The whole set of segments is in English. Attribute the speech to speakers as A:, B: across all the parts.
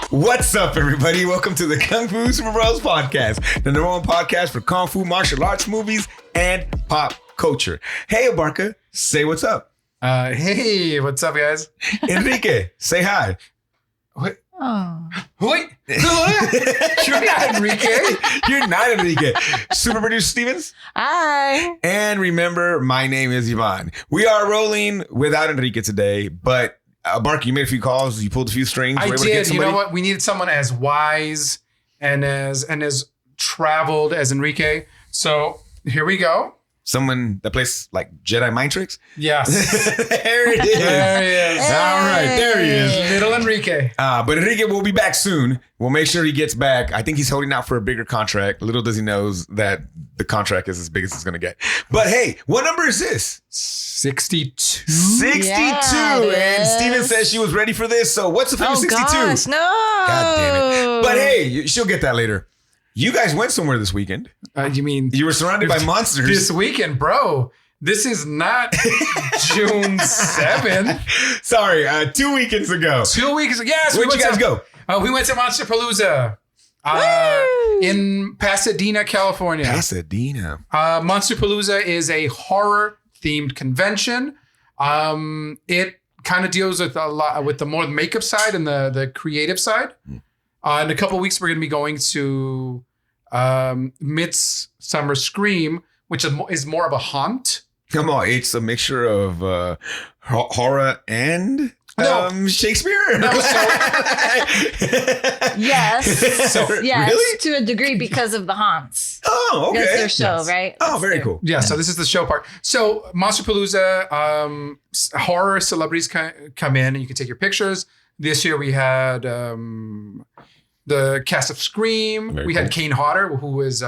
A: What's up, everybody? Welcome to the Gung-Fu Super Bros podcast, the number one podcast for Kung Fu martial arts movies and pop culture. Hey, Abarca, say what's up.
B: Hey, what's up, guys?
A: Enrique, say hi.
B: What?
C: Oh.
B: Wait, you're not Enrique.
A: You're not Enrique. Super producer Stevens.
C: Hi.
A: And remember, my name is Ivan. We are rolling without Enrique today, but Abarca, you made a few calls. You pulled a few strings.
B: I did. You know what? We needed someone as wise and as traveled as Enrique. So here we go.
A: Someone that plays like Jedi mind tricks?
B: Yes.
A: There it is.
B: There he is.
A: All right, there he is.
B: Little Enrique.
A: But Enrique will be back soon. We'll make sure he gets back. I think he's holding out for a bigger contract. Little does he knows that the contract is as big as it's going to get. But hey, what number is this?
B: 62.
A: 62.
C: Yeah,
A: and Steven says she was ready for this. So what's the famous 62?
C: Gosh, no.
A: God damn it. But hey, she'll get that later. You guys went somewhere this weekend.
B: You mean
A: You were surrounded by monsters.
B: this weekend, bro? This is not June 7th.
A: Sorry, 2 weekends ago.
B: 2 weeks ago. Yes.
A: Where'd you guys go?
B: We went to Monsterpalooza in Pasadena, California.
A: Pasadena.
B: Monsterpalooza is a horror-themed convention. It kind of deals with a lot with the more makeup side and the creative side. In a couple of weeks, we're going to be going to Midsummer Scream, which is more of a haunt.
A: Come on, it's a mixture of horror and Shakespeare.
B: No,
C: Yes.
B: So,
C: yes,
A: really?
C: to a degree because of the haunts.
A: Oh, okay.
C: That's their show,
B: Yes.
C: right?
A: Oh,
C: That's
A: very
C: their-
A: cool.
B: Yeah, so this is the show part. So Monsterpalooza, horror celebrities come in and you can take your pictures. This year we had the cast of Scream.
A: Very
B: we
A: cool.
B: had Kane Hodder, who is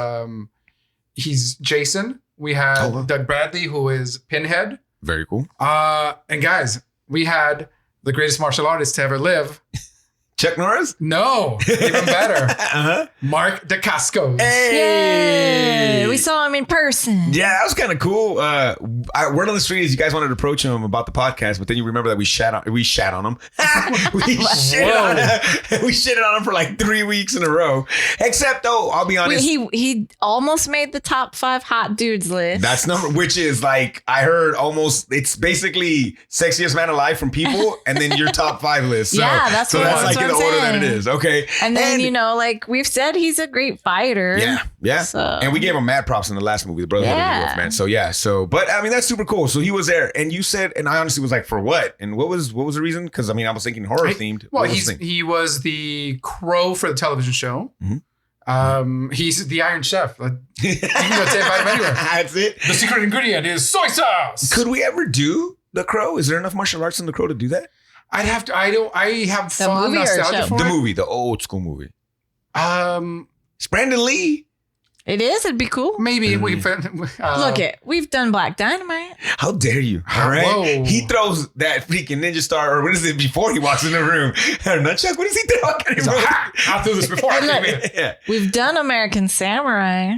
B: he's Jason. We had
A: wow.
B: Doug Bradley, who is Pinhead.
A: Very cool.
B: And guys, we had the greatest martial artist to ever live.
A: Chuck Norris?
B: No, even better.
A: Uh-huh.
B: Marc Dacascos.
A: Hey!
C: Yay, we saw him in person.
A: Yeah, that was kind of cool. Word on the street is you guys wanted to approach him about the podcast, but then you remember that we shat on him. we shitted on him. We shitted on him for like 3 weeks in a row. Except though, I'll be honest.
C: He almost made the top 5 hot dudes list.
A: That's which is like, I heard almost, it's basically sexiest man alive from People and then your top 5 list. So,
C: Yeah, that's
A: so
C: what-
A: that's
C: that's
A: like in
C: what
A: the
C: I'm
A: order that it
C: saying.
A: is. Okay.
C: And then, like we've said, he's a great fighter.
A: Yeah.
C: So-
A: And we gave him mad props in the last movie, The Brotherhood of the Wolf, man. So, but I mean, that's super cool. So he was there and you said, and I honestly was like, for what? And what was the reason? Because I mean, I was thinking horror themed.
B: Well,
A: What was the thing?
B: he was the crow for the television show.
A: Mhm.
B: He's the Iron Chef. You can go take a bite of anywhere.
A: That's it.
B: The secret ingredient is soy sauce.
A: Could we ever do The Crow? Is there enough martial arts in The Crow to do that?
B: I'd have to. I have
C: The
B: fond
C: movie or
B: nostalgia
C: show?
B: for
A: The
B: it.
A: movie, the old school movie.
B: Um,
A: It's Brandon Lee.
C: It is. It'd be cool.
B: maybe we.
C: Look it. We've done Black Dynamite.
A: How dare you? All right.
B: Whoa.
A: He throws that freaking ninja star, or what is it before he walks in the room? Nunchuck? What does he throw? I can't
B: He's
A: even
B: like,
A: remember.
B: ha! I threw this before I
C: Hey,
B: came
C: look.
B: in.
A: Yeah.
C: We've done American Samurai.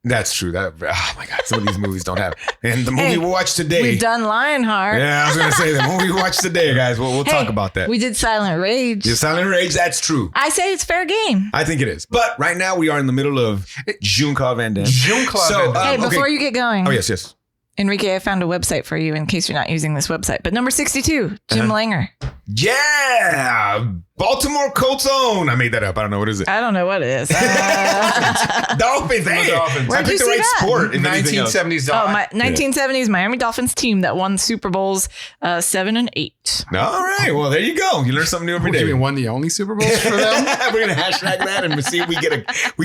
A: That's true. Oh my God. Some of these movies don't have. And the movie
C: Hey,
A: we'll watch today.
C: We've done Lionheart.
A: Yeah, I was going to say the movie we watch today, guys. We'll
C: Hey,
A: talk about that.
C: We did Silent Rage.
A: The Silent Rage, that's true.
C: I say it's fair game.
A: I think it is. But right now we are in the middle of June-Claude Van Damme.
B: June-Claude
A: So,
B: Van Damme.
C: Hey, before
A: okay.
C: you get going,
A: Oh, yes.
C: Enrique, I found a website for you in case you're not using this website. But number 62, Jim Langer.
A: Yeah. Baltimore Colts own. I made that up. I don't know. What is it?
C: I don't know what it is.
A: Dolphins. Hey,
B: Dolphins.
A: I
C: Where'd you
A: picked the
C: see
A: right
C: that?
A: sport. If anything else.
B: 1970s.
C: Oh, my 1970s Miami Dolphins team that won Super Bowls 7 and 8.
A: All right. Well, there you go. You learn something new every
B: What do
A: day.
B: you mean, won the only Super Bowls for them?
A: We're gonna hashtag that and see if we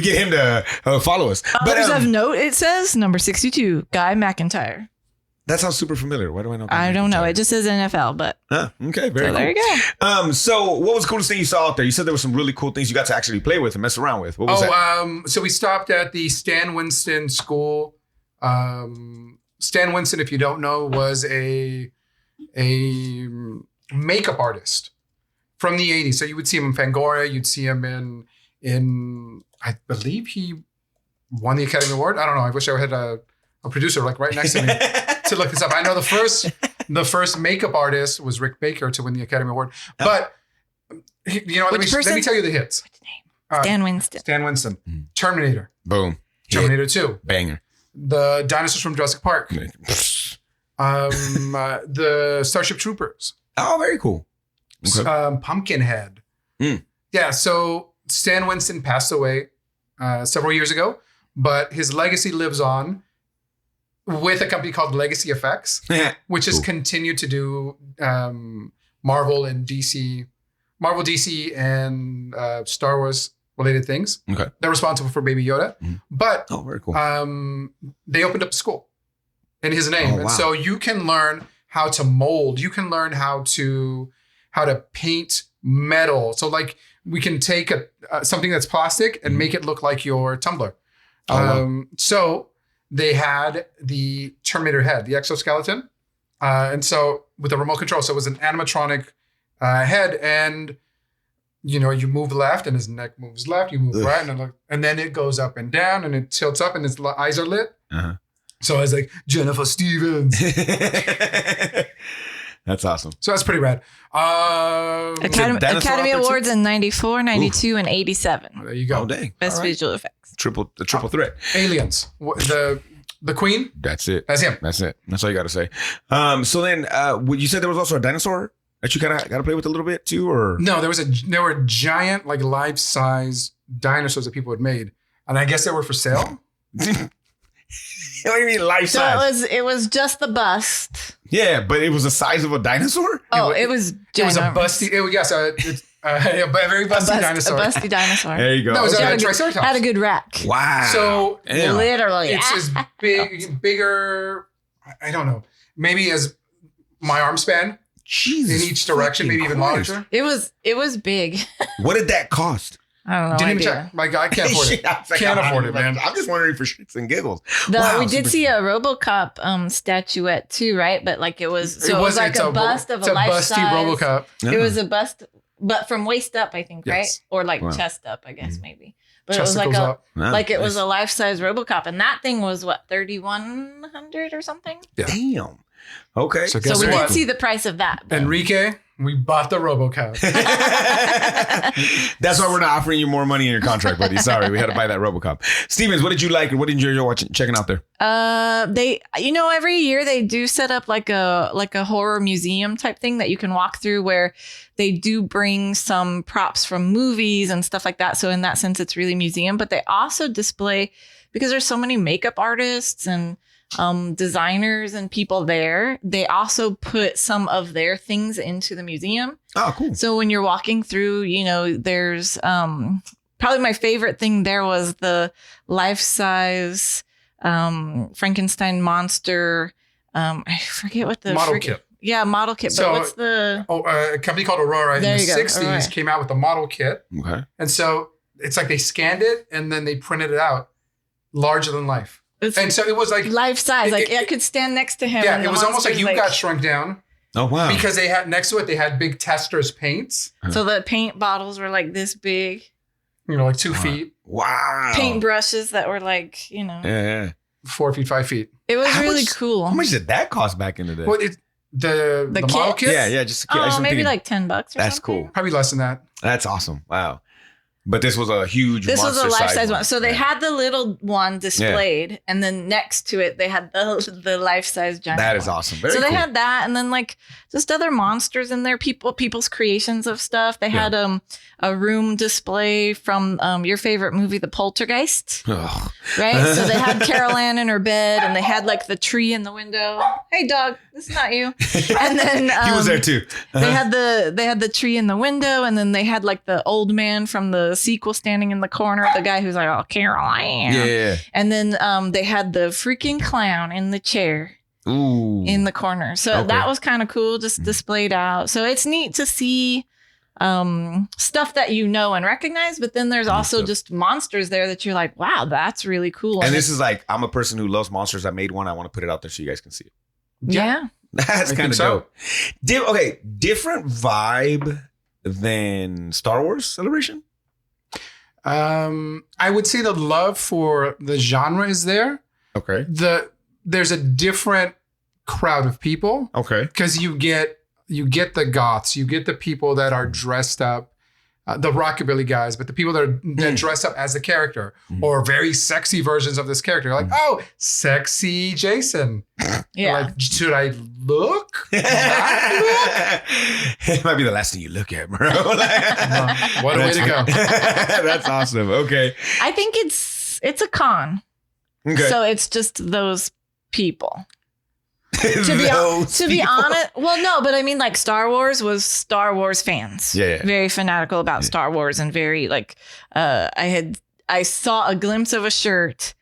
A: get him to follow us.
C: Others of note, it says number 62, Guy McIntyre.
A: that sounds super familiar. Why do I know?
C: I don't know. It just says NFL, but
A: Okay, very
C: so
A: cool.
C: there you go.
A: So what was the coolest thing you saw out there? You said there were some really cool things you got to actually play with and mess around with. What was that?
B: So we stopped at the Stan Winston School. Stan Winston, if you don't know, was a makeup artist from the 80s. So you would see him in Fangoria. You'd see him in I believe he won the Academy Award. I don't know. I wish I had a producer, like right next to me, to look this up. I know the first makeup artist was Rick Baker to win the Academy Award. But you know, let me tell you the hits.
C: What's his name? Stan Winston.
B: Stan Winston. Terminator.
A: Boom.
B: Terminator 2.
A: Banger.
B: The dinosaurs from Jurassic Park. The Starship Troopers.
A: Oh, very cool. Okay.
B: Pumpkinhead. Yeah, so Stan Winston passed away several years ago, but his legacy lives on with a company called Legacy Effects, which has continued to do Marvel, DC, and Star Wars related things.
A: Okay.
B: They're responsible for Baby Yoda, but
A: very cool.
B: they opened up a school in his name, and so you can learn how to mold. You can learn how to paint metal. So like we can take something that's plastic and make it look like your tumbler. So they had the Terminator head, the exoskeleton, and so with a remote control. So it was an animatronic head, and you know, you move left and his neck moves left. You move right, and then it goes up and down, and it tilts up, and his eyes are lit. So I was like, Jennifer Stevens.
A: That's awesome.
B: So that's pretty rad.
C: Academy Awards in 94, 92, and 87.
B: There you go.
A: Oh, dang.
C: Best visual effects.
A: The triple threat.
B: Aliens. The Queen.
A: That's it.
B: That's him.
A: That's it. That's all you got to say. So then, you said there was also a dinosaur that you kind of got to play with a little bit too, or
B: no? There were giant, like life-size dinosaurs that people had made, and I guess they were for sale.
A: What do you mean life size?
C: So it was just the bust.
A: Yeah, but it was the size of a dinosaur?
C: Oh, it was
B: ginormous. It was a busty. A very busty dinosaur.
C: A busty dinosaur.
A: There you go.
B: No, it was a Triceratops.
C: Had a good rack.
A: Wow.
B: So
C: literally,
B: it's as bigger. I don't know. Maybe as my arm span.
A: Jesus,
B: in each direction, maybe even larger.
C: It was big.
A: What did that cost?
C: I don't know.
B: Didn't even check. Like, I can't afford it. Can't afford it, man.
A: I'm just wondering for shits and giggles.
C: We did see a RoboCop statuette too, right? But like it was like a bust of a life size. It's a busty RoboCop.
A: Yeah.
C: It was a bust, but from waist up, I think, right?
B: Yes.
C: Or like chest up, I guess maybe. But
B: Chesticles
C: it was
B: up.
C: it was a life size RoboCop, and that thing was what, 3,100 or something?
A: Yeah. Damn. Okay.
B: So
C: we did see the price of that. But.
B: Enrique, we bought the RoboCop.
A: That's why we're not offering you more money in your contract, buddy. Sorry, we had to buy that RoboCop. Stevens, what did you like, or what did you enjoy checking out there?
C: They, every year they do set up like a horror museum type thing that you can walk through, where they do bring some props from movies and stuff like that. So in that sense, it's really museum. But they also display, because there's so many makeup artists and designers and people there, they also put some of their things into the museum.
A: Oh, cool.
C: So when you're walking through, there's probably my favorite thing there was the life-size Frankenstein monster. I forget what the
B: model kit.
C: Yeah, model kit.
B: So,
C: but what's the
B: a company called Aurora in the 60s came out with a model kit.
A: Okay.
B: And so it's like they scanned it and then they printed it out larger than life. And so it was like
C: life size, like I could stand next to him.
B: Yeah, it was almost like you got shrunk down.
A: Oh wow!
B: Because they had next to it, they had big testers paints.
C: So the paint bottles were like this big.
B: Like 2 feet.
A: Wow.
C: Paint brushes that were like,
A: Yeah.
B: 4 feet, 5 feet.
C: It was really cool.
A: How much did that cost back in the day?
B: Well, the model kit?
A: Yeah. Just
C: maybe like $10 or something.
A: That's cool.
B: Probably less than that.
A: That's awesome. Wow. But this was a huge
C: This was a life-size one. So they
A: Yeah.
C: had the little one displayed, and then next to it, they had the life-size giant
A: That is
C: one.
A: awesome. Very
C: so they
A: cool.
C: had that, and then like just other monsters in there, people's creations of stuff. They had a room display from your favorite movie, The Poltergeist.
A: Ugh.
C: Right? So they had Carol Ann in her bed, and they had like the tree in the window. Hey, dog, this is not you. And then
A: he was there too.
C: they had the tree in the window, and then they had like the old man from the sequel standing in the corner, the guy who's like, oh, Carol Ann.
A: Yeah.
C: And then they had the freaking clown in the chair.
A: Ooh.
C: In the corner. So that was kind of cool, just displayed out. So it's neat to see stuff that and recognize, but then there's also just monsters there that you're like, wow, that's really cool.
A: And this is like, I'm a person who loves monsters. I made one. I want to put it out there so you guys can see it.
C: Yeah.
A: That's kind of dope. Different vibe than Star Wars Celebration?
B: I would say the love for the genre is there.
A: Okay.
B: there's a different crowd of people.
A: Okay.
B: Because you get the goths, you get the people that are dressed up, the rockabilly guys, but the people that dress up as the character or very sexy versions of this character. Like, oh, sexy Jason.
C: Yeah.
B: Like, should I look?
A: It might be the last thing you look at, bro. Like,
B: what a way to go.
A: That's awesome. Okay.
C: I think it's a con.
A: Okay.
C: So it's just those people. To be
A: people.
C: honest, well, no, but I mean, like Star Wars was Star Wars fans.
A: Yeah.
C: Very fanatical about Star Wars and very like, I saw a glimpse of a shirt,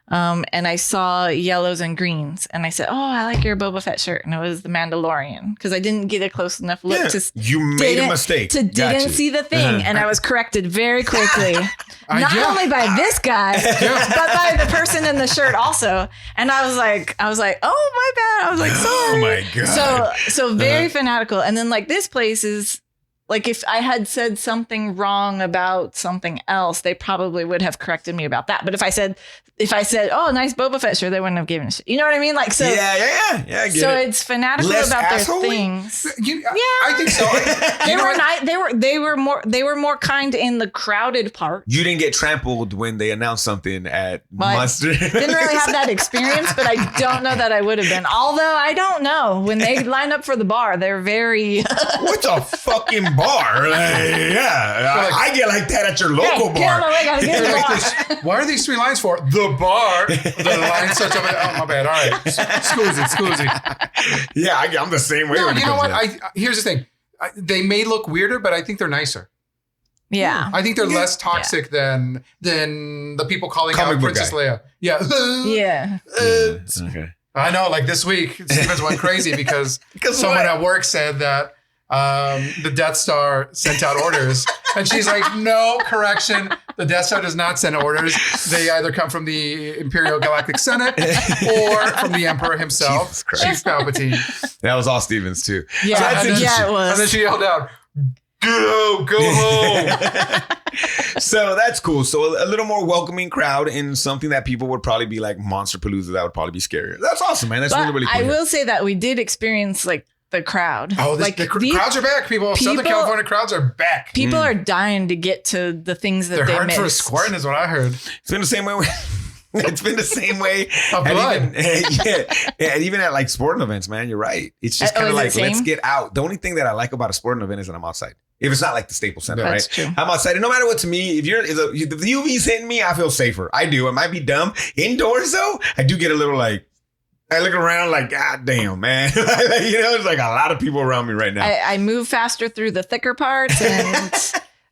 C: and I saw yellows and greens, and I said, "Oh, I like your Boba Fett shirt," and it was the Mandalorian because I didn't get a close enough look
A: You made a mistake.
C: Didn't see the thing, and I was corrected very quickly. Not only by this guy, but by the person in the shirt also. And I was like, oh my bad. I was like, sorry.
A: Oh my God.
C: So very fanatical. And then like this place is like, if I had said something wrong about something else, they probably would have corrected me about that. But if I said, oh, nice Boba Fett shirt, they wouldn't have given a shit. You know what I mean? Like, so
A: yeah. I get
C: so
A: it.
C: it's fanatical
A: Less
C: about
A: asshole-y?
C: their things.
B: I think so.
C: They were more kind in the crowded part.
A: You didn't get trampled when they announced something at Monster.
C: Didn't really have that experience, but I don't know that I would have been. Although I don't know. When they line up for the bar, they're very
A: What's a fucking bar? Like, I get like that at your local
C: Get out
A: bar.
C: of the way, gotta get to the
B: Like
C: bar.
B: this, what are these three lines for? The bar. The line starts over. Oh, my bad. All right. Scusi.
A: Yeah, I'm the same way.
B: No,
A: when it
B: you know
A: comes
B: what?
A: to that.
B: Here's the thing. They may look weirder, but I think they're nicer.
C: Yeah.
B: I think they're less toxic than the people calling
A: Comic
B: out
A: book
B: Princess
A: guy.
B: Leia. Yeah.
C: Yeah.
A: Okay.
B: I know. Like this week, Stevens went crazy because someone
A: what?
B: at work said that the Death Star sent out orders. And she's like, no, correction. The Death Star does not send orders. They either come from the Imperial Galactic Senate or from the Emperor himself,
A: Jesus Christ.
B: Chief Palpatine.
A: That was all Stevens too.
C: Yeah.
A: So that's interesting.
C: It was.
B: And then she yelled out, go home.
A: So that's cool. So a little more welcoming crowd in something that people would probably be like Monsterpalooza. That would probably be scarier. That's awesome, man. That's
C: But
A: really cool.
C: I will say that we did experience like the crowd.
B: Oh,
C: like
B: the crowds are back, people. Southern California crowds are back.
C: People are dying to get to the things that
B: They're
C: they
B: hard
C: missed.
B: for a squirting is what I heard.
A: It's been the same way. It's been the same way.
B: Of
A: And
B: blood.
A: and even at like sporting events, man. You're right. It's just
C: Oh,
A: kind of
C: is it
A: like, let's
C: same?
A: get out. The only thing that I like about a sporting event is that I'm outside. If it's not like the Staples Center,
C: That's
A: right?
C: true.
A: I'm outside. And no matter what, to me, if the UV's hitting me, I feel safer. I do. It might be dumb. Indoors, though, I do get a little like, I look around like, God damn, man. There's like a lot of people around me right now.
C: I move faster through the thicker parts and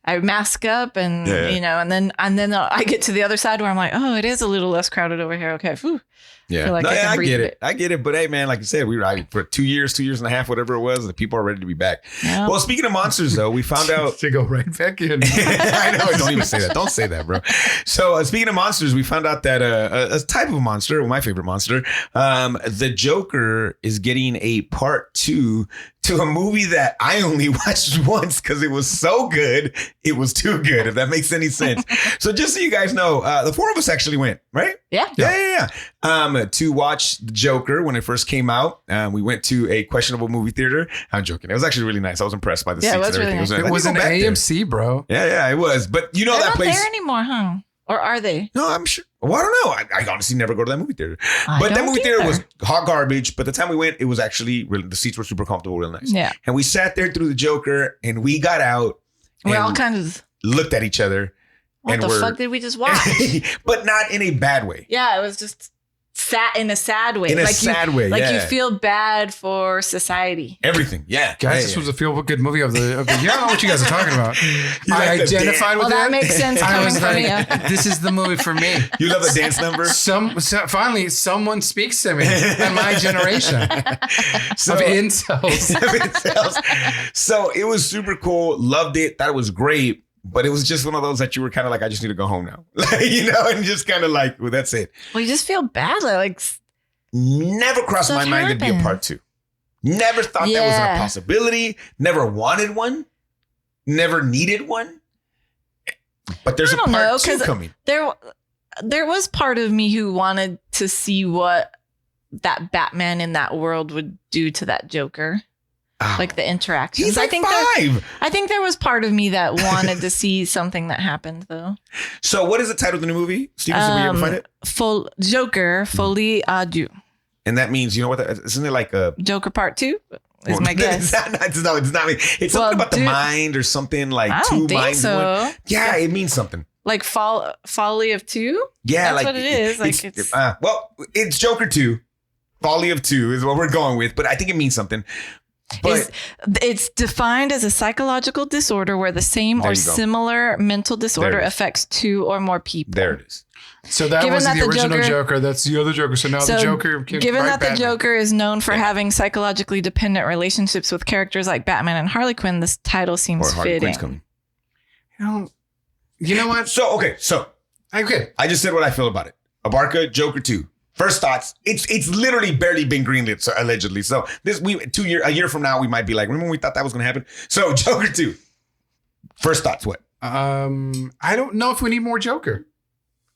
C: I mask up and and then I get to the other side where I'm like, oh, it is a little less crowded over here. Okay. Whew.
A: Yeah,
C: feel like I can
A: I
C: breathe
A: get
C: a
A: it.
C: bit.
A: I get it. But hey, man, like you said, we were for 2 years and a half, whatever it was. The people are ready to be back.
C: Yeah.
A: Well, speaking of monsters, though, we found out.
B: To go right back in.
A: I know. Don't even say that. Don't say that, bro. So speaking of monsters, we found out that a type of monster, my favorite monster, the Joker, is getting a part 2 to a movie that I only watched once because it was so good. It was too good, if that makes any sense. So just so you guys know, the 4 of us actually went, right?
C: Yeah.
A: Yeah. To watch the Joker when it first came out. We went to a questionable movie theater. I'm joking. It was actually really nice. I was impressed by the seats
C: it was
A: and everything.
C: really nice.
B: It was an
A: back there.
B: AMC, bro.
A: Yeah, it was. But you know
C: They're
A: that
C: not
A: place.
C: there anymore, huh? Or are they?
A: No, I'm sure. Well, I don't know. I honestly never go to that movie theater.
C: I
A: But that
C: don't
A: movie theater
C: either.
A: was hot garbage. But the time we went, it was actually really, the seats were super comfortable, real nice.
C: Yeah.
A: And we sat there through the Joker, and we got out.
C: We're
A: and
C: all kind of,
A: looked at each other.
C: what
A: and
C: the
A: we're-
C: fuck did we just watch?
A: But not in a bad way.
C: Yeah, it was just sat in a sad way.
A: In a sad way,
C: Like
A: yeah.
C: you feel bad for society.
A: Everything. Yeah.
B: Guys, this was a feel-good movie of the year. I don't know what you guys are talking about.
A: You
B: I
A: like the
B: identified with
C: Well, that makes sense
B: I
C: coming
B: was
C: from
B: like,
C: you.
B: this is the movie for me.
A: You love the dance number?
B: Finally, someone speaks to me and my generation
A: So,
B: of incels.
A: So it was super cool. Loved it. Thought it was great. But it was just one of those that you were kind of like, I just need to go home now. And just kind of like, well, that's it.
C: Well, you just feel bad. Like
A: Never crossed
C: Stuff
A: my mind there'd be a
C: happened.
A: part 2. Never thought that was
C: Yeah.
A: a possibility. Never wanted one. Never needed one. But there's
C: I
A: a
C: don't know,
A: part 2
C: 'cause
A: coming.
C: there was part of me who wanted to see what that Batman in that world would do to that Joker.
A: Oh.
C: Like the interactions.
A: He's like five.
C: I think there was part of me that wanted to see something that happened though.
A: So what is the title of the new movie? Steven, will you ever find it?
C: Joker, Folie à Deux.
A: And that means, you know what? Isn't it like a
C: Joker Part 2? Is my guess.
A: It's not. It's something about the mind or something like
C: I
A: two
C: don't think
A: minds.
C: so.
A: Yeah, it means something.
C: Like Folly of 2?
A: Yeah,
C: that's
A: like
C: what it is. Like
A: it's Joker 2. Folly of 2 is what we're going with, but I think it means something. But
C: it's defined as a psychological disorder where the same or similar mental disorder affects two or more people.
A: There it is.
B: So that wasn't the original Joker. That's the other Joker. So now the Joker.
C: Given that the Joker is known for having psychologically dependent relationships with characters like Batman and Harley Quinn, this title seems fitting.
B: You know what?
A: So
B: okay.
A: I just said what I feel about it. Abarca, Joker 2. First thoughts. It's literally barely been greenlit, so allegedly. So a year from now, we might be like, remember when we thought that was going to happen? So Joker 2. First thoughts. What?
B: I don't know if we need more Joker.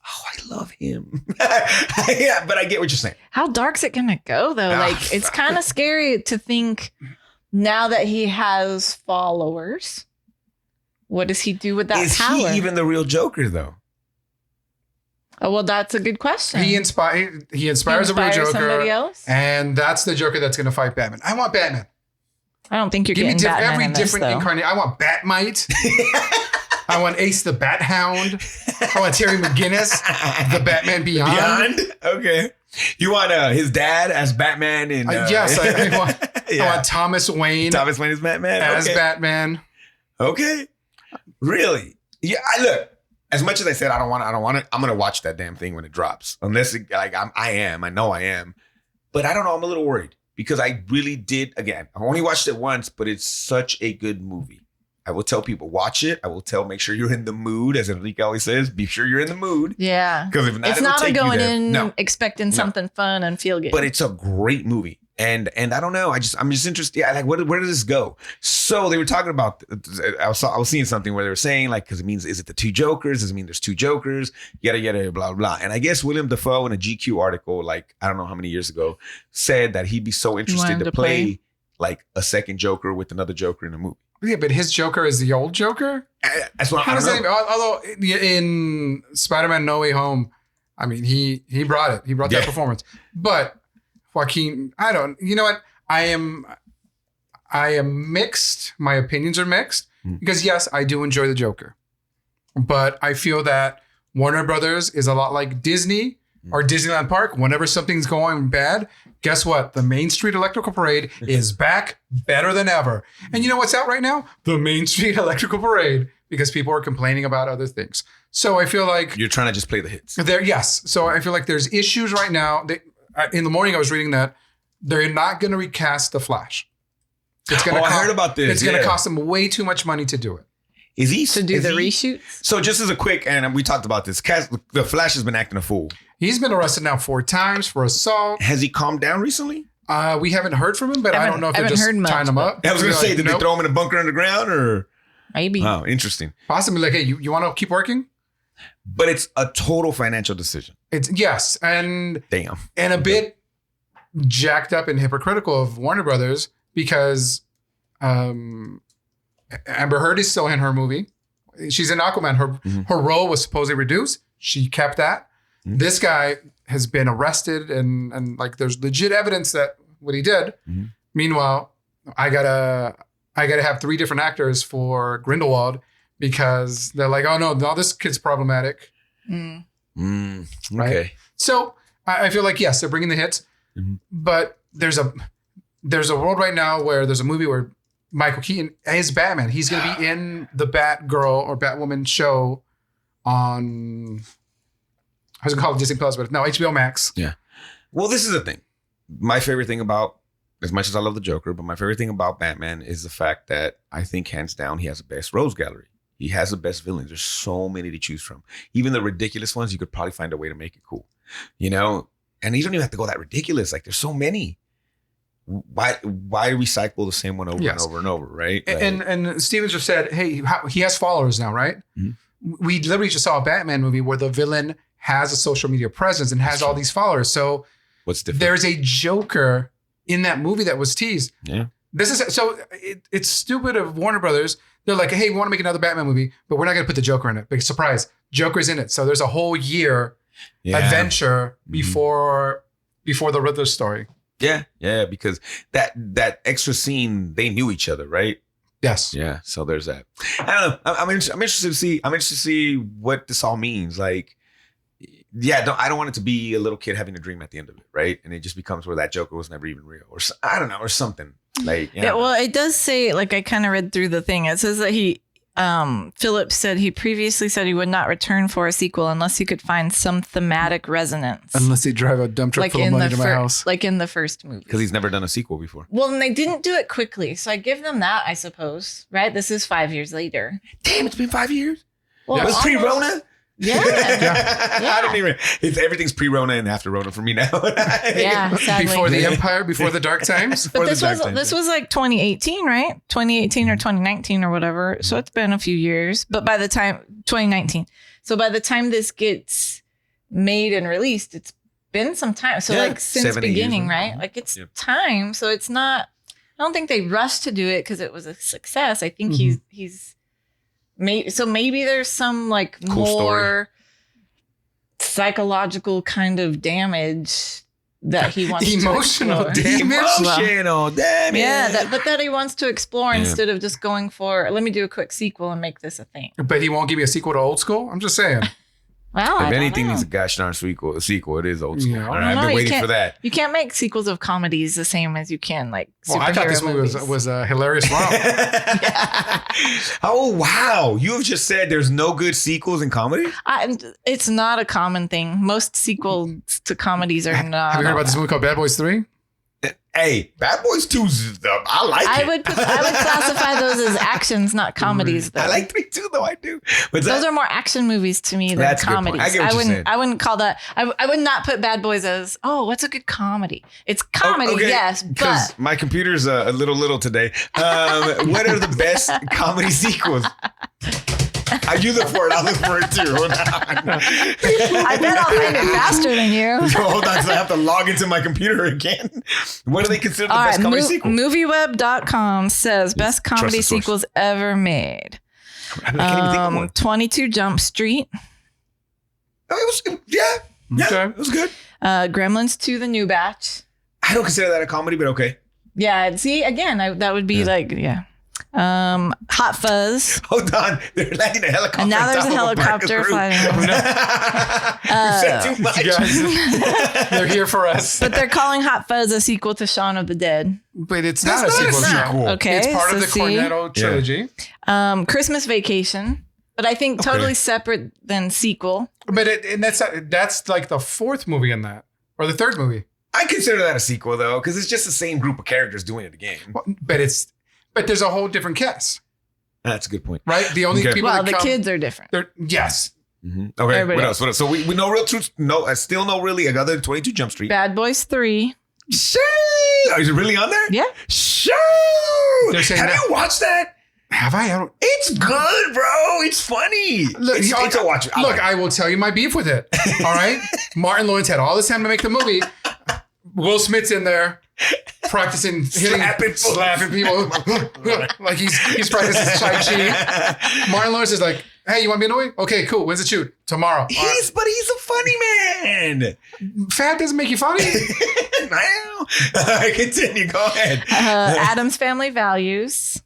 A: Oh, I love him. Yeah, but I get what you're saying.
C: How dark's it gonna go though? Like it's kind of scary to think now that he has followers. What does he do with that power?
A: Is he even the real Joker though?
C: Oh, well, that's a good question.
B: He inspires a real Joker.
C: Somebody else?
B: And that's the Joker that's going to fight Batman. I want Batman.
C: I don't think you're getting Batman
B: every
C: in
B: different
C: this,
B: incarnation. I want Batmite. I want Ace the Bat Hound. I want Terry McGinnis, the Batman Beyond.
A: Okay. You want his dad as Batman?
B: Yes, I want Thomas Wayne.
A: Thomas Wayne as Batman?
B: As Batman.
A: Okay. Really? Yeah, look. As much as I said I don't want it, I'm gonna watch that damn thing when it drops. Unless I know I am. But I don't know, I'm a little worried. Because I really did, again, I only watched it once, but it's such a good movie. I will tell people, watch it. I will make sure you're in the mood, as Enrique always says, be sure you're in the mood.
C: Yeah.
A: Because if not,
C: it's not going in expecting something fun and feel good.
A: But it's a great movie. And I don't know. I'm just interested. Yeah, like where does this go? So they were talking about. I was seeing something where they were saying like, because it means, is it the two Jokers? Does it mean there's two Jokers? Yada yada blah blah. And I guess William Dafoe in a GQ article, like I don't know how many years ago, said that he'd be so interested to play like a second Joker with another Joker in a movie.
B: Yeah, but his Joker is the old Joker.
A: That's what.
B: Although in Spider-Man No Way Home, I mean he brought it. He brought that performance, but. Joaquin, you know what? I am mixed. My opinions are mixed because yes, I do enjoy the Joker, but I feel that Warner Brothers is a lot like Disney or Disneyland Park. Whenever something's going bad, guess what? The Main Street Electrical Parade is back better than ever. And you know what's out right now? The Main Street Electrical Parade, because people are complaining about other things. So I feel like
A: you're trying to just play the hits.
B: Yes. So I feel like there's issues right now. In the morning, I was reading that they're not going to recast The Flash.
A: I heard about this.
B: It's going to cost them way too much money to do it.
A: Is he
C: to do the reshoots?
A: So just as a quick, and we talked about this, the Flash has been acting a fool.
B: He's been arrested now 4 times for assault.
A: Has he calmed down recently?
B: We haven't heard from him, but I don't know if they're just tying him up.
A: I was going to say, did they throw him in a bunker underground or?
C: Maybe.
A: Oh, interesting.
B: Possibly like, hey, you want to keep working?
A: But it's a total financial decision.
B: Yes. And
A: damn.
B: And a bit jacked up and hypocritical of Warner Brothers because Amber Heard is still in her movie. She's in Aquaman. Her role was supposedly reduced. She kept that. Mm-hmm. This guy has been arrested and like there's legit evidence that what he did. Mm-hmm. Meanwhile, I gotta have 3 different actors for Grindelwald because they're like, oh no, this kid's problematic.
A: Okay.
B: Right? So I feel like yes, they're bringing the hits. Mm-hmm. But there's a world right now where there's a movie where Michael Keaton is Batman. He's going to be in the Batgirl or Batwoman show on, I was going to call it Disney Plus, but no, HBO Max.
A: Yeah. Well, this is the thing. My favorite thing about, as much as I love the Joker, but my favorite thing about Batman is the fact that I think hands down he has the best rogues gallery. He has the best villains. There's so many to choose from. Even the ridiculous ones, you could probably find a way to make it cool. You know? And you don't even have to go that ridiculous. Like there's so many. Why recycle the same one over and over and over, right? Like,
B: and Stevens just said, hey, he has followers now, right? Mm-hmm. We literally just saw a Batman movie where the villain has a social media presence and has all these followers. So
A: What's different?
B: There's a Joker in that movie that was teased.
A: Yeah.
B: This is so it's stupid of Warner Brothers. They're like, hey, we want to make another Batman movie, but we're not going to put the Joker in it. Big surprise, Joker's in it. So there's a whole year adventure before the Riddler story.
A: Yeah, because that extra scene, they knew each other, right?
B: Yes.
A: Yeah. So there's that. I don't know. I'm interested to see. I'm interested to see what this all means. Like, I don't want it to be a little kid having a dream at the end of it, right? And it just becomes where that Joker was never even real, or I don't know, or something. Like,
C: well, it does say, like, I kind of read through the thing. It says that Phillips said he previously said he would not return for a sequel unless he could find some thematic resonance.
B: Unless he drive a dump truck
C: like
B: full of money to my house.
C: Like in the first movie.
A: Because he's never done a sequel before.
C: Well, and they didn't do it quickly. So I give them that, I suppose. Right? This is 5 years later.
A: Damn, it's been 5 years?
C: Well,
A: it was pre-Rona?
C: Yeah.
A: I don't even. Everything's pre-Rona and after Rona for me now.
C: Yeah, sadly.
B: Before the Empire, before the Dark Times.
C: But this was like 2018, right? 2018 or 2019 or whatever. So it's been a few years. But by the time 2019. So by the time this gets made and released, it's been some time. So like since beginning, right? Like it's time. So it's not. I don't think they rushed to do it because it was a success. I think he's. Maybe there's some like cool more story. Psychological kind of damage that he wants
B: emotional
C: to explore.
A: Emotional damage.
C: Yeah, but that he wants to explore instead of just going for, let me do a quick sequel and make this a thing.
B: But he won't give me a sequel to Old School? I'm just saying.
C: Well,
A: if anything needs a gosh darn sequel, it is Old School.
B: Yeah.
A: All right, I've been waiting for that.
C: You can't make sequels of comedies the same as you can like superhero
B: I thought this movie was a hilarious romp.
A: Oh, wow. You have just said there's no good sequels in comedy?
C: It's not a common thing. Most sequels to comedies are not.
B: Have you heard about this movie called Bad Boys 3?
A: Hey, Bad Boys 2's I like it.
C: I would classify those as actions, not comedies, though.
A: I like 3 too, though. I do.
C: Those are more action movies to me than comedies.
A: I get what you're saying.
C: I wouldn't call that. I would not put Bad Boys as, what's a good comedy? It's comedy, yes, but
A: my computer's a little today. What are the best comedy sequels? You look for it. I'll look for it too. Hold on.
C: I bet I'll find it faster than you.
A: So hold on, because I have to log into my computer again. What do they consider the best comedy sequel?
C: Movieweb.com says best comedy sequels ever made.
A: I can't even think of one.
C: 22 Jump Street.
A: Oh, it was, yeah, it was good.
C: Gremlins 2, The New Batch.
A: I don't consider that a comedy, but okay.
C: Yeah, see, again, that would be Hot Fuzz.
A: Hold on, they're landing a helicopter.
C: And now there's a helicopter flying.
A: Said too much.
B: They're here for us.
C: But they're calling Hot Fuzz a sequel to Shaun of the Dead.
B: But it's not a sequel.
C: Okay,
B: it's part of the Cornetto trilogy.
C: Christmas Vacation, but I think totally separate than sequel.
B: But that's like the fourth movie in that, or the third movie.
A: I consider that a sequel though, because it's just the same group of characters doing it again.
B: But there's a whole different cast.
A: That's a good point.
B: Right? The only people
C: the kids are different.
B: Yes.
A: Mm-hmm. Okay, what else? So we know real truth. No, I still know really other than 22 Jump Street.
C: Bad Boys 3.
A: Shoo! Is it really on there?
C: Yeah.
A: Shoo! Have
B: you
A: watched that?
B: Have I?
A: It's good, bro. It's funny.
B: Look,
A: it's a watch.
B: I will tell you my beef with it. All right? Martin Lawrence had all this time to make the movie. Will Smith's in there practicing slapping people like he's practicing Tai Chi. Martin Lawrence is like, hey, you want me to annoy? Okay, cool. When's the shoot? Tomorrow.
A: But he's a funny man.
B: Fat doesn't make you funny.
A: I know. Continue. Go ahead.
C: Adam's Family Values.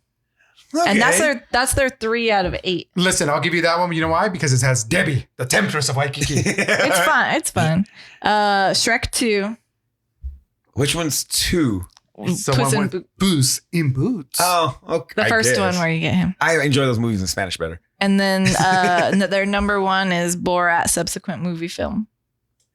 C: Okay. And that's their 3 out of 8.
B: Listen, I'll give you that one. You know why? Because it has Debbie, the temptress of Waikiki.
C: It's fun. Shrek 2.
A: Which one's 2?
C: Puss in
B: Boots.
A: Oh, okay.
C: The first one where you get him.
A: I enjoy those movies in Spanish better.
C: And then their number 1 is Borat subsequent movie film.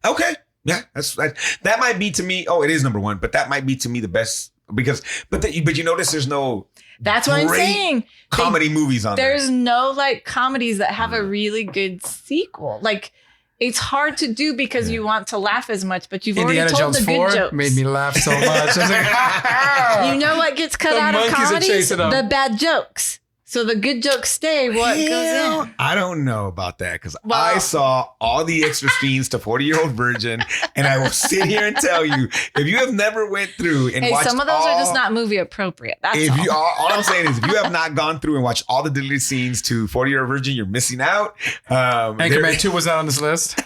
A: Okay. Yeah, that might be to me. Oh, it is number 1, but that might be to me the best but you notice there's no.
C: That's what I'm saying.
A: Comedy movies on
C: there's no like comedies that have a really good sequel. Like it's hard to do because you want to laugh as much, but you've
B: Indiana
C: already told
B: Jones
C: the good
B: 4
C: jokes.
B: Made me laugh so much. I was like,
C: you know what gets cut out of comedies? The bad jokes. So the good jokes stay. What goes in?
A: I don't know about that because
C: Well-
A: I saw all the extra scenes to 40-Year-Old Virgin, and I will sit here and tell you, if you have never went through and
C: Hey,
A: watched
C: some of those
A: all,
C: are just not movie appropriate. That's
A: if
C: all.
A: you all I'm saying is if you have not gone through and watched all the deleted scenes to 40-Year-Old Virgin, you're missing out.
B: Anchorman 2 was not on this list.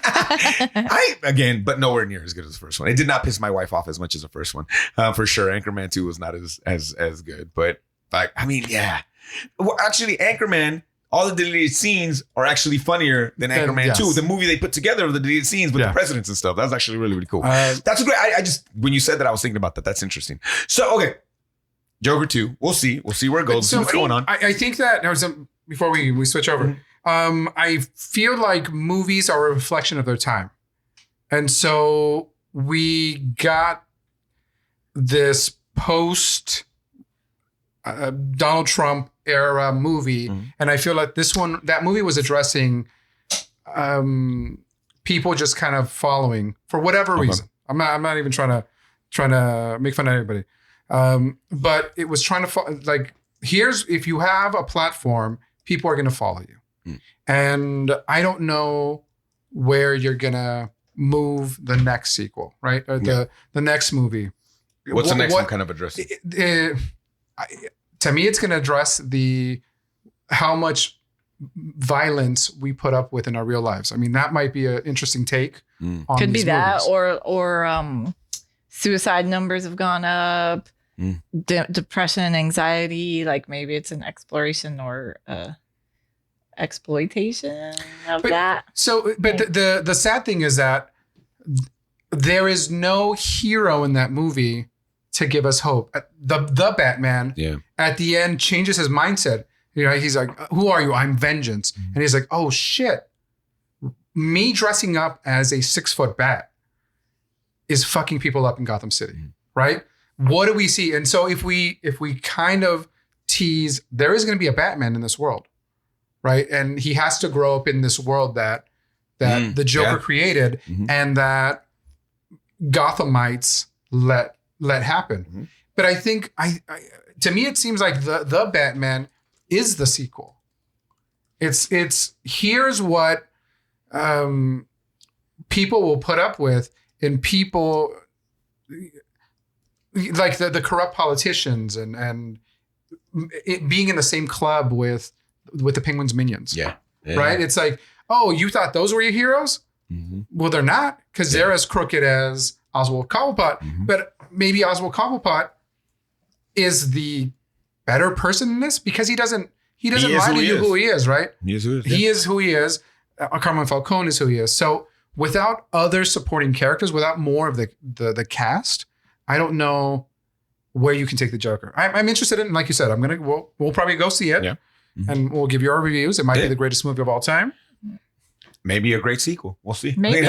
A: Again, but nowhere near as good as the first one. It did not piss my wife off as much as the first one, for sure. Anchorman 2 was not as good, but like, I mean, yeah. Well, actually, Anchorman, all the deleted scenes are actually funnier than Anchorman
B: yes.
A: 2. The movie they put together of the deleted scenes with the presidents and stuff. That was actually really, really cool. That's great. I just, when you said that, I was thinking about that. That's interesting. So, okay. Joker 2. We'll see. We'll see where it goes. See what's going on.
B: I think that there was before we switch over. I feel like movies are a reflection of their time. And so we got this post Donald Trump era movie, and I feel like that movie was addressing people just kind of following for whatever reason. I'm not even trying to make fun of anybody, but it was trying to like, here's, if you have a platform, people are going to follow you, and I don't know where you're gonna move the next sequel, right? Or the next movie.
A: What's the next one kind of addressing?
B: To me, it's going to address how much violence we put up with in our real lives. I mean, that might be an interesting take. On
C: Could be
B: these
C: that,
B: movies.
C: or suicide numbers have gone up, depression and anxiety. Like maybe it's an exploration or exploitation of that.
B: So, but the sad thing is that there is no hero in that movie to give us hope. The Batman at the end changes his mindset. You know, he's like, "Who are you? I'm vengeance." And he's like, "Oh shit, me dressing up as a 6-foot bat is fucking people up in Gotham City, right?" What do we see? And so if we kind of tease, there is going to be a Batman in this world, right? And he has to grow up in this world that the Joker created, and that Gothamites let happen. But I think to me it seems like the Batman is the sequel. It's here's what people will put up with, and people like the corrupt politicians and it being in the same club with the Penguin's minions. Right? It's like, oh, you thought those were your heroes? Well, they're not, because they're as crooked as Oswald Cobblepot. But maybe Oswald Cobblepot is the better person in this because he doesn't lie to you who he is, right? He is who he is. He is who he is. Carmine Falcone is who he is. So without other supporting characters, without more of the cast, I don't know where you can take the Joker. I'm interested in, like you said, we'll probably go see it, and we'll give you our reviews. It might be the greatest movie of all time.
A: Maybe a great sequel. We'll see.
C: Maybe.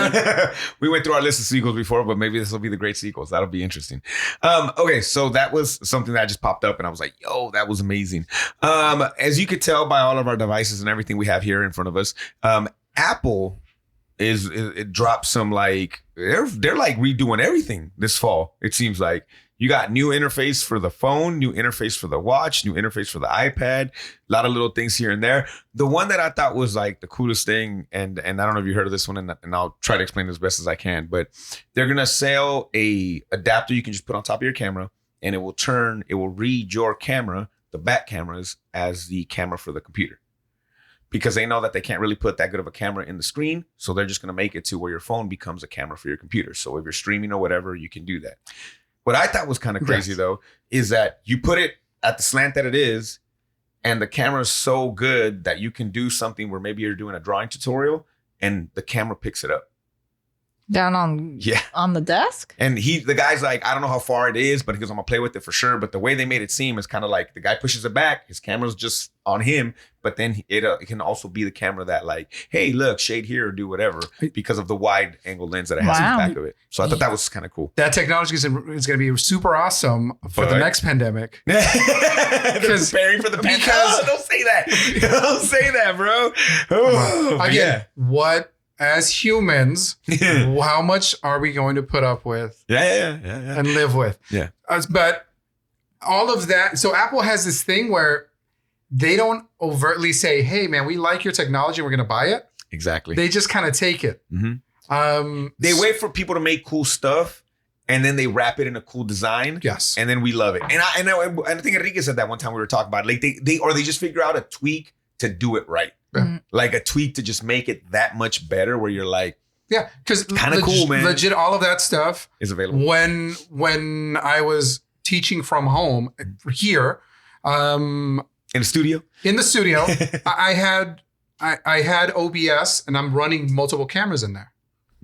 A: We went through our list of sequels before, but maybe this will be the great sequels. That'll be interesting. Okay, so that was something that just popped up, and I was like, yo, that was amazing. As you could tell by all of our devices and everything we have here in front of us, Apple it dropped some, like, they're like redoing everything this fall, it seems like. You got new interface for the phone, new interface for the watch, new interface for the iPad, a lot of little things here and there. The one that I thought was like the coolest thing, and I don't know if you heard of this one, and I'll try to explain it as best as I can, but they're going to sell a adapter you can just put on top of your camera, and it will read your camera, the back cameras, as the camera for the computer. Because they know that they can't really put that good of a camera in the screen, so they're just going to make it to where your phone becomes a camera for your computer. So if you're streaming or whatever, you can do that. What I thought was kind of crazy, though, is that you put it at the slant that it is, and the camera is so good that you can do something where maybe you're doing a drawing tutorial and the camera picks it up.
C: Down on the desk?
A: And the guy's like, I don't know how far it is, but he goes, I'm going to play with it for sure. But the way they made it seem is kind of like the guy pushes it back, his camera's just on him, but then it can also be the camera that, like, hey, look, shade here or do whatever, because of the wide angle lens that it has in the back of it. So I thought that was kind of cool.
B: That technology is going to be super awesome for the next pandemic.
A: They're preparing for the pandemic. Don't say that. Don't say that, bro.
B: Again, what, as humans, how much are we going to put up with and live with?
A: Yeah.
B: But all of that. So Apple has this thing where they don't overtly say, hey, man, we like your technology and we're going to buy it.
A: Exactly.
B: They just kind of take it.
A: They wait for people to make cool stuff and then they wrap it in a cool design.
B: Yes.
A: And then we love it. And I think Enrique said that one time we were talking about it. Like they just figure out a tweak to do it right. Like a tweak to just make it that much better where you're like,
B: yeah, because
A: kind of cool, man.
B: Legit, all of that stuff
A: is available.
B: When I was teaching from home here,
A: in the studio, I had OBS and I'm running multiple cameras in there.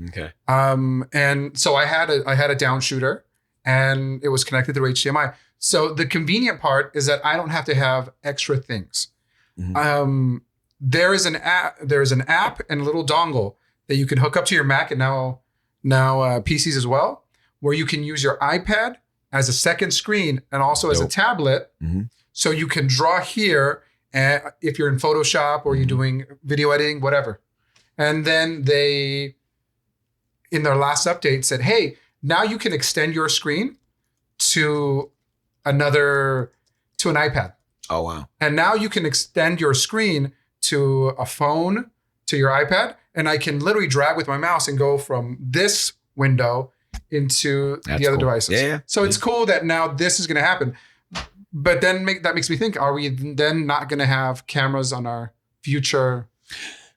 A: Okay.
B: And so I had a down shooter and it was connected through HDMI. So the convenient part is that I don't have to have extra things. There is an app and a little dongle that you can hook up to your Mac and now PCs as well, where you can use your iPad as a second screen and also as a tablet. So you can draw here if you're in Photoshop or you're doing video editing, whatever. And then they, in their last update, said, hey, now you can extend your screen to an iPad.
A: Oh, wow.
B: And now you can extend your screen to a phone, to your iPad, and I can literally drag with my mouse and go from this window into the other devices.
A: Yeah.
B: So it's cool that now this is going to happen. But then that makes me think, are we then not going to have cameras on our future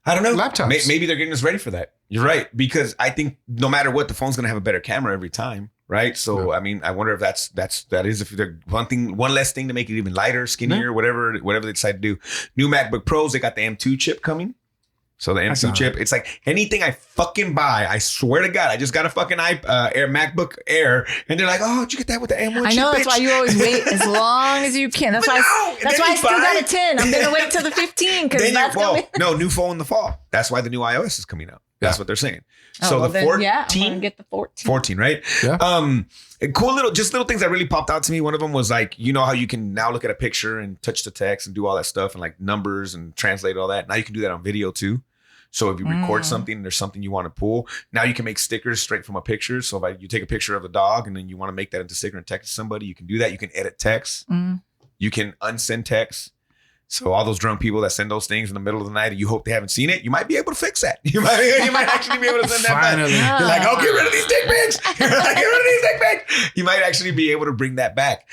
A: I don't know.
B: laptops?
A: Maybe they're getting us ready for that. You're right. Because I think no matter what, the phone's going to have a better camera every time. Right. So, I mean, I wonder if that is if they're one less thing to make it even lighter, skinnier, whatever they decide to do. New MacBook Pros, they got the M2 chip coming. So the M2 chip, it's like anything I fucking buy, I swear to God, I just got a fucking MacBook Air, and they're like, "Oh, did you get that with the M1 chip?"
C: I know, that's
A: bitch?
C: why you always wait as long as you can. That's why I still got a 10. I'm gonna wait till the 15 because that's gonna be
A: no new phone in the fall. That's why the new iOS is coming out. That's what they're saying. So the 14,
C: I'm gonna get the 14.
A: 14, right?
B: Yeah.
A: Cool little things that really popped out to me. One of them was like, you know how you can now look at a picture and touch the text and do all that stuff and like numbers and translate all that. Now you can do that on video too. So if you record something and there's something you want to pull, now you can make stickers straight from a picture. So if you take a picture of a dog and then you want to make that into a sticker and text somebody, you can do that. You can edit text. You can unsend text. So all those drunk people that send those things in the middle of the night and you hope they haven't seen it, you might be able to fix that. You might actually be able to send that
B: Finally.
A: back. You're like, oh, get rid of these dick pics. You're like, get rid of these dick pics. You might actually be able to bring that back.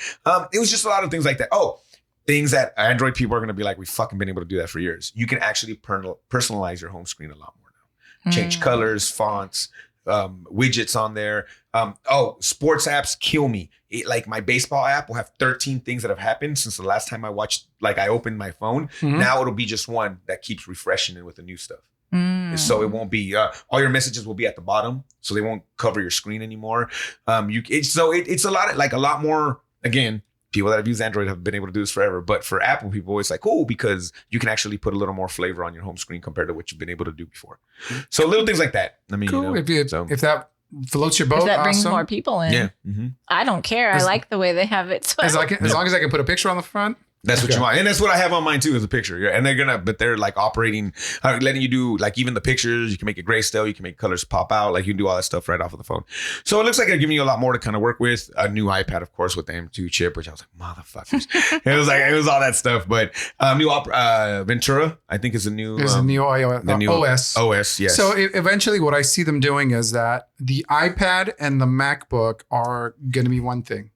A: It was just a lot of things like that. Oh, things that Android people are going to be like, we've fucking been able to do that for years. You can actually personalize your home screen a lot more now. Change colors, fonts, widgets on there. Sports apps kill me. Like my baseball app will have 13 things that have happened since the last time I opened my phone. Now it'll be just one that keeps refreshing it with the new stuff. So it won't be, all your messages will be at the bottom. So they won't cover your screen anymore. It's a lot more, again, people that have used Android have been able to do this forever. But for Apple people, it's like, cool, because you can actually put a little more flavor on your home screen compared to what you've been able to do before. So little things like that. I mean,
B: cool. If that floats your boat,
C: If that brings
B: awesome.
C: more people in.
A: Yeah.
C: I don't care. I like the way they have it. So
B: As long as I can put a picture on the front.
A: That's what you want. And that's what I have on mine too, is a picture. And they're like operating, letting you do like even the pictures. You can make it grayscale. You can make colors pop out. Like you can do all that stuff right off of the phone. So it looks like they're giving you a lot more to kind of work with. A new iPad, of course, with the M2 chip, which I was like, motherfuckers. it was all that stuff. But new Ventura, I think is a new.
B: There's a new OS.
A: OS, yes.
B: So eventually what I see them doing is that the iPad and the MacBook are going to be one thing.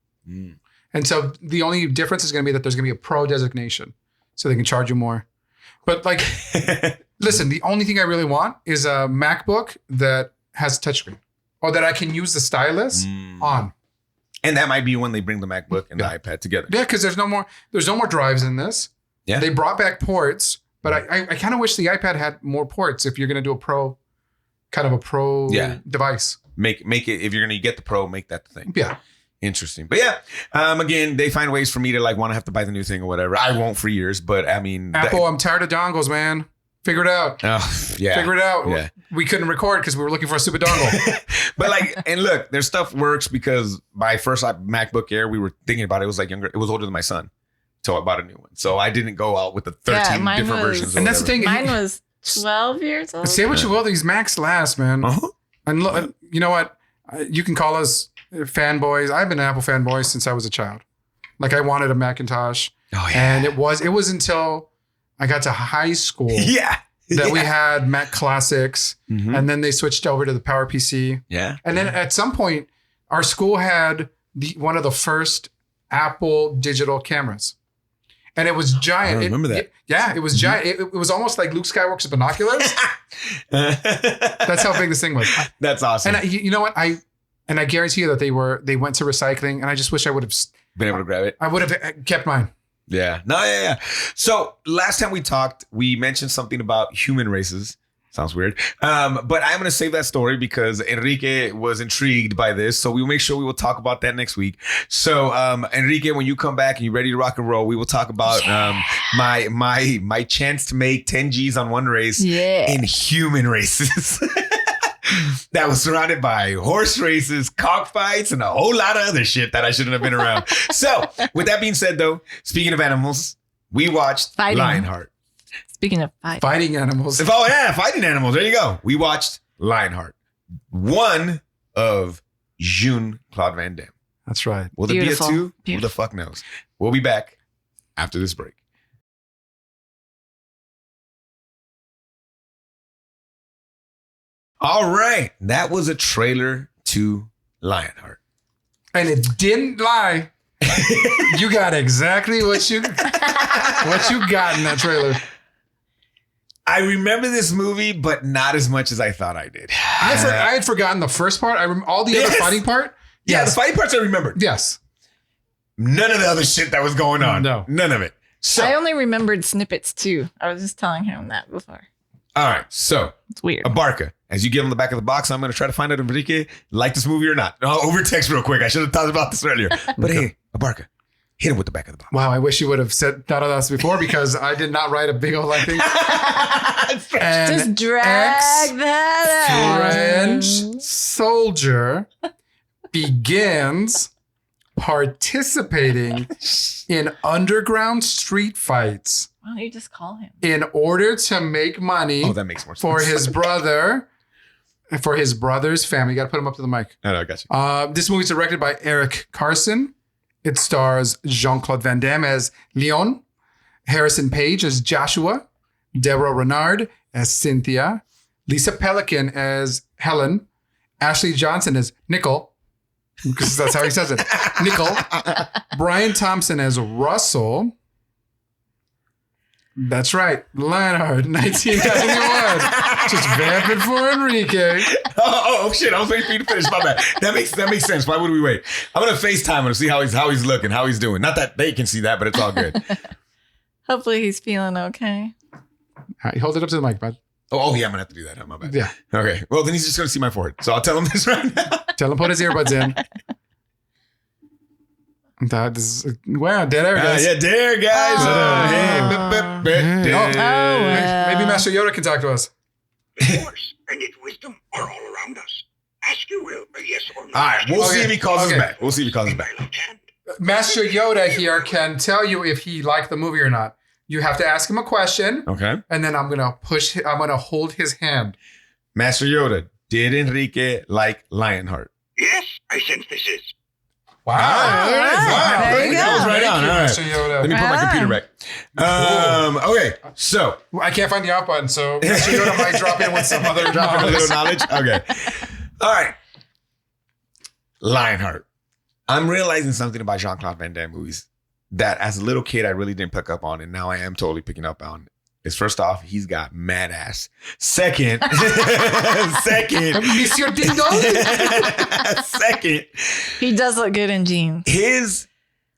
B: And so the only difference is going to be that there's going to be a pro designation so they can charge you more. But like, listen, the only thing I really want is a MacBook that has a touchscreen or that I can use the stylus on.
A: And that might be when they bring the MacBook and the iPad together.
B: Yeah, because there's no more drives in this.
A: Yeah.
B: They brought back ports, but I kind of wish the iPad had more ports if you're going to do a pro device.
A: Make it, if you're going to get the Pro, make that the thing.
B: Yeah.
A: Interesting. But yeah, again, they find ways for me to like want to have to buy the new thing or whatever. I won't for years, but I mean.
B: Apple, I'm tired of dongles, man. Figure it out.
A: Yeah.
B: Figure it out.
A: Yeah.
B: We couldn't record because we were looking for a stupid dongle.
A: But like, and look, their stuff works because my first MacBook Air, we were thinking about it was like younger. It was older than my son. So I bought a new one. So I didn't go out with the 13 different versions.
B: And that's the thing.
C: Mine was 12 years old.
B: Say what you will, these Macs last, man. And look, you know what? You can call us fanboys. I've been an Apple fanboy since I was a child. Like I wanted a Macintosh.
A: Oh, yeah.
B: And it was until I got to high school that we had Mac Classics, and then they switched over to the PowerPC.
A: Yeah.
B: And then at some point, our school had one of the first Apple digital cameras. And it was giant.
A: I remember that.
B: It was giant. It was almost like Luke Skywalker's binoculars. That's how big this thing was.
A: That's awesome.
B: And you know what? I guarantee you that they went to recycling, and I just wish I would have
A: been able to grab it.
B: I would have kept mine.
A: Yeah. No, yeah. So last time we talked, we mentioned something about human races. Sounds weird. But I'm going to save that story because Enrique was intrigued by this. So we'll make sure we will talk about that next week. So Enrique, when you come back and you're ready to rock and roll, we will talk about my chance to make 10 G's on one race in human races. That was surrounded by horse races, cockfights, and a whole lot of other shit that I shouldn't have been around. So with that being said, though, speaking of animals, we watched Lionheart.
C: Speaking of
B: fighting animals.
A: Oh, yeah, fighting animals. There you go. We watched Lionheart, one of June-Claude Van Damme.
B: That's right.
A: Will there be a two? Who the fuck knows? We'll be back after this break. All right. That was a trailer to Lionheart.
B: And it didn't lie. You got exactly what you got in that trailer.
A: I remember this movie, but not as much as I thought I did.
B: I had forgotten the first part. I remember all the other fighting part.
A: Yeah, the fighting parts I remembered.
B: Yes.
A: None of the other shit that was going on.
B: No.
A: None of it. So
C: I only remembered snippets too. I was just telling him that before.
A: All right. So
C: it's weird.
A: Abarca, as you get on the back of the box, I'm going to try to find out if Enrique liked this movie or not. Over text real quick. I should have thought about this earlier. But hey, Abarca, hit him with the back of the box.
B: Wow, I wish you would have thought of this before because I did not write a big old thing.
C: Just drag that out.
B: French soldier begins participating in underground street fights.
C: Why don't you just call him?
B: In order to make money
A: that makes more sense.
B: for his brother, for his brother's family. You got to put him up to the mic.
A: I know, I got you.
B: This movie is directed by Eric Carson. It stars Jean-Claude Van Damme as Lyon, Harrison Page as Joshua, Deborah Renard as Cynthia, Lisa Pelican as Helen, Ashley Johnson as Nickel, because that's how he says it, Nickel, Brian Thompson as Russell. That's right, Lionheart, 1991. Just vamping for Enrique.
A: Oh shit! I was waiting for you to finish. My bad. That makes sense. Why would we wait? I'm gonna FaceTime him to see how he's looking, how he's doing. Not that they can see that, but it's all good.
C: Hopefully he's feeling okay.
B: All right, hold it up to the mic, bud.
A: Oh yeah, I'm gonna have to do that. Huh? My bad.
B: Yeah.
A: Okay. Well, then he's just gonna see my forehead. So I'll tell him this right now.
B: Tell him put his earbuds in. That is wow, dead air, guys.
A: Yeah, there, guys.
B: Maybe Master Yoda can talk to us.
D: Force and its wisdom are all around us. Ask your will, a yes or no.
A: All right, we'll see if he calls us back. We'll see if he calls us back.
B: Master Yoda here can tell you if he liked the movie or not. You have to ask him a question.
A: Okay.
B: And then I'm gonna hold his hand.
A: Master Yoda, did Enrique like Lionheart?
D: Yes, I sense this is.
B: Wow.
C: Wow. There you go.
A: That was right on. All right.
B: Master Yoda.
A: Let me put my computer back. Okay, so
B: I can't find the off button, so Master Yoda might drop in with some other
A: a little knowledge. Okay. All right. Lionheart. I'm realizing something about Jean-Claude Van Damme movies that as a little kid I really didn't pick up on, and now I am totally picking up on. Is first off, he's got mad ass. Second,
B: Monsieur Ding Dong.
A: second,
C: He does look good in jeans.
A: his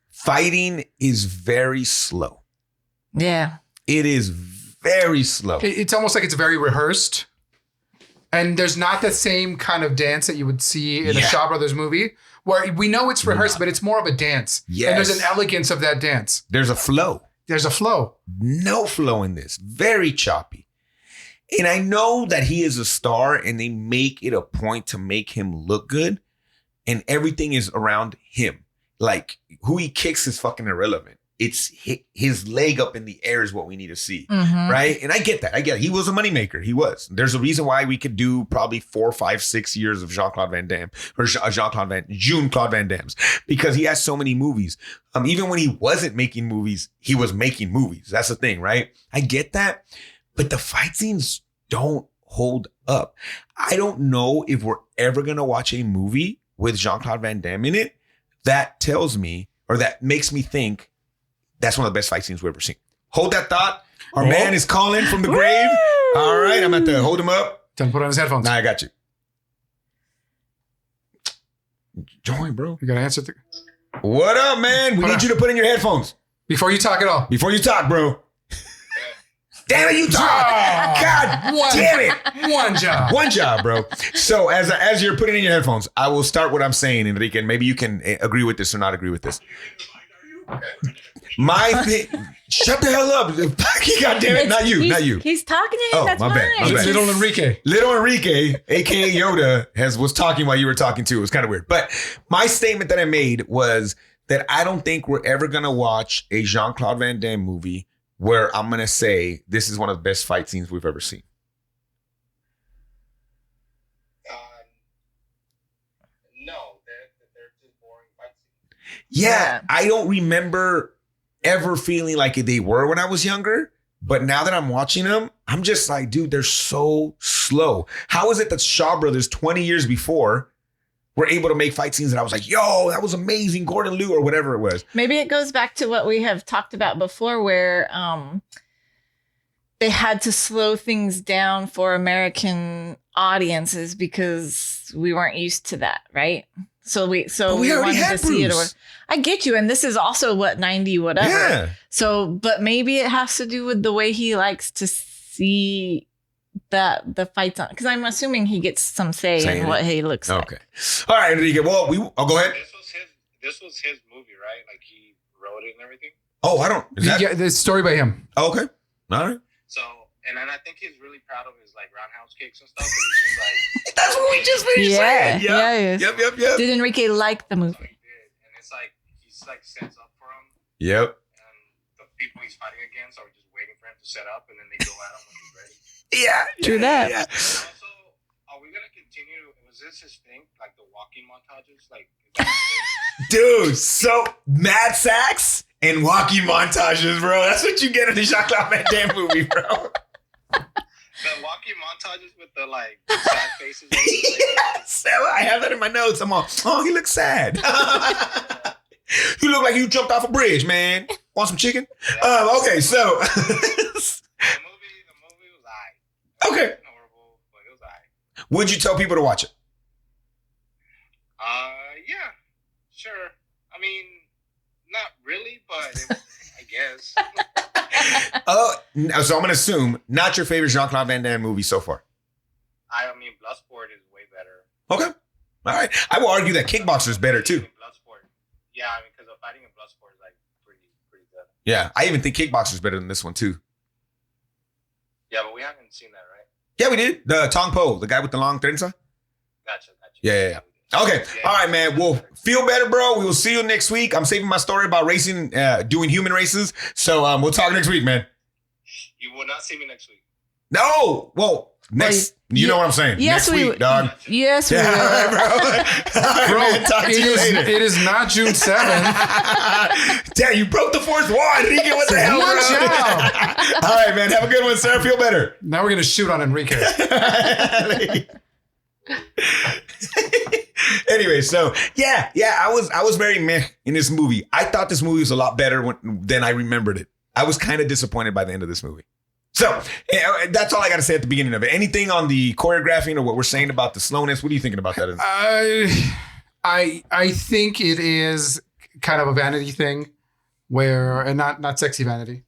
A: fighting is very slow.
C: Yeah.
A: It is very slow.
B: It's almost like it's very rehearsed. And there's not the same kind of dance that you would see in a Shaw Brothers movie where we know it's rehearsed, but it's more of a dance.
A: Yes.
B: And there's an elegance of that dance.
A: There's a flow.
B: There's a flow.
A: No flow in this. Very choppy. And I know that he is a star and they make it a point to make him look good. And everything is around him. Like who he kicks is fucking irrelevant. it's his leg up in the air is what we need to see.
C: Mhm.
A: Right. And I get that. He was a moneymaker. He was. There's a reason why we could do probably 4, 5, 6 years of Jean-Claude Van Damme or June-Claude Van Damme's, because he has so many movies. Even when he wasn't making movies, he was making movies. That's the thing, right? I get that. But the fight scenes don't hold up. I don't know if we're ever going to watch a movie with Jean-Claude Van Damme in it that tells me, or that makes me think, that's one of the best fight scenes we've ever seen. Hold that thought. Our man is calling from the grave. All right, I'm at to hold him up.
B: Tell him to put on his headphones.
A: Nah, I got you. Join, bro.
B: You got to answer.
A: What up, man? We need you to put in your headphones.
B: Before you talk at all.
A: Before you talk, bro. Damn it, you talk. God damn it. One job, bro. So as you're putting in your headphones, I will start what I'm saying, Enrique, and maybe you can agree with this or not agree with this. My thing, shut the hell up. God damn it, not you.
C: He's talking to him.
A: Oh,
C: That's
A: my
C: fine.
A: bad.
B: Little Enrique.
A: Little Enrique, aka Yoda, was talking while you were talking too. It was kind of weird. But my statement that I made was that I don't think we're ever going to watch a Jean-Claude Van Damme movie where I'm going to say this is one of the best fight scenes we've ever seen.
E: No, they're just boring fight scenes.
A: Yeah, I don't remember ever feeling like they were when I was younger. But now that I'm watching them, I'm just like, dude, they're so slow. How is it that Shaw Brothers 20 years before were able to make fight scenes that I was like, yo, that was amazing, Gordon Liu or whatever it was?
C: Maybe it goes back to what we have talked about before, where they had to slow things down for American audiences because we weren't used to that, right? So we
A: already had
C: wanted to see it.
A: Bruce.
C: I get you, and this is also what 90 whatever.
A: Yeah.
C: So, but maybe it has to do with the way he likes to see the fights on, because I'm assuming he gets some say in what he looks like.
A: Okay. All right, Enrique. Well, go ahead.
E: This was his movie, right? Like he wrote it and everything.
A: Oh, I don't. Is that?
B: Yeah, the story by him.
A: Oh, okay. All right.
E: So, and then I think he's really proud of his like roundhouse kicks and stuff. He seems like
A: That's what we just finished saying.
C: Yeah.
A: Yep.
C: Did Enrique like the movie?
E: so he did, and it's like he's like sets up for him,
A: Yep.
E: and the people he's fighting against are just waiting for him to set up, and then they go at him when he's ready.
A: Yeah.
C: True that.
A: Yeah.
E: And also, are we gonna continue? Was this his thing? Like the walking montages? Like, is that his thing?
A: Dude, so mad sacks and walking montages, bro. That's what you get in the Jean-Claude Van Damme movie, bro.
E: The walking montages with the like sad faces.
A: Yes, I have that in my notes. I'm all, oh, he looks sad. You look like you jumped off a bridge, man. Want some chicken? Okay, so.
E: The movie was aight.
A: Okay.
E: It wasn't horrible, but it was aight.
A: Would you tell people to watch it?
E: Yeah, sure. I mean, not really, but I guess.
A: So I'm going to assume not your favorite Jean-Claude Van Damme movie so far.
E: I mean, Bloodsport is way better.
A: Okay. All right. I will argue that Kickboxer is better too.
E: Bloodsport. Yeah, I mean, because the fighting in Bloodsport is like pretty good.
A: Yeah. I even think Kickboxer is better than this one too.
E: Yeah, but we haven't seen that, right?
A: Yeah, we did. The Tong Po, the guy with the long trenza.
E: Gotcha.
A: Yeah. Okay. All right, man. Well, feel better, bro. We will see you next week. I'm saving my story about racing, doing human races. So we'll talk next week, man.
E: You will not see me next week.
A: No. Well, next. You know what I'm saying.
C: Yes,
A: next week, dog.
C: Yes, we
A: Yeah,
C: will.
A: all right, bro. All right,
B: Bro,
A: man, talk to you later.
B: it is not June 7th.
A: Damn, you broke the fourth wall. Enrique, what the hell,
B: One
A: bro?
B: job.
A: All right, man. Have a good one, sir. Feel better.
B: Now we're going to shoot on Enrique.
A: Anyway, so yeah, I was very meh in this movie. I thought this movie was a lot better than I remembered it. I was kind of disappointed by the end of this movie. So that's all I got to say at the beginning of it. Anything on the choreographing or what we're saying about the slowness? What are you thinking about that?
B: I think it is kind of a vanity thing, and not sexy vanity.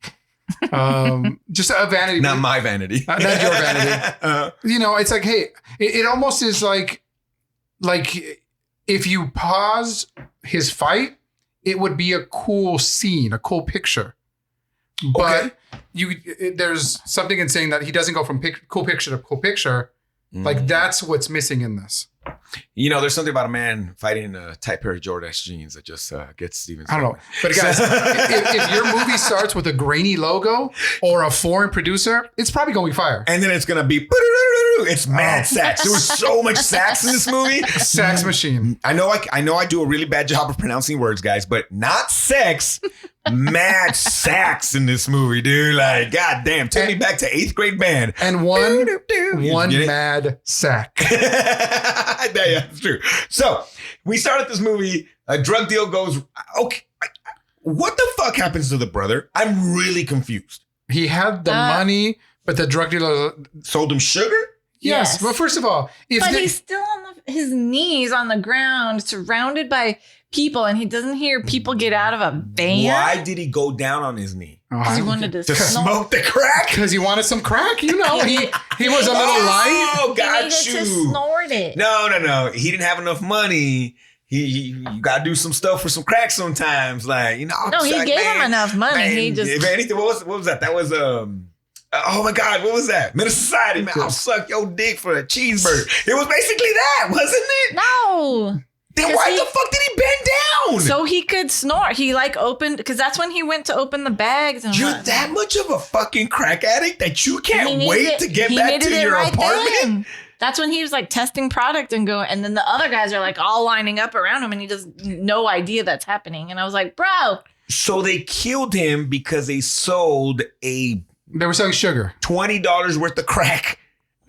B: Just a vanity.
A: Not my vanity.
B: Not your vanity. It's like, hey, it almost is like if you pause his fight, it would be a cool scene, a cool picture. But there's something in saying that he doesn't go from cool picture to cool picture. Like that's what's missing in this.
A: there's something about a man fighting a tight pair of Jordan jeans that just gets Steven.
B: I don't know. But guys, if your movie starts with a grainy logo or a foreign producer, it's probably going to be fire.
A: And then it's going to be, it's mad sax. There was so much sax in this movie.
B: Sax machine.
A: I know I do a really bad job of pronouncing words, guys, but not sex. Mad sax in this movie, dude. Like, goddamn, took me back to 8th grade band.
B: And one mad sack.
A: Yeah, that's true. So we started this movie. A drug deal goes. Okay, what the fuck happens to the brother? I'm really confused.
B: He had the money, but the drug dealer
A: sold him sugar.
B: Yes. Well, first of all,
C: he's still on his knees on the ground, surrounded by people, and he doesn't hear people get out of a van.
A: Why did he go down on his knee?
C: Because he wanted to
A: smoke the crack.
B: Because he wanted some crack. He was a little light.
A: Oh, got
C: he needed
A: you.
C: to snort it.
A: No. He didn't have enough money. You gotta do some stuff for some crack sometimes. Like,
C: he gave him enough money.
A: Man,
C: he just.
A: If anything, what was that? That was oh my God, what was that? Menace Society, man. I'll suck your dick for a cheeseburger. It was basically that, wasn't it?
C: No.
A: Then why the fuck did he bend down?
C: So he could snort. He opened, because that's when he went to open the bags. And
A: you're that much of a fucking crack addict that you can't wait to get back to your apartment?
C: Then. That's when he was testing product and then the other guys are all lining up around him and he has no idea that's happening. And I was like, bro.
A: So they killed him because they sold
B: They were selling sugar.
A: $20 worth of crack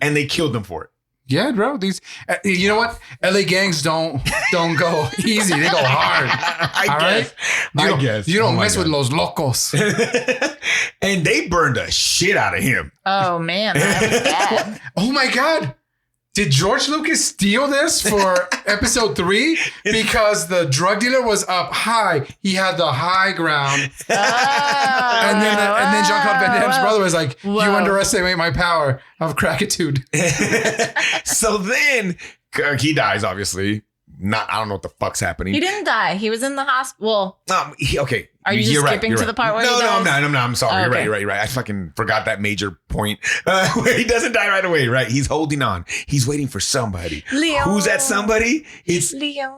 A: and they killed him for it.
B: Yeah, bro. These, you know what? LA gangs don't go easy. They go hard.
A: I guess.
B: You don't mess with los locos.
A: And they burned the shit out of him.
C: Oh man, that was bad.
B: Oh my God. Did George Lucas steal this for episode 3? Because the drug dealer was up high. He had the high ground. And then Jean-Claude Van Damme's brother was like, you underestimate my power of crackitude.
A: So then he dies, obviously. I don't know what the fuck's happening.
C: He didn't die. He was in the hospital.
A: Okay.
C: Are you just skipping to the part where he dies?
A: No, I'm not. I'm sorry.
C: Oh, okay.
A: You're right. I fucking forgot that major point where he doesn't die right away, right? He's holding on. He's waiting for somebody.
C: Lyon.
A: Who's that somebody? It's
C: Lyon.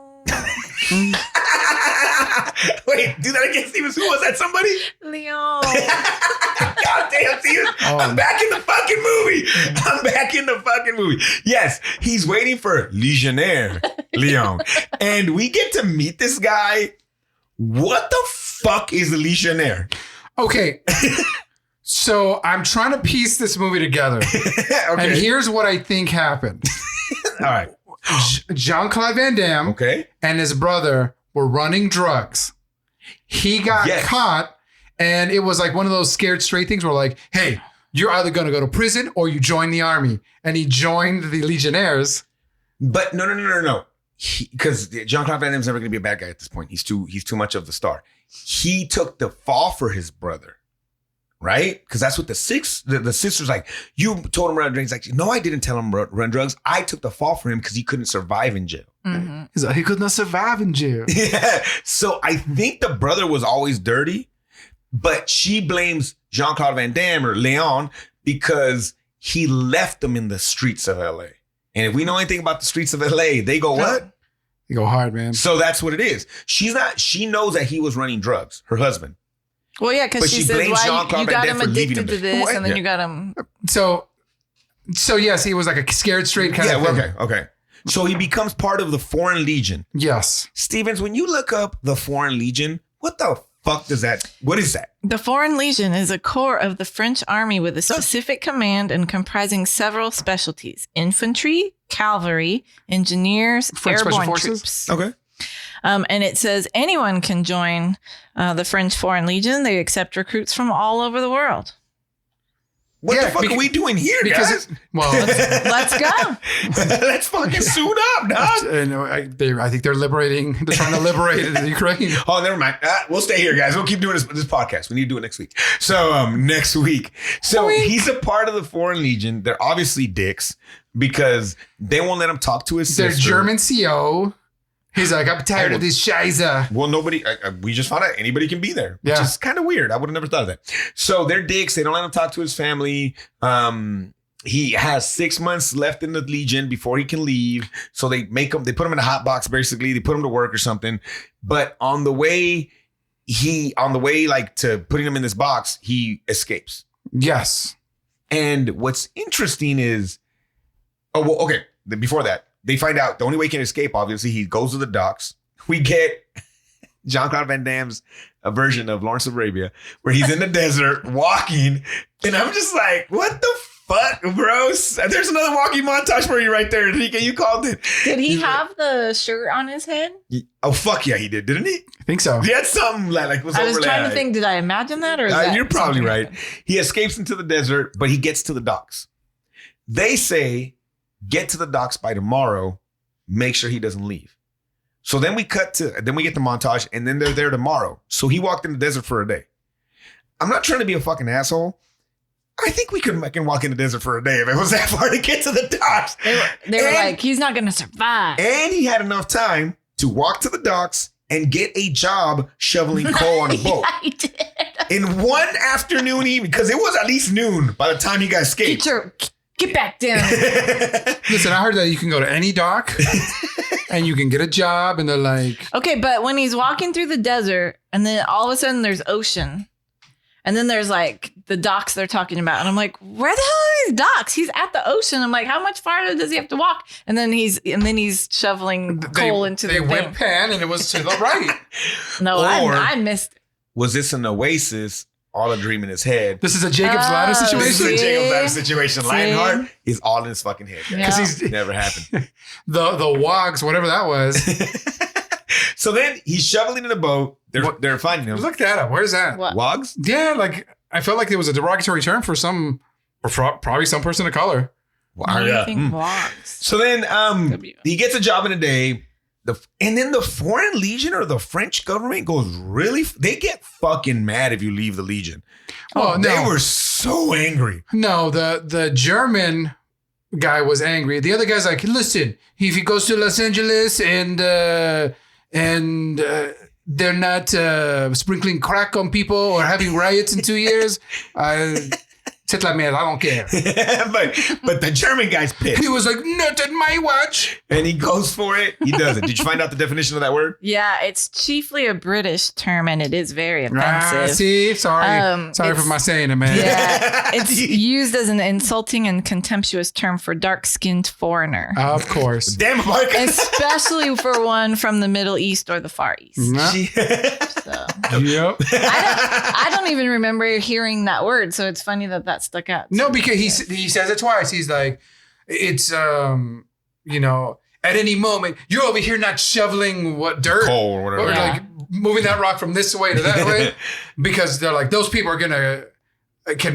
A: Wait, do that again, Steven. Who was that somebody?
C: Lyon.
A: God damn, Steven. I'm back in the fucking movie. Yes, he's waiting for Legionnaire, Lyon. And we get to meet this guy. What the fuck is the Legionnaire?
B: Okay. So I'm trying to piece this movie together. Okay. And here's what I think happened.
A: All right.
B: Jean-Claude Van Damme and his brother were running drugs. He got caught, and it was like one of those scared straight things where like, hey, you're either going to go to prison or you join the army. And he joined the Legionnaires.
A: But no. Because Jean-Claude Van Damme's never going to be a bad guy at this point. He's too much of the star. He took the fall for his brother. Right? Because that's what the sister's like. You told him to run drugs. Like, no, I didn't tell him to run drugs. I took the fall for him because he couldn't survive in jail.
C: Mm-hmm.
B: He's like, he could not survive in jail.
A: Yeah. So I think the brother was always dirty, but she blames Jean-Claude Van Damme or Lyon because he left them in the streets of LA. And if we know anything about the streets of LA, they go what?
B: They go hard, man.
A: So that's what it is. She knows that he was running drugs, her husband.
C: Well, yeah, because she says, why you got him addicted to this,
A: what?
C: And then you got him.
B: So yes, he was like a scared straight kind of thing.
A: Okay. So he becomes part of the Foreign Legion.
B: Yes.
A: Stevens, when you look up the Foreign Legion, what the fuck what is that?
C: The Foreign Legion is a corps of the French army with a specific command and comprising several specialties: infantry, cavalry, engineers,
B: French
C: airborne
B: special forces.
C: troops.
A: Okay.
C: And it says anyone can join the French Foreign Legion. They accept recruits from all over the world.
A: What the fuck are we doing here, guys?
C: Let's go.
A: Let's fucking suit up, dog.
B: I think they're liberating. They're trying to liberate Ukraine.
A: Oh, never mind. We'll stay here, guys. We'll keep doing this podcast. We need to do it next week. So next week. So he's a part of the Foreign Legion. They're obviously dicks because they won't let him talk to his sister.
B: They're German CO. He's like, I'm tired of this Scheiße.
A: Well, nobody, we just found out anybody can be there, which is kind of weird. I would have never thought of that. So they're dicks. They don't let him talk to his family. he has 6 months left in the Legion before he can leave. So they put him in a hot box, basically. They put him to work or something. But on the way, like to putting him in this box, he escapes.
B: Yes.
A: And what's interesting is, okay. Before that, they find out the only way he can escape, obviously, he goes to the docks. We get Jean-Claude Van Damme's version of Lawrence of Arabia, where he's in the desert walking. And I'm just like, what the fuck, bro? There's another walking montage for you right there, Enrique. You called it.
C: Did he have the shirt on his head?
A: Oh, fuck yeah, he did, didn't he?
B: I think so.
A: He had something like was
C: I was
A: over
C: trying
A: there.
C: to think, did I imagine that? Or is that
A: you're probably
C: something
A: right.
C: happened?
A: He escapes into the desert, but he gets to the docks. They say, get to the docks by tomorrow. Make sure he doesn't leave. So then we get the montage, and then they're there tomorrow. So he walked in the desert for a day. I'm not trying to be a fucking asshole. I think we can walk in the desert for a day if it was that far to get to the docks.
C: They were like, he's not going to survive.
A: And he had enough time to walk to the docks and get a job shoveling coal on a boat.
C: Yeah, he did.
A: In one afternoon evening, because it was at least noon by the time you guys escaped.
C: Get back down.
B: Listen, I heard that you can go to any dock and you can get a job, and they're like,
C: Okay, but when he's walking through the desert and then all of a sudden there's ocean and then there's like the docks they're talking about. And I'm like, where the hell are these docks? He's at the ocean. I'm like, how much farther does he have to walk? And then he's shoveling coal into the
B: they
C: thing.
B: went pan and it was to the right.
C: No,
A: Or-
C: I missed it.
A: Was this an oasis? All a dream in his head.
B: This is a Jacob's Ladder
C: Oh,
A: This is
B: situation.
A: a
C: see?
A: Jacob's Ladder situation.
C: See?
A: Lionheart is all in his fucking head.
C: Yeah.
B: Because he's
A: Never happened.
B: the wogs, whatever that was.
A: So then he's shoveling in a boat. They're finding him.
B: Look that up. Where's that?
C: What?
A: Wogs?
B: Yeah, like I felt like there was a derogatory term for probably some person of color.
C: What do you
A: Yeah.
C: think vlogs?
A: So then
C: W.
A: he gets a job in a day. And then the Foreign Legion or the French government goes they get fucking mad if you leave the Legion.
B: Oh, no.
A: They were so angry.
B: No, the German guy was angry. The other guy's like, listen, if he goes to Los Angeles and they're not sprinkling crack on people or having riots in 2 years, c'est la merde, I don't care.
A: but the German guy's pissed.
B: He was like, not on my watch.
A: And he goes for it. He does it. Did you find out the definition of that word?
C: Yeah, it's chiefly a British term and it is very offensive.
B: See, sorry for
C: it's-
B: my saying it, man.
C: Yeah, it's used as an insulting and contemptuous term for dark-skinned foreigner,
B: Of course.
A: Damn, Mark.
C: especially for one from the Middle East or the Far East. So
B: Yep.
C: I don't even remember hearing that word, so it's funny that stuck out.
B: No, because he says it twice. He's like, it's at any moment you're over here not shoveling dirt
A: Coal or whatever.
B: or
C: Yeah.
B: like moving that rock from this way to that way, because they're like those people can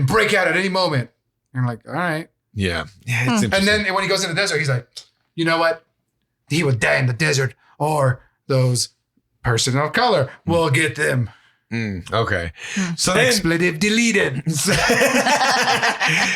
B: break out at any moment. And I'm like, all right.
A: Yeah. It's
B: And
A: interesting.
B: then when he goes in the desert, he's like, you know what? He would die in the desert, or those person of color will get them.
A: Okay. So then,
B: Expletive deleted.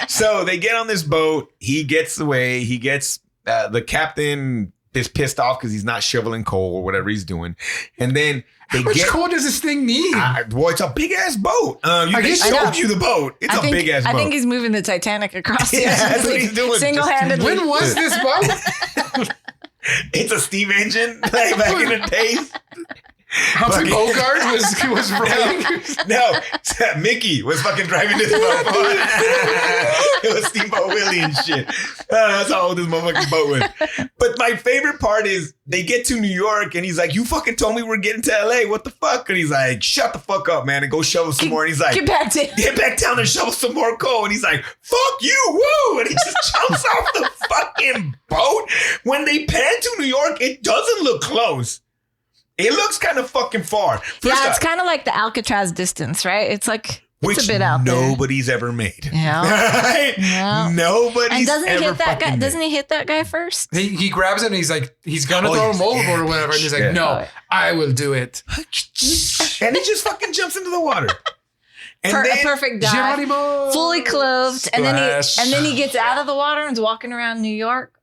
A: so they get on this boat. He gets away. He gets the captain is pissed off because he's not shoveling coal or whatever he's doing. And then they
B: How much
A: get.
B: coal does this thing need?
A: Boy, it's a big ass boat. They
B: guess so.
A: showed you the boat. It's a big ass boat.
C: I think he's moving the Titanic across the
A: Yeah,
C: ocean.
A: that's what he's doing.
C: Single-handedly.
B: When was this boat?
A: It's a steam engine like back in the days.
B: Humphrey Bogart was running.
A: No, Mickey was fucking driving this boat. It was Steamboat Willie and shit. That's how old this motherfucking boat was. But my favorite part is they get to New York and he's like, you fucking told me we're getting to LA. What the fuck? And he's like, shut the fuck up, man, and go shovel some more. And he's like, get back down and shovel some more coal. And he's like, fuck you, woo. And he just jumps off the fucking boat. When they pan to New York, it doesn't look close. It looks kind of fucking far.
C: Yeah, it's kind of like the Alcatraz distance, right? It's like it's a bit out there.
A: Nobody's ever made.
C: Yeah.
A: Right?
C: Yeah.
A: Nobody's
C: And doesn't he
A: ever
C: hit that guy?
A: fucking
C: Doesn't
A: made.
C: he hit that guy first?
B: He grabs it and he's like, he's gonna
A: Oh,
B: throw
A: yes.
B: him overboard or
A: Yeah.
B: whatever. And he's like,
A: Yeah.
B: no, I will do it.
A: And he just fucking jumps into the water. And
C: A
A: then
C: perfect dive,
B: Geronimo!
C: fully clothed, and
B: Splash.
C: then he gets out of the water and is walking around New York,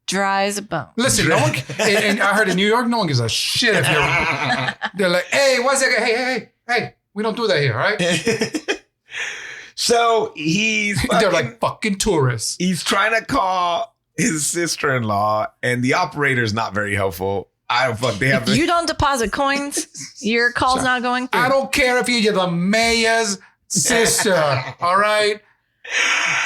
C: dry as a bone.
B: Listen, no one. And I heard in New York, no one gives a shit if you're. They're like, hey, what's that? Hey, we don't do that here, all right?
A: So he's
B: They're like fucking tourists.
A: he's trying to call his sister-in-law, and the operator's not very helpful. I don't fuck. They have
C: If you don't deposit coins, your call's not going through.
B: I don't care if you're the mayor's sister. All right.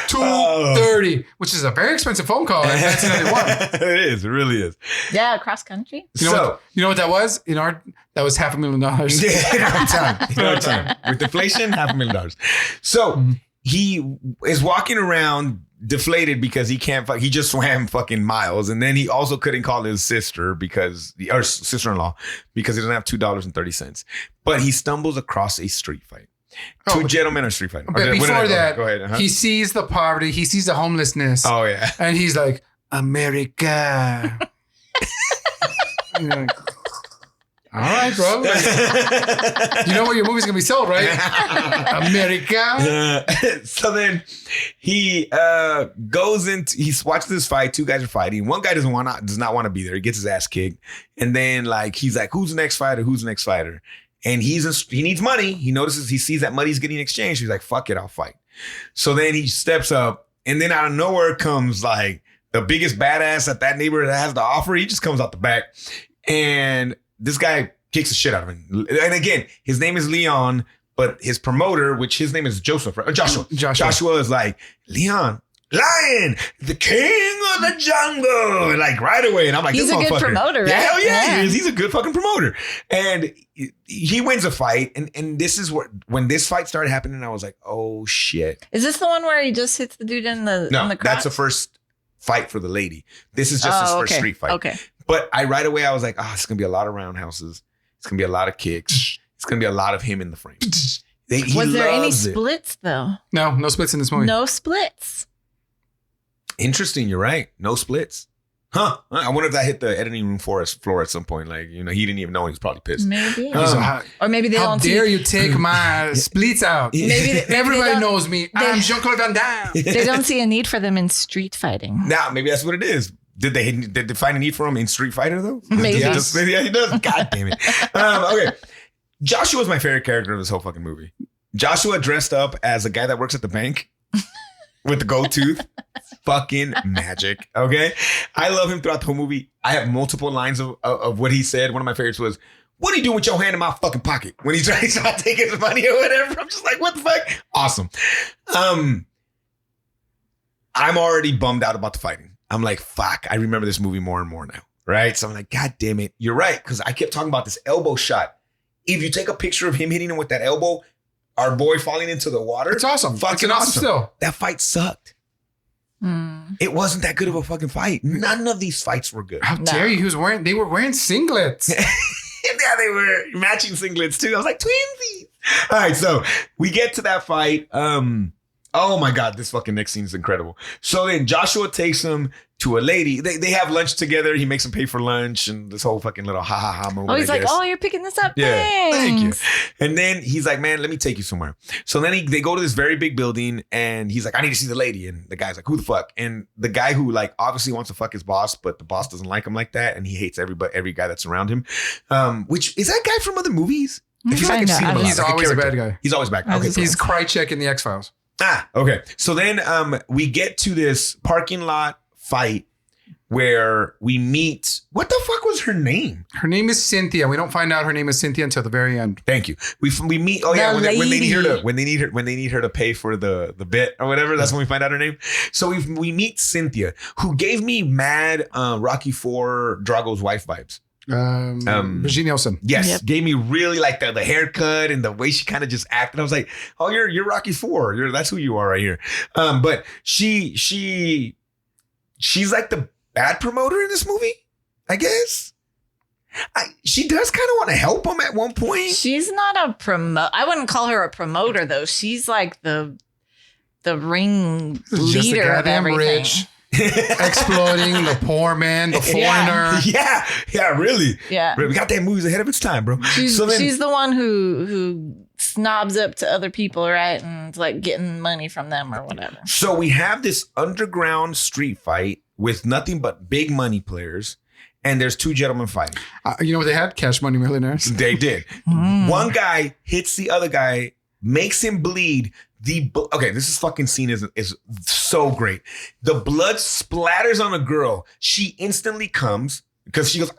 B: $230, which is a very expensive phone call in 1991.
A: It is. It really is.
C: Yeah, cross country.
B: You know what that was? That was $500,000.
A: Yeah, in our time. In our time. With inflation, $500,000. So he is walking around deflated because he can't fuck. He just swam fucking miles, and then he also couldn't call his sister or sister-in-law because he doesn't have $2.30. But he stumbles across a street fight. Two gentlemen are street fighting.
B: But before that,
A: go ahead.
B: he sees the poverty, he sees the homelessness.
A: Oh yeah,
B: and he's like, America. You're like, all right, bro. You know where your movie's gonna be sold, right? America.
A: So then he goes into. He watches this fight. Two guys are fighting. One guy does not want to be there. He gets his ass kicked, and then he's like, "Who's the next fighter? Who's the next fighter?" And he needs money. He sees that money's getting exchanged. He's like, "Fuck it, I'll fight." So then he steps up, and then out of nowhere comes like the biggest badass that neighborhood has to offer. He just comes out the back, and this guy kicks the shit out of him. And again, his name is Leon, but his promoter, which his name is Joshua, is like, "Leon, Lion, the king of the jungle," like right away. And I'm like,
C: he's
A: this
C: a good promoter, right?
A: Hell yeah, he is. He's a good fucking promoter. And he wins a fight. And this is when this fight started happening, I was like, oh shit.
C: Is this the one where he just hits the dude in the crotch?
A: That's the first fight for the lady. This is just his first street fight.
C: Okay.
A: But right away I was like, it's gonna be a lot of roundhouses. It's gonna be a lot of kicks. It's gonna be a lot of him in the frame.
C: Was there any splits though?
B: No splits in this movie.
C: No splits.
A: Interesting, you're right. No splits. Huh. I wonder if that hit the editing room floor at some point. Like, he didn't even know. He was probably pissed.
C: Maybe. Or maybe they
B: How
C: don't
B: dare you take my splits out?
C: Maybe
B: everybody knows me. I'm Jean-Claude Van Damme.
C: They don't see a need for them in street fighting.
A: Nah, maybe that's what it is. Did they find a need for him in Street Fighter though?
C: Maybe.
A: Yeah, he does. God damn it. Okay. Joshua's my favorite character of this whole fucking movie. Joshua dressed up as a guy that works at the bank with the gold tooth. Fucking magic. Okay. I love him throughout the whole movie. I have multiple lines of what he said. One of my favorites was, "What do you do with your hand in my fucking pocket?" When he's trying to take his money or whatever. I'm just like, what the fuck? Awesome. I'm already bummed out about the fighting. I'm like, fuck, I remember this movie more and more now. Right. So I'm like, God damn it. You're right. Because I kept talking about this elbow shot. If you take a picture of him hitting him with that elbow, our boy falling into the water.
B: It's awesome.
A: Fucking awesome. Still. That fight sucked. It wasn't that good of a fucking fight. None of these fights were good.
B: How dare you? They were wearing singlets.
A: Yeah, they were matching singlets too. I was like, twinsies. All right, so we get to that fight. Oh my God, this fucking next scene is incredible. So then Joshua takes him to a lady. They have lunch together. He makes him pay for lunch and this whole fucking little ha moment.
C: Oh, he's like, "Oh, you're picking this up.
A: Yeah, thank you."
C: Thanks.
A: And then he's like, "Man, let me take you somewhere." So then they go to this very big building and he's like, "I need to see the lady." And the guy's like, "Who the fuck?" And the guy who like obviously wants to fuck his boss, but the boss doesn't like him like that. And he hates every guy that's around him. Which is that guy from other movies? I feel like I've seen him a lot,
B: He's
A: like
B: always a bad guy.
A: He's always bad. Okay,
B: He's Krychek in the X-Files.
A: Okay. So then we get to this parking lot fight where we meet. What the fuck was her name?
B: Her name is Cynthia. We don't find out her name is Cynthia until the very end.
A: Thank you. We meet. Oh yeah, when they need her to pay for the bit or whatever. That's when we find out her name. So we meet Cynthia, who gave me mad Rocky IV Drago's wife vibes.
B: Brigitte Nielsen.
A: Yes. Yep. Gave me really like the haircut and the way she kind of just acted. I was like, oh, you're Rocky IV. That's who you are right here. But she's like the bad promoter in this movie, I guess. She does kind of want to help him at one point.
C: She's not a I wouldn't call her a promoter though. She's like the ring leader of everything. Rich.
B: Exploiting the poor man, the foreigner.
A: Yeah, really.
C: Yeah.
A: We got that movie ahead of its time, bro.
C: She's the one who snobs up to other people, right? And it's like getting money from them or whatever.
A: So we have this underground street fight with nothing but big money players. And there's two gentlemen fighting.
B: You know what they had? Cash Money Millionaires.
A: They did. One guy hits the other guy, makes him bleed, Okay, this is fucking scene is so great. The blood splatters on a girl. She instantly comes because she goes,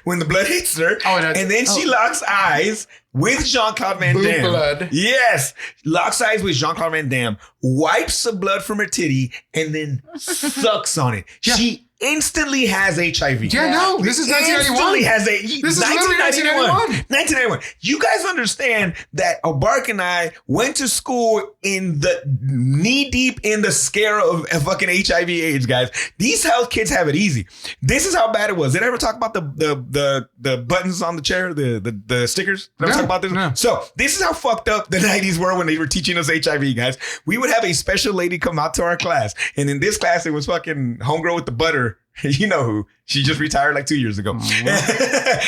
A: when the blood hits her. And then she locks eyes with Jean-Claude Van Damme.
B: Blood.
A: Yes. Locks eyes with Jean-Claude Van Damme, wipes the blood from her titty, and then sucks on it. Yeah. She instantly has HIV.
B: Yeah, no, this is 1991.
A: This is 1991. You guys understand that O'Bark and I went to school in the knee deep in the scare of fucking HIV/AIDS, guys. These health kids have it easy. This is how bad it was. Did I ever talk about the buttons on the chair, the stickers? Did I ever talk about this?
B: No.
A: So this is how fucked up the 90s were when they were teaching us HIV, guys. We would have a special lady come out to our class, and in this class it was fucking homegirl with the butter. You know who? She just retired like 2 years ago.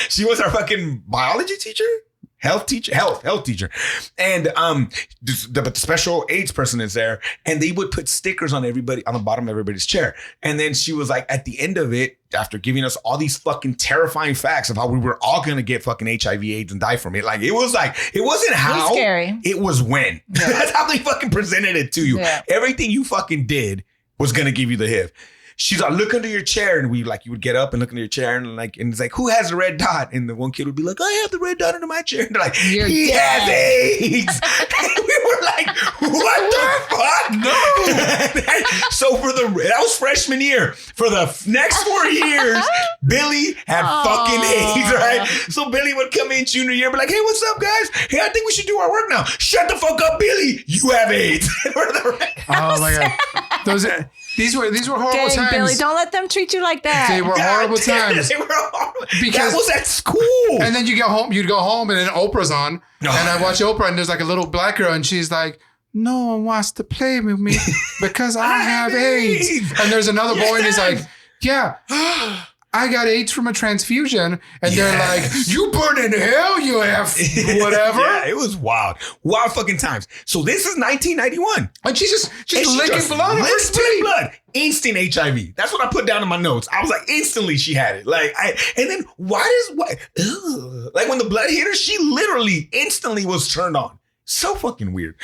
A: She was our fucking biology teacher, health teacher. And the special AIDS person is there, and they would put stickers on everybody on the bottom of everybody's chair. And then she was like, at the end of it, after giving us all these fucking terrifying facts of how we were all gonna get fucking HIV/AIDS and die from it, like it wasn't how,
C: it was scary.
A: It was when. Yeah. That's how they fucking presented it to you. Yeah. Everything you fucking did was gonna give you the HIV. She's like, look under your chair, and you would get up and look under your chair, and it's like, who has a red dot? And the one kid would be like, I have the red dot under my chair. And they're like, he has AIDS. And we were like, what the fuck? No. So that was freshman year. For the next 4 years, Billy had fucking AIDS, right? So Billy would come in junior year, be like, hey, what's up, guys? Hey, I think we should do our work now. Shut the fuck up, Billy. You have AIDS.
B: Oh my God. These were horrible times.
C: Billy, don't let them treat you like that.
B: They were horrible times.
A: They were horrible. Because that was at school.
B: And then you'd go home, and then Oprah's on. And I watch Oprah, and there's like a little black girl, and she's like, no one wants to play with me because I have AIDS. And there's another boy, and he's like, yeah, I got AIDS from a transfusion. And they're like, you burn in hell, you have whatever.
A: Yeah, it was wild. Wild fucking times. So this is 1991.
B: And she's licking blood.
A: Blood. Instant HIV. That's what I put down in my notes. I was like, instantly she had it. And then like when the blood hit her, she literally instantly was turned on. So fucking weird.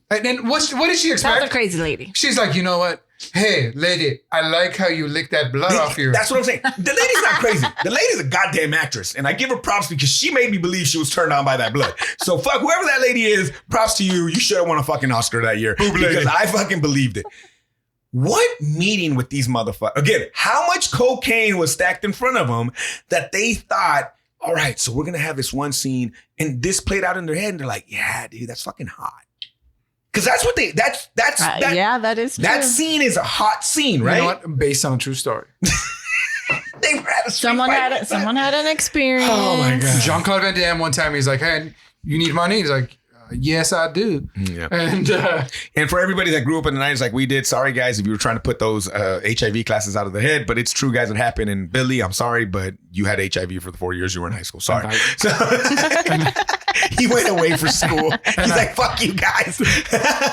B: And then what did she expect?
C: That was a crazy lady.
B: She's like, you know what? Hey, lady, I like how you lick that blood off you.
A: That's what I'm saying. The lady's not crazy. The lady's a goddamn actress. And I give her props because she made me believe she was turned on by that blood. So fuck, whoever that lady is, props to you. You should have won a fucking Oscar that year. Because I fucking believed it. What meeting with these motherfuckers? Again, how much cocaine was stacked in front of them that they thought, all right, so we're going to have this one scene. And this played out in their head. And they're like, yeah, dude, that's fucking hot. Because that's what that is true. That scene is a hot scene, right?
B: You know what? Based on a true story.
A: They were at
C: someone had an experience.
A: Oh my God.
B: Jean-Claude Van Damme one time, he's like, hey, you need money? He's like, yes, I do.
A: Yeah. And for everybody that grew up in the 90s like we did, sorry guys if you were trying to put those HIV classes out of the head, but it's true, guys, it happened. And Billy, I'm sorry, but you had HIV for the 4 years you were in high school. Sorry. So he went away for school. He's like, fuck you guys.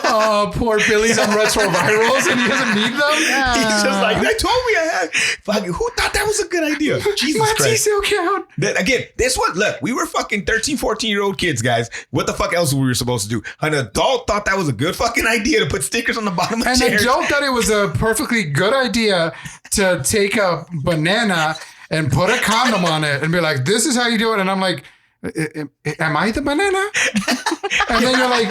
B: Oh, poor Billy's on retrovirals and he doesn't need them.
A: He's just like, they told me I had. Fuck, who thought that was a good idea? Jesus
B: my
A: Christ.
B: T-cell count.
A: Again, this one, look, we were fucking 13, 14-year-old kids, guys. What the fuck else were we supposed to do? An adult thought that was a good fucking idea to put stickers on the bottom of chairs.
B: An adult thought it was a perfectly good idea to take a banana and put a condom on it and be like, this is how you do it. And I'm like, am I the banana? And then you're like,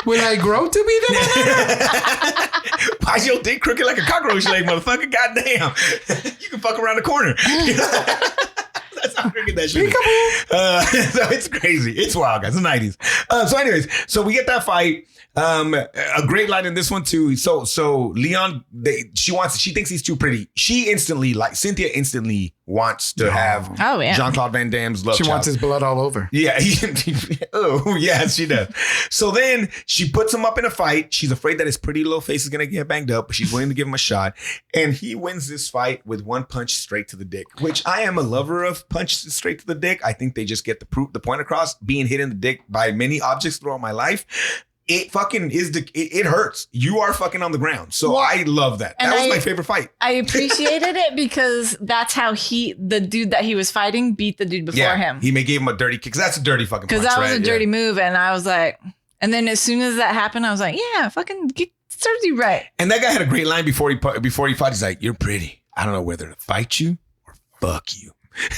B: will I grow to be the banana?
A: Why's your dick crooked like a cockroach leg, motherfucker? Goddamn. You can fuck around the corner. That's how crooked that shit is. So it's crazy. It's wild, guys. The 90s. So anyways, so we get that fight. A great line in this one too. So Leon, she thinks he's too pretty. Cynthia instantly wants to have Jean-Claude Van Damme's love.
B: She wants his blood all over.
A: Yeah. Oh, yes, she does. So then she puts him up in a fight. She's afraid that his pretty little face is going to get banged up, but she's willing to give him a shot. And he wins this fight with one punch straight to the dick, which I am a lover of punches straight to the dick. I think they just get the point across. Being hit in the dick by many objects throughout my life, it fucking it hurts. You are fucking on the ground. So I love that. That was my favorite fight.
C: I appreciated it because that's how the dude that he was fighting beat the dude before him.
A: He gave him a dirty kick. That's a dirty fucking punch.
C: Because that was a dirty move. And I was like, And then as soon as that happened, I was like, yeah, fucking serves you right.
A: And that guy had a great line before he fought. He's like, "You're pretty. I don't know whether to fight you or fuck you."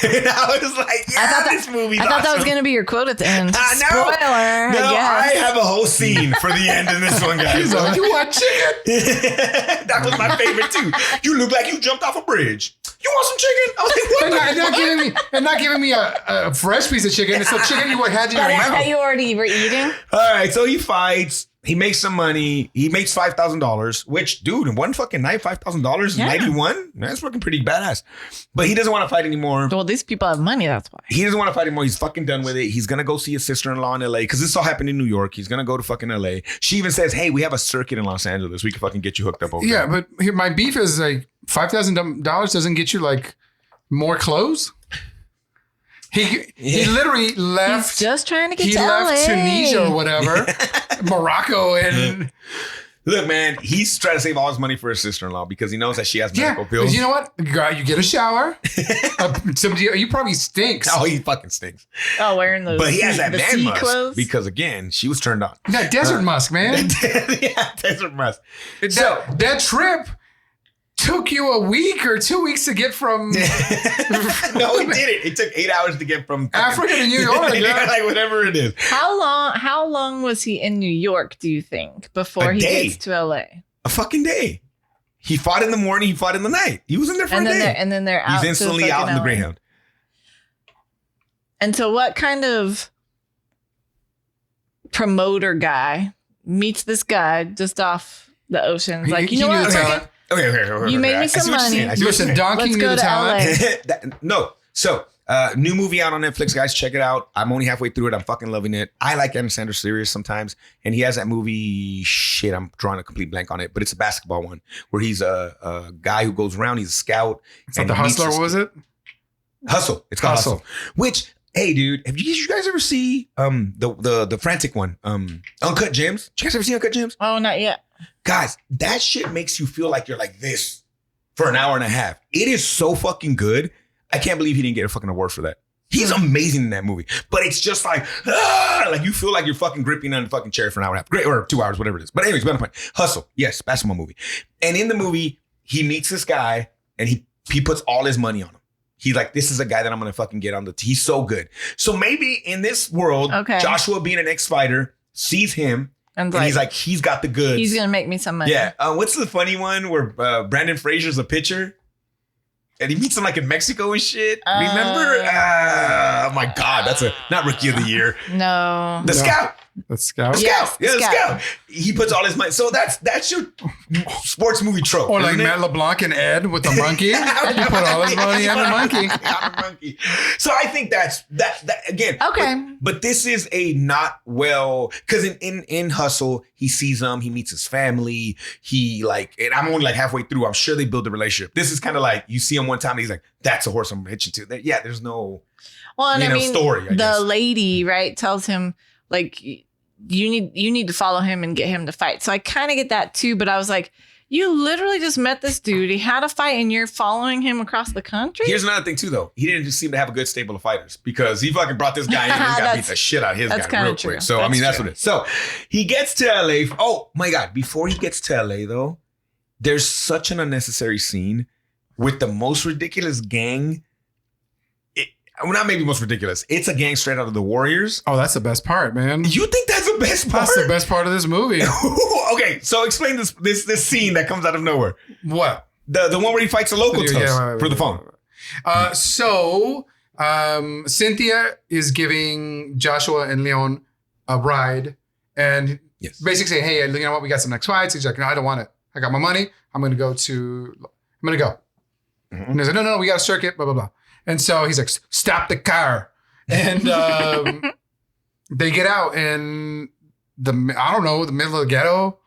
A: And I was like, "Yeah, this movie's awesome."
C: I thought that was going to be your quote at the end.
A: I know.
C: Spoiler.
A: No,
C: yes.
A: I have a whole scene for the end in this one, guys.
B: He's like, "You want chicken?"
A: That was my favorite too. You look like you jumped off a bridge. You want some chicken? I was like, what
B: And not giving me a fresh piece of chicken. It's the chicken you had in your
C: That
B: mouth.
C: you already were eating?
A: All right, so he fights. He makes some money. He makes $5,000, which, dude, in one fucking night, $5,000 in 91? That's fucking pretty badass. But he doesn't want to fight anymore.
C: Well, these people have money, that's why.
A: He doesn't want to fight anymore. He's fucking done with it. He's going to go see his sister-in-law in LA because this all happened in New York. He's going to go to fucking LA. She even says, hey, we have a circuit in Los Angeles. We can fucking get you hooked up over there.
B: Yeah, but here, my beef is like $5,000 doesn't get you like more clothes. He literally left.
C: He's just trying to get
B: He
C: to
B: left
C: LA.
B: Tunisia or whatever, Morocco, and
A: Look, man, he's trying to save all his money for his sister-in-law because he knows that she has medical
B: yeah.
A: bills.
B: You know what? You get a shower. You probably stinks.
A: Oh, he fucking stinks.
C: Oh, wearing those
A: But he has that
C: the
A: man
C: sea
A: musk
C: clothes.
A: because, again, she was turned on.
B: That desert musk, man.
A: Yeah, desert musk.
B: That trip took you a week or 2 weeks to get from
A: No, he did it. It took 8 hours to get from
B: Africa to New York.
A: yeah, like whatever it is.
C: How long was he in New York, do you think, before he
A: day.
C: gets to LA?
A: A fucking day. He fought in the morning. He fought in the night. He was in there for a day.
C: And then they're out.
A: He's instantly
C: to
A: out in the
C: LA.
A: Greyhound.
C: And so what kind of promoter guy meets this guy just off the ocean? He's like, you know
B: He knew
C: what?
B: the
C: Okay.
B: talent.
A: Okay.
C: You made me
A: I see
C: some
A: what you're
C: money.
A: saying. I see what
B: Listen,
A: you're saying.
B: Donkey
C: Let's
B: knew
C: go
B: the
C: to
B: talent.
C: LA.
A: No. So, new movie out on Netflix, guys. Check it out. I'm only halfway through it. I'm fucking loving it. I like Adam Sandler's series sometimes. And he has that movie, shit, I'm drawing a complete blank on it, but it's a basketball one where he's a guy who goes around. He's a scout.
B: Is that The Hustler, what was it?
A: Hustle. It's called
B: Hustle.
A: Hustle. Which, hey, dude, have you guys ever see the frantic one? Uncut Gems? Did you guys ever see Uncut Gems?
C: Oh, not yet.
A: Guys, that shit makes you feel like you're like this for an hour and a half. It is so fucking good. I can't believe he didn't get a fucking award for that. He's amazing in that movie. But it's just like you feel like you're fucking gripping on the fucking chair for an hour and a half. Great, or 2 hours, whatever it is. But anyways, point. Hustle. Yes, basketball movie. And in the movie, he meets this guy and he puts all his money on him. He's like, this is a guy that I'm going to fucking get on the he's so good. So maybe in this world, Joshua being an ex-fighter sees him and he's like, he's got the goods.
C: He's going to make me some money.
A: Yeah. What's the funny one where Brandon Fraser's a pitcher? And he meets him like in Mexico and shit. Remember? Oh my God. That's not Rookie of the Year.
C: No.
A: The Scout.
B: The Scout?
A: The
C: Yes,
A: Scout. Yeah, the Scout. He puts all his money. So that's your sports movie trope.
B: Or like
A: isn't it?
B: Matt LeBlanc and Ed with the monkey. He put all his money on the monkey.
A: So I think that's that again.
C: Okay.
A: But this is a not well, because in Hustle, he sees him, he meets his family. He like, and I'm only like halfway through. I'm sure they build a relationship. This is kind of like you see him one time and he's like, that's a horse I'm hitching to. Yeah, there's no story. I guess.
C: The lady, right, tells him like you need to follow him and get him to fight. So I kind of get that too, but I was like, you literally just met this dude. He had a fight and you're following him across the country?
A: Here's another thing too, though. He didn't just seem to have a good stable of fighters because he fucking brought this guy in and this guy beat the shit out of his guy real quick. So, that's what it is. So he gets to LA. Oh my God. Before he gets to LA though, there's such an unnecessary scene with the most ridiculous gang. Well, not maybe most ridiculous. It's a gang straight out of the Warriors.
B: Oh, that's the best part, man.
A: You think that's the best part?
B: That's the best part of this movie.
A: Okay, so explain this scene that comes out of nowhere.
B: What?
A: The one where he fights a local toast for the phone.
B: So Cynthia is giving Joshua and Leon a ride and basically saying, hey, you know what? We got some next fights. He's like, no, I don't want it. I got my money. I'm going to go. Mm-hmm. And he's like, no, we got a circuit, blah, blah, blah. And so he's like, stop the car. And they get out and the middle of the ghetto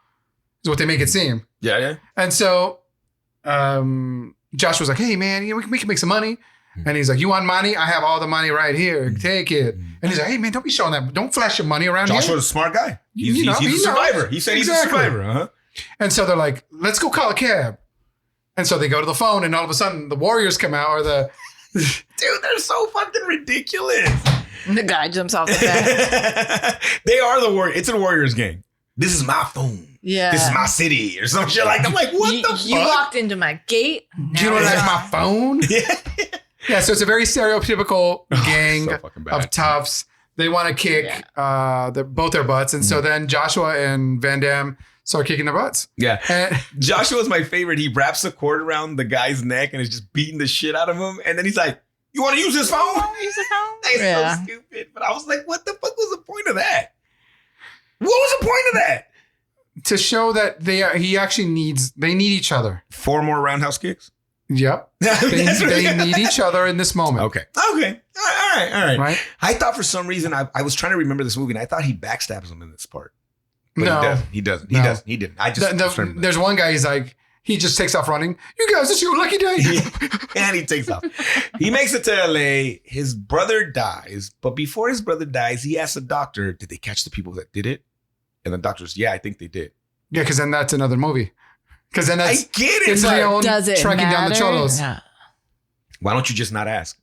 B: is what they make it seem.
A: Yeah.
B: And so Josh was like, hey, man, we can make some money. And he's like, you want money? I have all the money right here. Take it. And he's like, hey, man, don't be showing that. Don't flash your money around here.
A: Joshua's a smart guy. He's a survivor. He said he's a survivor. Uh-huh.
B: And so they're like, let's go call a cab. And so they go to the phone and all of a sudden the Warriors come out or the...
A: Dude, they're so fucking ridiculous.
C: The guy jumps off the fence.
A: They are the warrior. It's a Warriors gang. This is my phone.
C: Yeah.
A: This is my city or some shit like that. I'm like, what the fuck?
C: You walked into my gate.
B: Do you know that's my phone?
A: Yeah.
B: Yeah, so it's a very stereotypical gang
A: so fucking bad.
B: of toughs. They want to kick both their butts. And so then Joshua and Van Damme start kicking their butts.
A: Yeah.
B: And
A: Joshua's my favorite. He wraps a cord around the guy's neck and is just beating the shit out of him. And then he's like, you want to use his phone?
C: Use the phone?
A: That's so stupid. But I was like, what the fuck was the point of that? What was the point of that?
B: to show that they need each other.
A: 4 more roundhouse kicks?
B: Yep. They need each other in this moment.
A: Okay. All right.
B: Right?
A: I thought for some reason, I was trying to remember this movie, and I thought he backstabs him in this part. But
B: No.
A: He doesn't.
B: No.
A: He didn't. I just...
B: There's one guy, he's like, he just takes off running. You guys, it's your lucky day.
A: And he takes off. He makes it to LA. His brother dies. But before his brother dies, he asks the doctor, did they catch the people that did it? And the doctor's, yeah, I think they did.
B: Yeah, because then that's another movie. Because then that's...
A: I get it.
B: It's
A: but
B: Leon
C: Does it
B: tracking down the
C: matter?
B: cholos.
C: Yeah.
A: why don't you just not ask?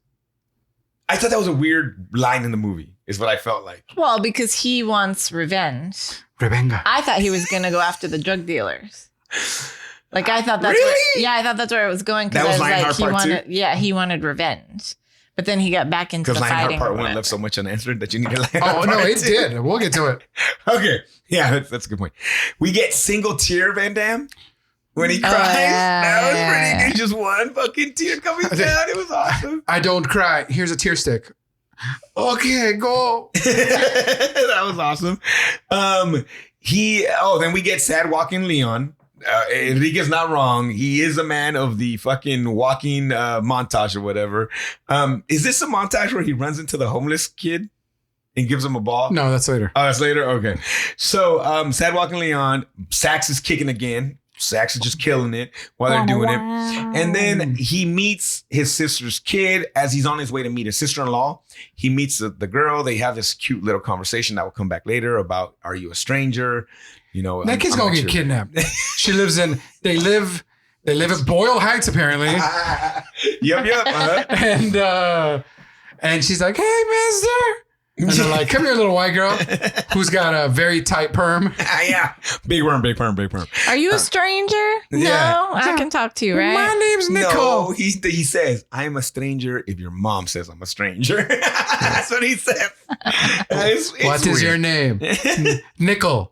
A: I thought that was a weird line in the movie, is what I felt like.
C: Well, because he wants revenge.
B: Revenga.
C: I thought he was going to go after the drug dealers. Like, I thought that's
A: Really?
C: I thought that's where it was going.
A: That was Lionheart
C: he
A: part
C: wanted,
A: 2?
C: yeah, he wanted revenge. But then he got back into
A: Because
C: the
A: Lionheart
C: fighting.
A: part
C: or
A: 1
C: whatever.
A: left so much unanswered that you need to Lionheart
B: Oh, no,
A: part
B: it
A: 2.
B: did. We'll get to it.
A: Okay. Yeah, that's a good point. We get single tear Van Damme when he cries.
C: yeah,
A: That was
C: yeah.
A: pretty good. Just one fucking tear coming down. It was awesome.
B: I don't cry. Here's a tear stick. Okay, go.
A: That was awesome. Then we get sad walking Leon. Enrique's not wrong. He is a man of the fucking walking montage or whatever. Is this a montage where he runs into the homeless kid and gives him a ball?
B: No, that's later.
A: Oh, that's later? Okay. So, sad walking Leon. Sax is kicking again. Sax is just killing it while they're doing it. And then he meets his sister's kid as he's on his way to meet his sister-in-law. He meets the girl. They have this cute little conversation that will come back later about, are you a stranger? You know,
B: That kid's gonna get kidnapped. They live at Boyle Heights, apparently.
A: Yep.
B: And she's like, hey, mister. And they're like, come here, little white girl, who's got a very tight perm.
A: Yeah. Big worm.
C: Are you a stranger?
A: yeah.
C: No, I can talk to you, right?
B: My name's Nicole.
A: No, he says, I'm a stranger if your mom says I'm a stranger. That's what he says.
B: What is your name? Nickel.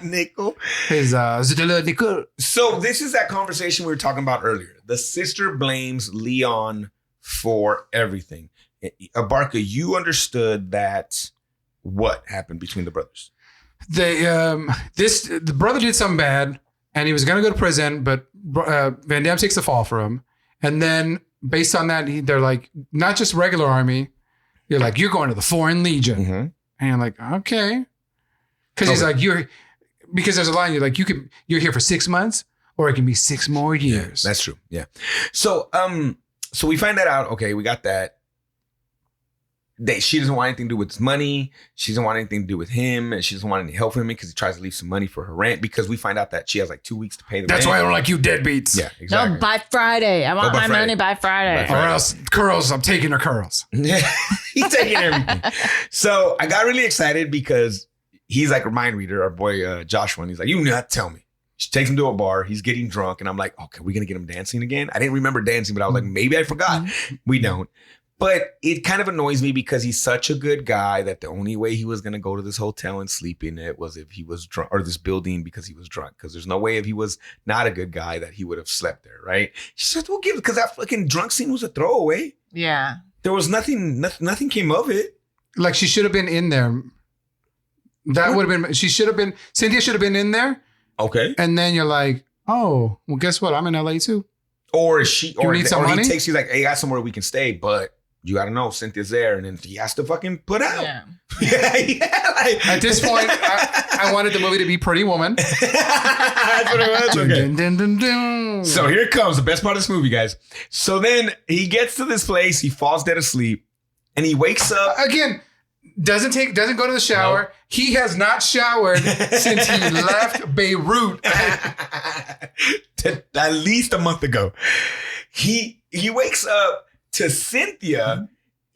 A: Nickel.
B: His Nickel.
A: So this is that conversation we were talking about earlier. The sister blames Leon for everything. Abarca, you understood that what happened between the brothers?
B: The brother did something bad, and he was gonna go to prison, but Van Damme takes the fall for him. And then based on that, they're like, not just regular army. You're like, you're going to the Foreign Legion,
A: Mm-hmm.
B: and you're like, okay, because he's like, because there's a line. You're like, you're here for 6 months, or it can be 6 more years.
A: That's true. Yeah. So we find that out. Okay, we got that. She doesn't want anything to do with his money. She doesn't want anything to do with him. And she doesn't want any help from him because he tries to leave some money for her rent, because we find out that she has like 2 weeks to pay the
B: That's
A: rent.
B: why I don't like you deadbeats.
A: Yeah, exactly.
C: No, by Friday. I want
A: by
C: my
A: Friday.
C: money by Friday.
A: By
B: Or else curls. I'm taking her curls.
A: He's taking everything. So I got really excited because he's like a mind reader, our boy Joshua. And he's like, you not tell me. She takes him to a bar. He's getting drunk. And I'm like, okay, we're going to get him dancing again. I didn't remember dancing, but I was like, maybe I forgot. We don't. But it kind of annoys me because he's such a good guy that the only way he was going to go to this hotel and sleep in it was if he was drunk, or this building because he was drunk. Because there's no way if he was not a good guy that he would have slept there, right? She said, we'll give it, because that fucking drunk scene was a throwaway.
C: Yeah.
A: There was nothing came of it.
B: Like, she should have been in there. That would have been. Cynthia should have been in there.
A: Okay.
B: And then you're like, oh, well, guess what? I'm in LA too.
A: Or she, or,
B: need some
A: or he
B: money?
A: takes you like, hey, I got somewhere we can stay, but you got to know Cynthia's there, and then he has to fucking put out.
C: Yeah.
A: yeah. Like,
B: At this point, I wanted the movie to be Pretty Woman.
A: That's what it was. Okay.
B: Dun, dun, dun, dun.
A: So here it comes, the best part of this movie, guys. So then he gets to this place, he falls dead asleep, and he wakes up.
B: Again, doesn't go to the shower.
A: Nope.
B: He has not showered since he left Beirut.
A: At least a month ago. He wakes up to Cynthia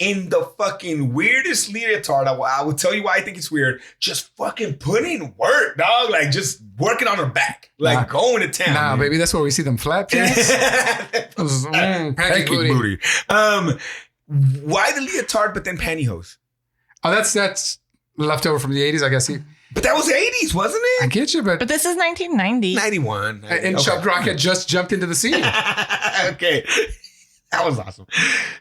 A: in the fucking weirdest leotard. I will tell you why I think it's weird. Just fucking putting work, dog. Like just working on her back. Like going to town.
B: Nah,
A: man.
B: baby, that's where we see them flat pants.
A: Pancake booty. Why the leotard but then pantyhose?
B: Oh, that's left over from the 80s, I guess.
A: But that was the 80s, wasn't
B: I
A: it?
B: get you, but
C: this is 1990.
A: 91.
B: and Chuck Rocket just jumped into the scene.
A: Okay. That was awesome.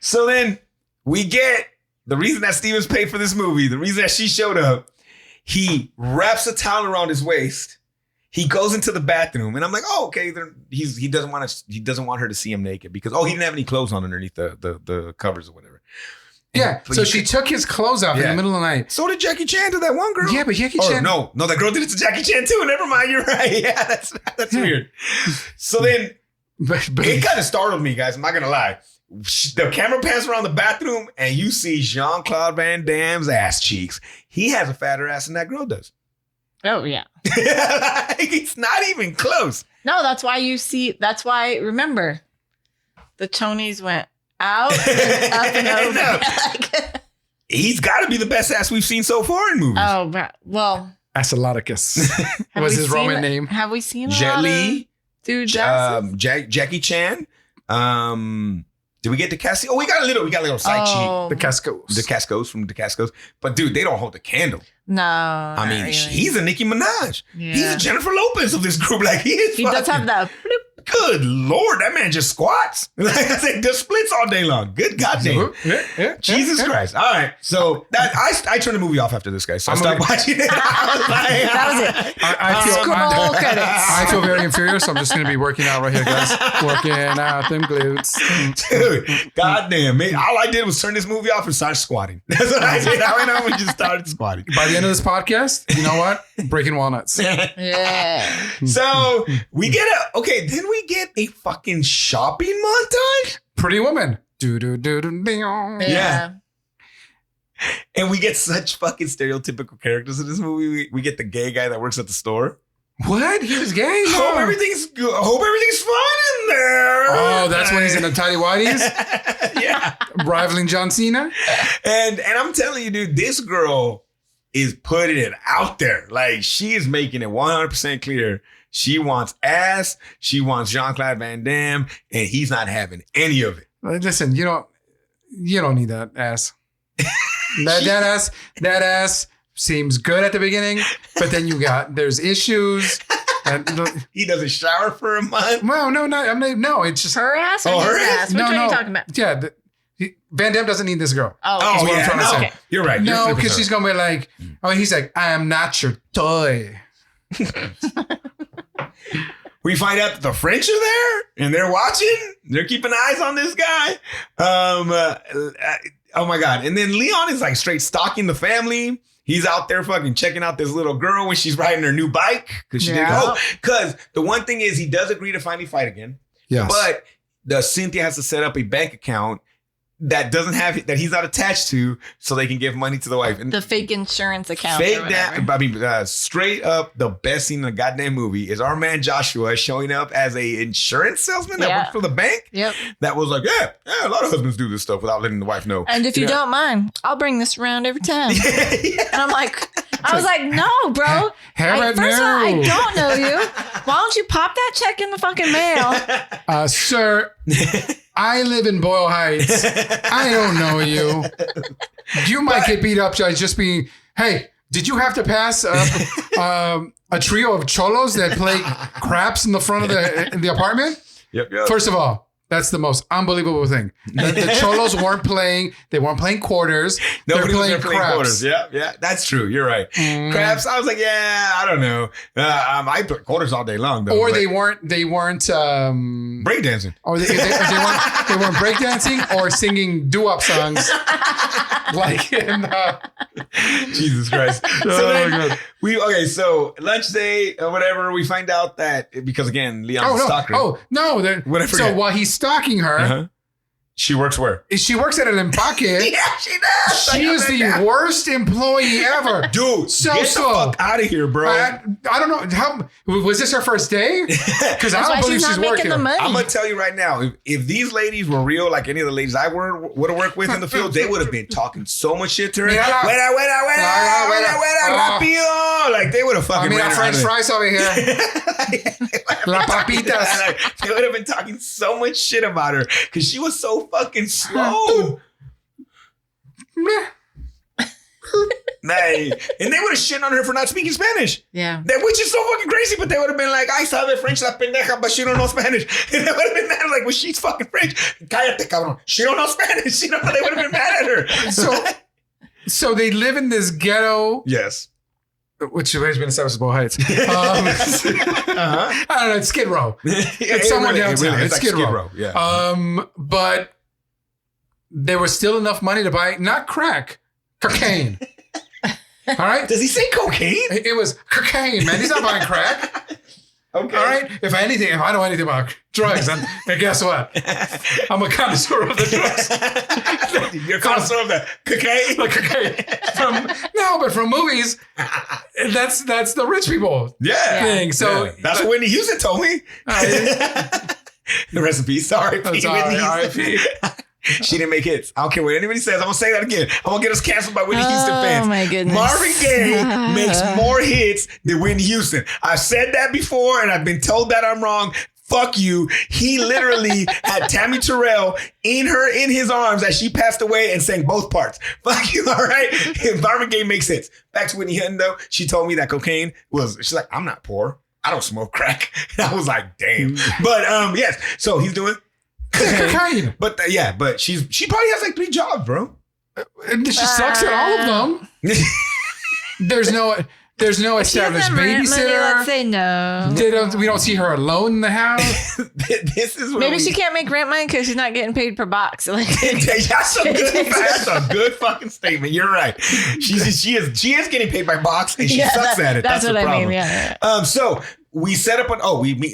A: So then we get the reason that Stevens paid for this movie, the reason that she showed up, he wraps a towel around his waist. He goes into the bathroom, and I'm like, oh, okay. He doesn't want her to see him naked because he didn't have any clothes on underneath the covers or whatever.
B: Yeah, so she took his clothes off in the middle of the night.
A: So did Jackie Chan to that one girl.
B: Yeah, but Jackie Chan.
A: No, that girl did it to Jackie Chan too. Never mind, you're right. Yeah, that's weird. So then
B: But
A: it kind of startled me, guys. I'm not gonna lie. The camera pans around the bathroom, and you see Jean-Claude Van Damme's ass cheeks. He has a fatter ass than that girl does.
C: Oh, yeah.
A: It's not even close.
C: No, that's why, remember, the chonies went out and up and over.
A: He's got to be the best ass we've seen so far in movies.
C: Oh, well.
B: Asalodicus was his Roman name.
C: Have we seen a
A: Jet
C: lot
A: Li,
C: of dude asses?
A: Jackie Chan. Did we get Dacascos? We got a little side cheek. Dacascos from Dacascos. But dude, they don't hold the candle.
C: No.
A: I mean,
C: really.
A: he's a Nicki Minaj.
C: Yeah.
A: He's a Jennifer Lopez of this group. Like he
C: does have that. Bloop.
A: Good Lord, that man just squats. Like I said, just splits all day long. Good goddamn. Jesus Christ. All right. So that I turned the movie off after this, guy. So I stopped watching it.
C: That was it.
B: I
C: credits.
B: I feel very inferior, so I'm just going to be working out right here, guys. Working out them glutes.
A: Dude, goddamn. Man, all I did was turn this movie off and start squatting. That's what I did. I went home and just started squatting.
B: By the end of this podcast, you know what? Breaking walnuts.
C: Yeah.
A: So we get then we get a fucking shopping montage.
B: Pretty Woman.
C: Yeah.
A: And we get such fucking stereotypical characters in this movie. We get the gay guy that works at the store.
B: What? He was gay?
A: Hope everything's good. Hope everything's fine in there.
B: Oh, that's when he's in the tidy whities?
A: Yeah.
B: Rivaling John Cena?
A: And I'm telling you, dude, this girl is putting it out there. Like, she is making it 100% clear. She wants ass. She wants Jean-Claude Van Damme, and he's not having any of it.
B: Listen, you don't need that ass. that ass seems good at the beginning, but then there's issues. And
A: he doesn't shower for a month.
B: Well, no, it's just
C: Her ass or his ass? Which one are you talking about?
B: Yeah, Van Damme doesn't need this girl.
C: Oh,
A: yeah.
B: I'm trying to say.
C: Okay.
A: You're right.
B: No, because she's gonna be like, he's like, I am not your toy.
A: We find out that the French are there and they're watching. They're keeping eyes on this guy. Oh my God. And then Leon is like straight stalking the family. He's out there fucking checking out this little girl when she's riding her new bike. Because the one thing is he does agree to finally fight again.
B: Yes.
A: But Cynthia has to set up a bank account that doesn't have that he's not attached to, so they can give money to the wife. And
C: the fake insurance account.
A: Straight up, the best scene in the goddamn movie is our man Joshua showing up as a insurance salesman that works for the bank.
C: Yep.
A: That was like, a lot of husbands do this stuff without letting the wife know.
C: And if you don't mind, I'll bring this around every time. And I was like, no, bro. First of all, I don't know you. Why don't you pop that check in the fucking mail?
B: Sir, I live in Boyle Heights. I don't know you. You might get beat up by just being, hey, did you have to pass up a trio of cholos that play craps in the front of the apartment?
A: Yep.
B: First of all, that's the most unbelievable thing. The cholos weren't playing. They weren't playing quarters.
A: Nobody
B: They're
A: was
B: playing
A: playing
B: craps.
A: quarters. Yeah, that's true. You're right. Craps. I was like, I don't know. I play quarters all day long though.
B: Or they weren't
A: breakdancing.
B: Or they weren't breakdancing or singing doo-wop songs. Like in
A: Jesus Christ. So lunch day or whatever, we find out that because again, Leon's a stalker.
B: So while he's stalking her,
A: She works where?
B: She works at an empaque.
A: Yeah, she does.
B: She is the worst employee ever.
A: Dude,
B: so
A: get
B: slow.
A: the fuck out of here, bro.
B: I don't know. How was this her first day? Because I don't believe she's working.
A: I'm going to tell you right now, if these ladies were real, like any of the ladies I would have worked with in the field, they would have been talking so much shit to her. Wait, rápido. Like, they would have fucking ran
B: French fries over here. La papitas.
A: They would have been talking so much shit about her because she was so fucking slow. Nah. And they would have shit on her for not speaking Spanish.
C: Yeah.
A: Which is so fucking crazy, but they would have been like, I sabe French la pendeja, but she don't know Spanish. And they would have been mad like, well, she's fucking French. Cállate, cabrón. She don't know Spanish. They would have been mad at her.
B: So they live in this ghetto.
A: Yes.
B: Which has been established as Bow Heights. I don't know. It's Skid Row. It's somewhere downtown. It's like Skid Row.
A: Yeah.
B: But there was still enough money to buy not crack, cocaine. All right.
A: Does he say cocaine?
B: It was cocaine, man. He's not buying crack.
A: Okay.
B: All right. If I know anything about drugs, then guess what? I'm a connoisseur of the drugs.
A: You're a connoisseur of the cocaine?
B: Like cocaine. But from movies, that's the rich people thing. So
A: that's what Whitney Houston told me. The recipe. Sorry, R.I.P. She didn't make hits. I don't care what anybody says. I'm going to say that again. I'm going to get us canceled by Whitney Houston fans.
C: Oh, my goodness.
A: Marvin Gaye makes more hits than Whitney Houston. I've said that before, and I've been told that I'm wrong. Fuck you. He literally had Tammy Terrell in his arms as she passed away and sang both parts. Fuck you, all right? Marvin Gaye makes hits. Back to Whitney Houston, though. She told me that cocaine she's like, I'm not poor. I don't smoke crack. And I was like, damn. But yes, so he's doing cocaine. But but she probably has like 3 jobs, bro.
B: And she sucks at all of them. There's no established babysitter.
C: Let's say no.
B: We don't see her alone in the house.
A: This is
C: maybe she can't make rent money because she's not getting paid per box. Like
A: that's a good fucking statement. You're right. She is getting paid by box and she sucks at it. That's what I mean. Yeah. So we set up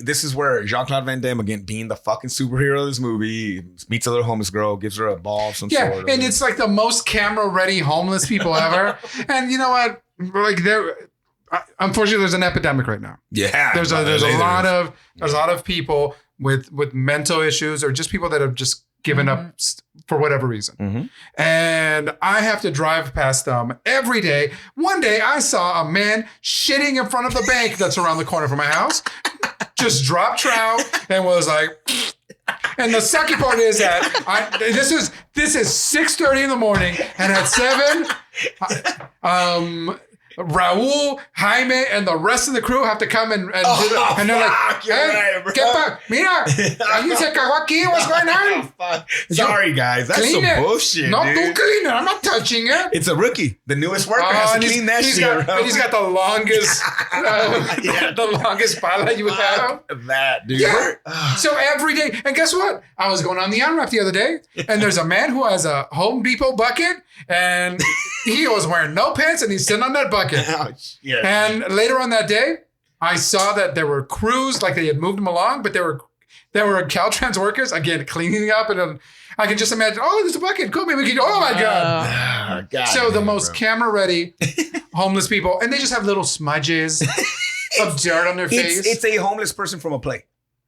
A: this is where Jean-Claude Van Damme, again, being the fucking superhero of this movie, meets a little homeless girl, gives her a ball of some sort.
B: Yeah, and it's like the most camera-ready homeless people ever. And you know what? Like unfortunately, there's an epidemic right now.
A: Yeah.
B: There's a lot of people with mental issues or just people that have just given up for whatever reason. Mm-hmm. And I have to drive past them every day. One day I saw a man shitting in front of the bank that's around the corner from my house. Just dropped trout and was like, and the sucky part is that this is 6:30 in the morning, and at 7, Raul, Jaime, and the rest of the crew have to come and do that. And they're like, hey, get back. Mira, alguien se cagó aquí. What's going on?
A: Sorry, guys. That's some bullshit,
B: No,
A: dude.
B: don't clean it. I'm not touching it.
A: It's a rookie. The newest worker has to clean that shit.
B: And he's got the longest, the longest pala you would have.
A: That, dude.
B: Yeah. So every day. And guess what? I was going on the on-ramp the other day, and there's a man who has a Home Depot bucket, and he was wearing no pants, and he's sitting on that bucket.
A: Ouch. Yeah.
B: And later on that day, I saw that there were crews, like they had moved him along, but there were Caltrans workers, again, cleaning up. And I can just imagine, there's a bucket. Cool, maybe we can, oh my God.
A: God
B: so the most camera-ready homeless people, and they just have little smudges of dirt on their face.
A: It's a homeless person from a play.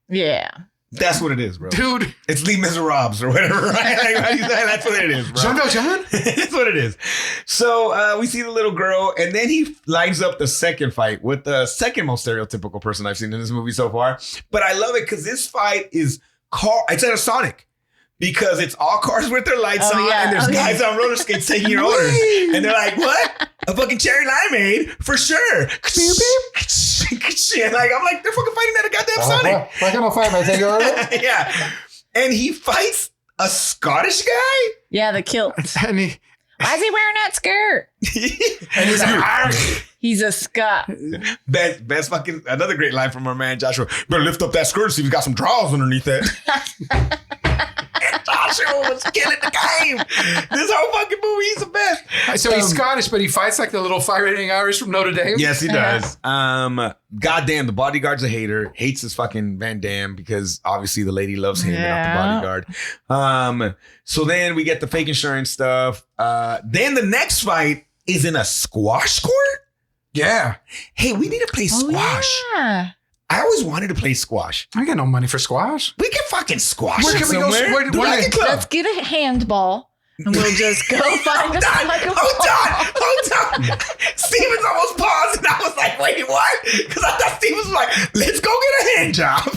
C: Yeah.
A: That's what it is, bro.
B: Dude.
A: It's Les Miserables or whatever, right? That's what it is, bro.
B: Jean-Claude?
A: That's what it is. So we see the little girl, and then he lines up the second fight with the second most stereotypical person I've seen in this movie so far. But I love it because this fight is it's at a Sonic. Because it's all cars with their lights on, and there's guys on roller skates taking your orders. And they're like, what? A fucking cherry limeade? For sure. Beep, beep. And I'm like, they're fucking fighting at a goddamn Sonic.
B: Why can't I fight my take your order?
A: Yeah. And he fights a Scottish guy?
C: Yeah, the kilt.
B: And
C: why is he wearing that skirt?
B: And he's like,
C: he's a Scot.
A: Best fucking, another great line from our man Joshua. Better lift up that skirt, see if he's got some drawers underneath that. squasher was killing the game. This whole fucking movie, he's the best.
B: So he's Scottish, but he fights like the little fire-eating Irish from Notre Dame.
A: Yes, he does. Goddamn, the bodyguard's a hater. Hates his fucking Van Damme because obviously the lady loves him and not the bodyguard. So then we get the fake insurance stuff. Then the next fight is in a squash court.
B: Yeah.
A: Hey, we need to play squash.
C: Yeah.
A: I always wanted to play squash.
B: I got no money for squash.
A: We can fucking squash
B: Where
A: it
B: can we go?
A: somewhere.
B: Where-
A: The
B: where-
A: Racket Club.
C: Let's get a handball and we'll just go find a fucking
A: Hold on. Stevens almost paused and I was like, wait, what? Because I thought Stevens was like, let's go get a hand job. I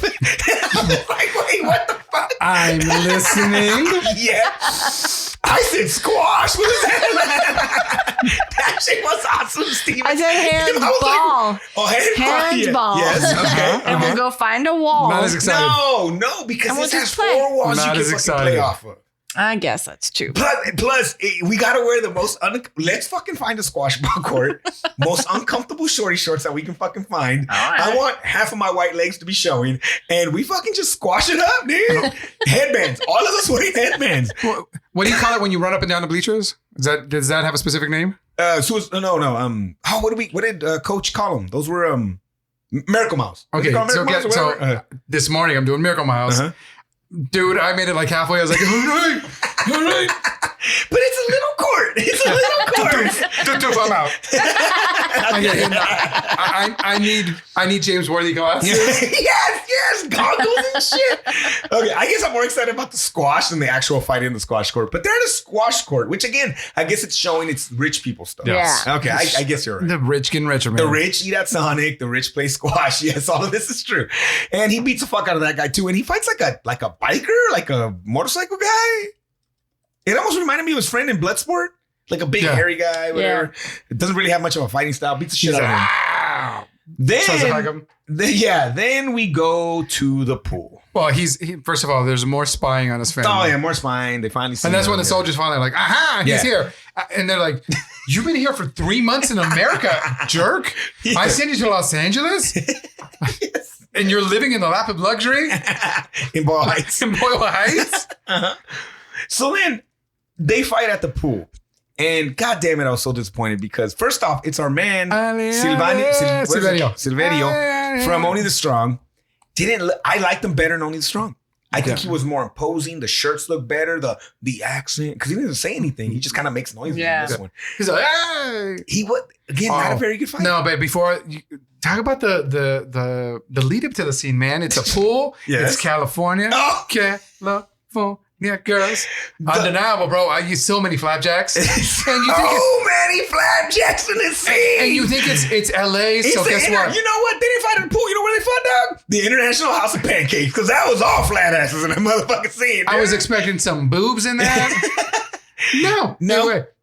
A: was like, wait, what the fuck?
B: I'm listening.
A: Yeah. I said squash. What is that? That shit was awesome, Stevens.
C: I said handball.
A: Oh,
C: Handball.
A: Yes, okay.
C: And we'll go find a wall.
B: Not as excited.
A: No, because
C: And we'll
A: this has
C: just play.
A: 4 walls
B: Not
A: you
B: as
A: can fucking
B: excited.
A: play off of.
C: I guess that's true.
A: Plus, we gotta wear the most let's fucking find a squash ball court, most uncomfortable shorty shorts that we can fucking find.
C: right.
A: I want half of my white legs to be showing, and we fucking just squash it up, dude. Headbands, all of us wearing headbands.
B: What do you call it when you run up and down the bleachers? Does that have a specific name?
A: What did Coach call them? Those were Miracle Miles.
B: Okay, so this morning I'm doing Miracle Miles. Dude, I made it like halfway. I was like, all right.
A: But it's a little court. It's a little court.
B: I'm out. I need James Worthy glasses.
A: yes, goggles and shit. Okay, I guess I'm more excited about the squash than the actual fight in the squash court. But they're in a squash court, which again, I guess it's showing it's rich people stuff.
C: Yes.
A: Okay, I guess you're right.
B: The rich getting richer, man.
A: The rich eat at Sonic. The rich play squash. Yes, all of this is true. And he beats the fuck out of that guy too. And he fights like a biker, like a motorcycle guy. It almost reminded me of his friend in Bloodsport. Like a big hairy guy, whatever. It doesn't really have much of a fighting style. Beats the shit out of him.
B: Sounds like him.
A: Then we go to the pool.
B: Well, first of all, there's more spying on his family.
A: Oh yeah, more spying. They finally see
B: And that's
A: him.
B: when the soldiers finally like, aha, he's here. And they're like, you've been here for 3 months in America, jerk.
A: Yeah.
B: I sent you to Los Angeles.
A: Yes.
B: And you're living in the lap of luxury
A: in Boyle Heights.
B: in Boyle Heights.
A: So then they fight at the pool. And God damn it, I was so disappointed because first off, it's our man Silverio from Only the Strong. I liked him better than Only the Strong. I think he was more imposing. The shirts look better. The accent, because he didn't say anything. He just kind of makes noises in this one.
B: He's like, hey.
A: He was again not a very good fight.
B: No, but before you talk about the lead up to the scene, man. It's a pool.
A: Yes.
B: It's California.
A: Oh.
B: California girls. Undeniable, bro. I use so many flapjacks. And you think
A: many flapjacks in this scene.
B: and you think it's LA, so guess what?
A: You know what? They didn't fight in the pool. You know where they fought down? The International House of Pancakes, because that was all flat asses in that motherfucking scene. Dude.
B: I was expecting some boobs in that. No.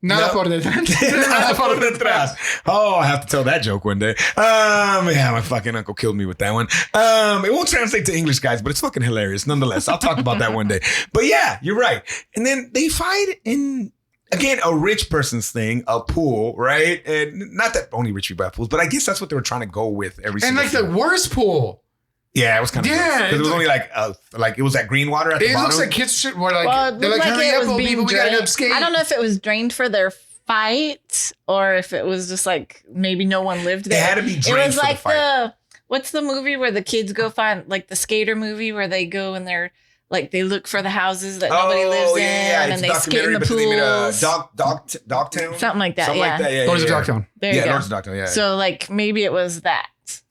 B: Nada por detrás.
A: Oh, I have to tell that joke one day. My fucking uncle killed me with that one. It won't translate to English, guys, but it's fucking hilarious. Nonetheless, I'll talk about that one day. But yeah, you're right. And then they fight in, again, a rich person's thing, a pool, right? And not that only rich people have pools, but I guess that's what they were trying to go with every
B: And
A: single
B: like
A: film.
B: the worst pool.
A: Yeah, it was kind of because it was only like it was that green water at the
B: It
A: bottom.
B: looks like kids shit were like
C: Well, it
B: they're
C: looked
B: like,
C: like
B: hurry
C: it
B: up,
C: was
B: old
C: being
B: people, we gotta go
C: drained.
B: skate.
C: I don't know if it was drained for their fight or if it was just like maybe no one lived there.
A: It had to be drained
C: It was
A: for
C: like
A: the fight.
C: what's the movie where the kids go find, like the skater movie where they go and they're like they look for the houses that nobody lives in and
A: It's
C: they
A: a
C: skate in the
A: documentary, but they made
C: pools.
A: Dogtown?
C: Something like that,
A: Something
C: yeah.
A: like that, yeah.
B: Lords of Dogtown.
C: There you go.
A: Lords of Dogtown, yeah.
C: So like maybe it was that.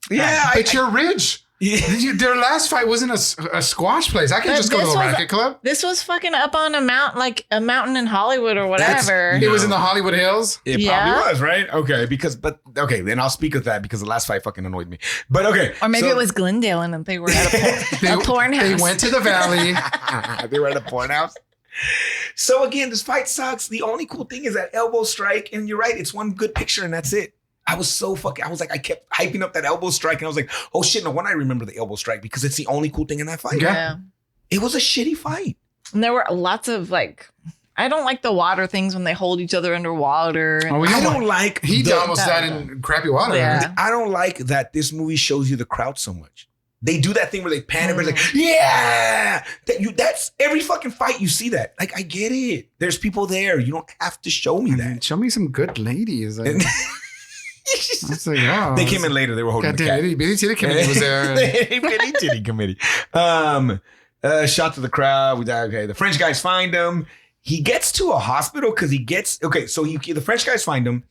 A: Yeah,
B: But you're rich. Their last fight wasn't a squash place. I can
C: But
B: just go to
C: this
B: a
C: was-
B: racket club.
C: This was fucking up on a mountain in Hollywood or whatever.
B: It was in the Hollywood Hills.
A: It
C: Yeah.
A: probably was, right? Okay, then I'll speak of that because the last fight fucking annoyed me. But okay.
C: Or maybe
A: so-
C: it was Glendale and they were at a porn house.
B: They went to the valley.
A: They were at a porn house. So again, this fight sucks. The only cool thing is that elbow strike, and you're right, it's one good picture and that's it. I kept hyping up that elbow strike and I was like, oh shit, no wonder I remember the elbow strike because it's the only cool thing in that fight.
C: Yeah.
A: It was a shitty fight.
C: And there were lots of I don't like the water things when they hold each other underwater.
A: I don't like
B: He
A: the-
B: almost died in crappy water.
C: Yeah.
A: I don't like that this movie shows you the crowd so much. they do that thing where they pan everybody's like, yeah, that's every fucking fight you see that. Like, I get it. There's people there. You don't have to show me that.
B: Show me some good ladies. Like, it's like, oh,
A: they came in later. They were holding the cat.
B: Bitty Titty Committee was there.
A: Bitty Titty Committee. Shot to the crowd. We died. Okay, the French guys find him. He gets to a hospital because the French guys find him.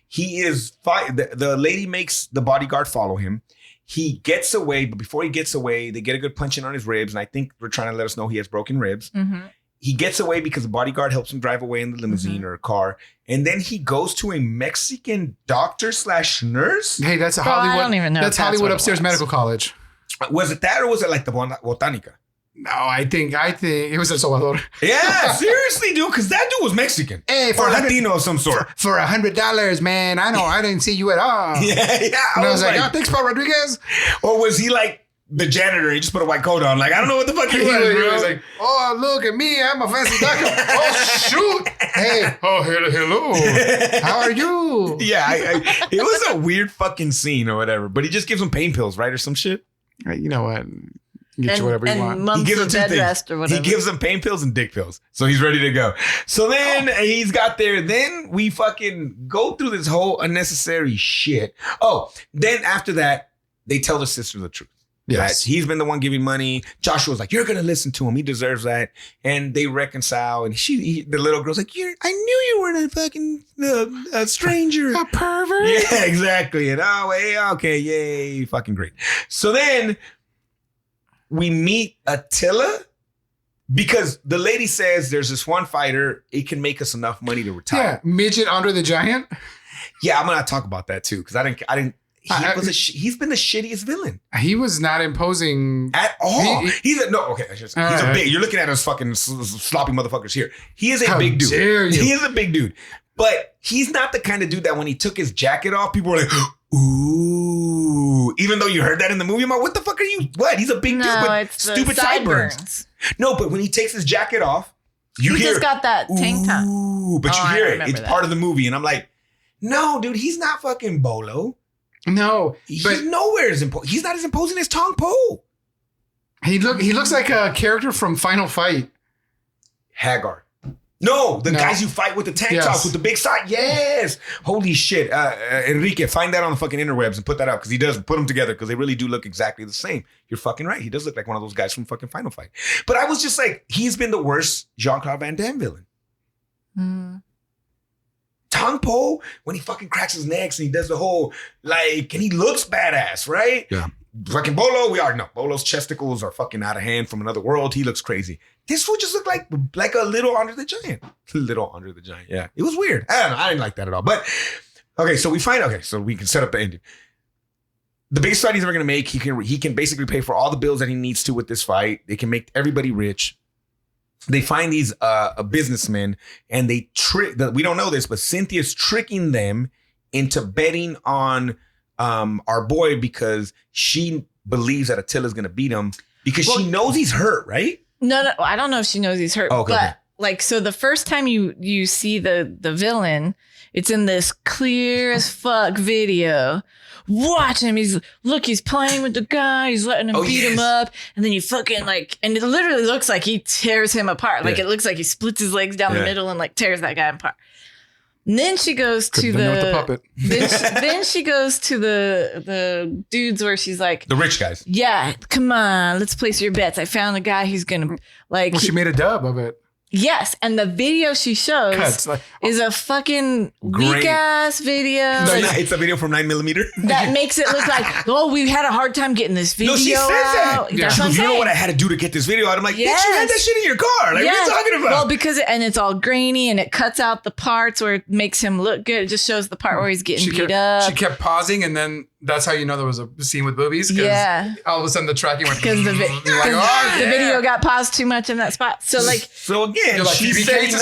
A: He is the lady makes the bodyguard follow him. He gets away, but before he gets away, they get a good punch in on his ribs, and I think they're trying to let us know he has broken ribs. Mm-hmm. He gets away because the bodyguard helps him drive away in the limousine or a car, and then he goes to a Mexican doctor/nurse.
B: Hey, that's a Hollywood.
C: I don't even know.
B: That's Hollywood Upstairs Medical College.
A: Was it that, or was it like the Botanica?
B: No, I think it was El Salvador.
A: Yeah, seriously, dude, because that dude was Mexican.
B: Hey,
A: or Latino of some sort.
B: For $100, man. I know, I didn't see you at all.
A: Yeah.
B: And I was like, oh, thanks, Paul Rodriguez.
A: Or was he like the janitor? He just put a white coat on. Like, I don't know what the fuck he was.
B: He was like, oh, look at me. I'm a fancy doctor. Oh, shoot. Hey. Oh, hello. How are you?
A: Yeah, it was a weird fucking scene or whatever. But he just gives him pain pills, right? Or some shit.
B: You know what? Get you whatever you want.
A: He gives him
C: bed rest or whatever.
A: He gives him pain pills and dick pills. So he's ready to go. So then he's got there. Then we fucking go through this whole unnecessary shit. Oh, then after that, they tell the sister the truth. Yes. That he's been the one giving money. Joshua's like, you're going to listen to him. He deserves that. And they reconcile. And the little girl's like, I knew you weren't a fucking a stranger.
B: A pervert?
A: Yeah, exactly. And okay, yay, fucking great. So then we meet Attila because the lady says there's this one fighter. It can make us enough money to retire.
B: Yeah, Midget Andre the Giant.
A: Yeah, I'm gonna talk about that too because I didn't. He's been the shittiest villain.
B: He was not imposing
A: at all. He's a big. You're looking at us fucking sloppy motherfuckers here. He is a big dude. He is a big dude, but he's not the kind of dude that when he took his jacket off, people were like, ooh. Even though you heard that in the movie, I'm like, what the fuck are you? What? He's a big dude with stupid sideburns. No, but when he takes his jacket off, he
C: just got that tank top.
A: Ooh, but you hear it. It's part of the movie, and I'm like, no, dude, he's not fucking Bolo.
B: No,
A: he's nowhere as imposing. He's not as imposing as Tong Po.
B: He looks like a character from Final Fight.
A: Hagar. No, the guys you fight with the tank tops with the big side. Yes. Holy shit. Enrique, find that on the fucking interwebs and put that up because he does put them together because they really do look exactly the same. You're fucking right. He does look like one of those guys from fucking Final Fight. But I was just like, he's been the worst Jean-Claude Van Damme villain. Tong Po, when he fucking cracks his necks and he does the whole, and he looks badass, right? Yeah. Fucking Bolo, we already know. Bolo's chesticles are fucking out of hand from another world. He looks crazy. This fool just looked like a little Andre the Giant. Little Andre the Giant, yeah. It was weird. I don't know. I didn't like that at all. But, okay, so we can set up the ending. The biggest fight he's ever going to make, he can basically pay for all the bills that he needs to with this fight. They can make everybody rich. They find these businessmen and they trick, we don't know this, but Cynthia's tricking them into betting on our boy because she believes that Attila's going to beat him because she knows he's hurt, right?
C: No, I don't know if she knows he's hurt. But so the first time you see the villain, it's in this clear as fuck video. Watch him. He's playing with the guy. He's letting him beat him up. And then you fucking and it literally looks like he tears him apart. Like it looks like he splits his legs down the middle and tears that guy apart. And then she goes to the puppet. Then she goes to the dudes where she's like,
A: the rich guys.
C: Yeah, come on, let's place your bets. I found a guy who's gonna
B: she made a dub of it.
C: Yes, and the video she shows is a fucking weak ass video.
A: It's a video from 9mm
C: that makes it look like, we had a hard time getting this video.
A: No, she says
C: out.
A: that. Yeah. She goes, you know what I had to do to get this video out? I'm like, bitch, you had that shit in your car. What are you talking about?
C: Well, because it's all grainy and it cuts out the parts where it makes him look good. It just shows the part where he's getting beat up.
B: She kept pausing, and then that's how you know there was a scene with boobies.
C: Yeah.
B: All of a sudden the tracking went.
C: Because the video got paused too much in that spot. So
A: again, she's setting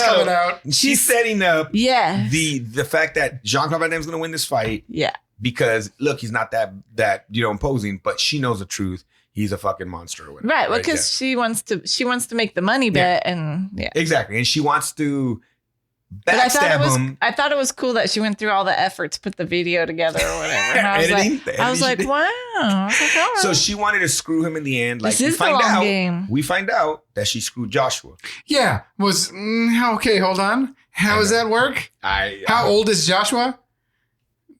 A: up the fact that Jean-Claude Van Damme's going to win this fight.
C: Yeah.
A: Because look, he's not that imposing, but she knows the truth. He's a fucking monster or whatever.
C: Right. Well, because she wants to make the money bet and
A: Exactly. And she wants to
C: But
A: backstab him.
C: I thought it was cool that she went through all the effort to put the video together or whatever. And I was like, wow. I was like, all right.
A: So she wanted to screw him in the end. Like,
C: This is the long game.
A: We find out that she screwed Joshua.
B: Yeah. Okay, hold on. How does that work? How old is Joshua?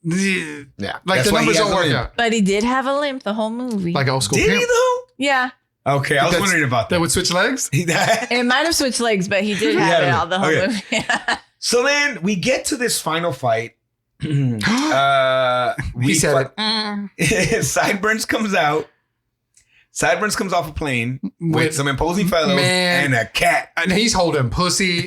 A: Yeah.
B: Like,
A: That's
B: the
A: why he
B: numbers
A: has
B: don't
A: a
B: work
A: limp.
B: out.
C: But he did have a limp the whole movie.
B: Like old school
A: Did
B: pimp.
A: he though?
C: yeah.
A: Okay, I was wondering about
B: That
A: that.
B: would switch legs?
C: It might have switched legs, but he did have it all the whole
A: Okay.
C: movie.
A: So then we get to this final fight.
B: He said it.
A: Sideburns comes out. Sideburns comes off a plane with some imposing fellows and a cat.
B: And he's holding pussy.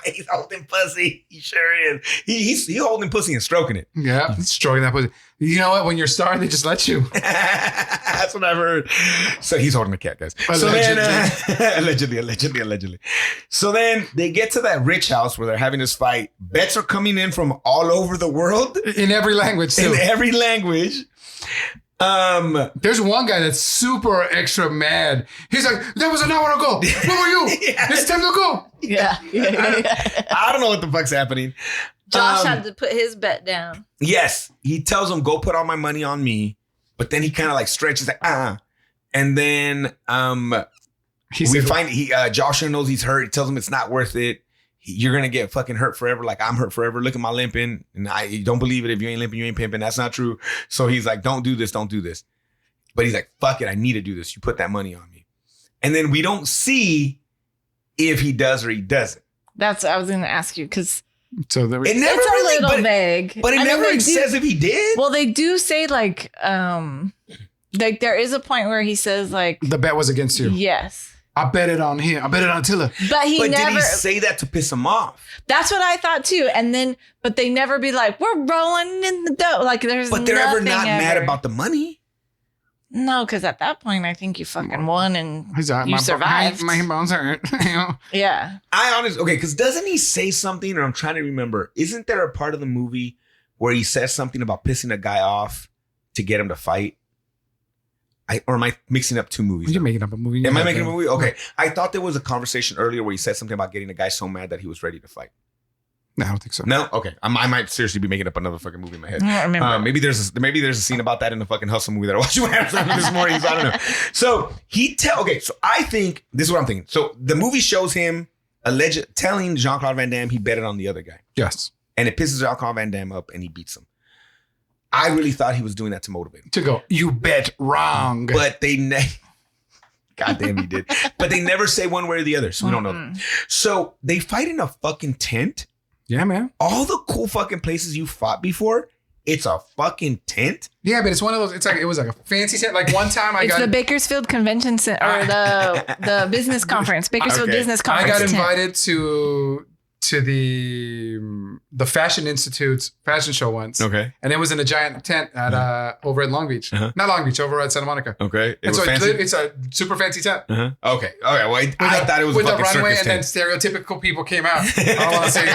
A: He's holding pussy. He sure is. He's holding pussy and stroking it.
B: Yeah, stroking that pussy. You know what? When you're starved, they just let you.
A: That's what I've heard. So he's holding a cat, guys. Allegedly. So then they get to that rich house where they're having this fight. Bets are coming in from all over the world.
B: In every language, too.
A: In every language.
B: There's one guy that's super extra mad. He's like, that was an hour ago. Where were you? It's time to go.
C: Yeah.
A: I don't know what the fuck's happening.
C: Josh had to put his bet down.
A: Yes. He tells him, go put all my money on me. But then he kind of like stretches like, And then Joshua knows he's hurt. He tells him it's not worth it. You're going to get fucking hurt forever. Like, I'm hurt forever. Look at my limping. And I don't believe it. If you ain't limping, you ain't pimping. That's not true. So he's like, don't do this. Don't do this. But he's like, fuck it. I need to do this. You put that money on me. And then we don't see if he does or he doesn't.
C: That's what I was going to ask you because
A: It never
C: it's
A: really,
C: a little vague.
A: But it never says if he did.
C: Well, they do say like there is a point where he says like
B: the bet was against you.
C: Yes.
B: I bet it on him. I bet it on Tilla.
C: But
A: did he say that to piss him off?
C: That's what I thought too. And then, but they never be like, we're rolling in the dough. Like there's
A: But they're ever not
C: ever.
A: mad about the money.
C: No, because at that point, I think you fucking won and
B: He's like,
C: you survived.
B: My bones hurt.
C: Yeah.
A: Because doesn't he say something, or I'm trying to remember, isn't there a part of the movie where he says something about pissing a guy off to get him to fight? Or am I mixing up two movies?
B: You're making up a movie.
A: Am I making a movie? Okay. I thought there was a conversation earlier where he said something about getting a guy so mad that he was ready to fight.
B: No, I don't think so.
A: No? Okay. I might seriously be making up another fucking movie in my head.
C: I don't remember.
A: Maybe there's a scene about that in the fucking Hustle movie that I watched this morning. So I don't know. So so I think this is what I'm thinking. So the movie shows him telling Jean-Claude Van Damme he bet it on the other guy.
B: Yes.
A: And it pisses Jean-Claude Van Damme up and he beats him. I really thought he was doing that to motivate him.
B: To go, you bet wrong.
A: But they God damn, he did. But they never say one way or the other, so we don't know. So they fight in a fucking tent.
B: Yeah, man.
A: All the cool fucking places you fought before, it's a fucking tent.
B: Yeah, but it's one of those. It was like a fancy tent. Like one time
C: it's the Bakersfield Convention Center or the business conference, Bakersfield Business Conference.
B: I got
C: tent.
B: invited to the Fashion Institute's fashion show once.
A: Okay.
B: And it was in a giant tent at over at Long Beach. Not Long Beach, over at Santa Monica.
A: Okay.
B: It's a super fancy tent.
A: Okay. Okay. Well, I thought it was
B: with
A: a fucking
B: the runway,
A: circus
B: and
A: tent.
B: then stereotypical people came out. I want to say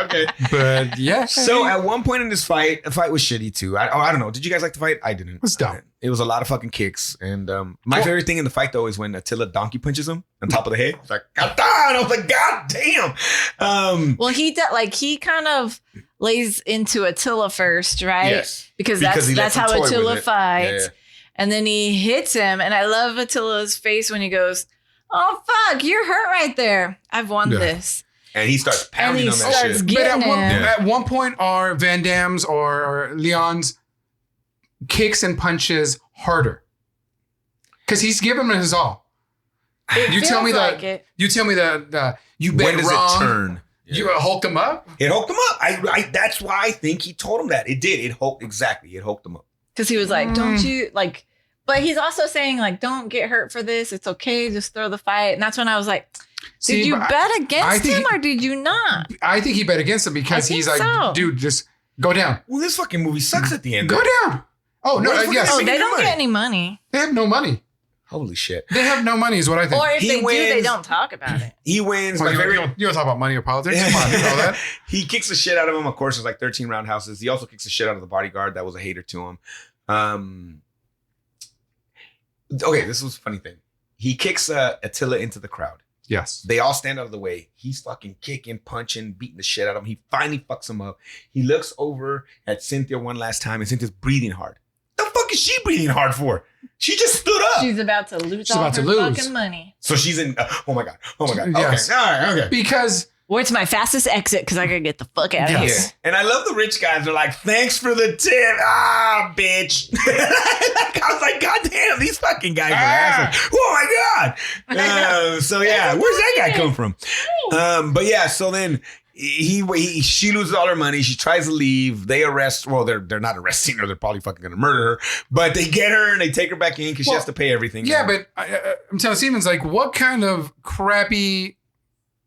A: Okay.
B: But yeah.
A: So at one point in this fight, the fight was shitty too. I don't know. Did you guys like the fight? I didn't.
B: It was dumb.
A: It was a lot of fucking kicks. And my favorite thing in the fight though is when Attila donkey punches him on top of the head. It's like, God damn. I was like, God damn.
C: Well, he kind of lays into Attila first, right?
A: Yes.
C: Because
A: he
C: that's
A: lets him
C: how
A: toy with
C: Attila
A: it.
C: fights.
A: Yeah.
C: And then he hits him. And I love Attila's face when he goes, oh, fuck, you're hurt right there. I've won this.
A: And he starts pounding on that shit.
B: But at one point, are Van Damme's or Leon's kicks and punches harder? Because he's giving him his all. You tell me that you bet
A: When does
B: wrong.
A: it turn?
B: You hulked him up?
A: It hulked him up. I that's why I think he told him that. It did. It hulked him up.
C: Because he was like, don't you, like, but he's also saying, like, don't get hurt for this. It's okay. Just throw the fight. And that's when I was like, did you bet against him or did you not?
B: I think he bet against him because he's like, dude, just go down.
A: Well, this fucking movie sucks at the end.
B: Go down. Oh, no. Yes.
C: Oh, they don't get any money.
B: They have no money.
A: Holy shit.
B: They have no money is what I think.
C: Or if they do, they don't talk about it.
A: He wins.
B: Well, you don't talk about money or politics. Come on, you know that.
A: He kicks the shit out of him. Of course, there's like 13 roundhouses. He also kicks the shit out of the bodyguard that was a hater to him. Okay, this was a funny thing. He kicks Attila into the crowd.
B: Yes.
A: They all stand out of the way. He's fucking kicking, punching, beating the shit out of him. He finally fucks him up. He looks over at Cynthia one last time, and Cynthia's breathing hard. The fuck is she breathing hard for? She just stood up.
C: She's about to lose all her fucking money.
A: So she's in. Oh my god.
B: Yes.
A: Okay. All right. Okay.
B: Because
C: Where's my fastest exit? Because I gotta get the fuck out of
A: Yeah.
C: here.
A: And I love the rich guys. They're like, thanks for the tip. Ah, bitch. I was like, God damn, these fucking guys are assholes. Oh my God. So yeah, where's that guy come from? But yeah, so then she loses all her money. She tries to leave. They arrest. Well, they're not arresting her. They're probably fucking gonna murder her. But they get her and they take her back in because she has to pay everything.
B: Yeah, but I'm telling Stevens, like, what kind of crappy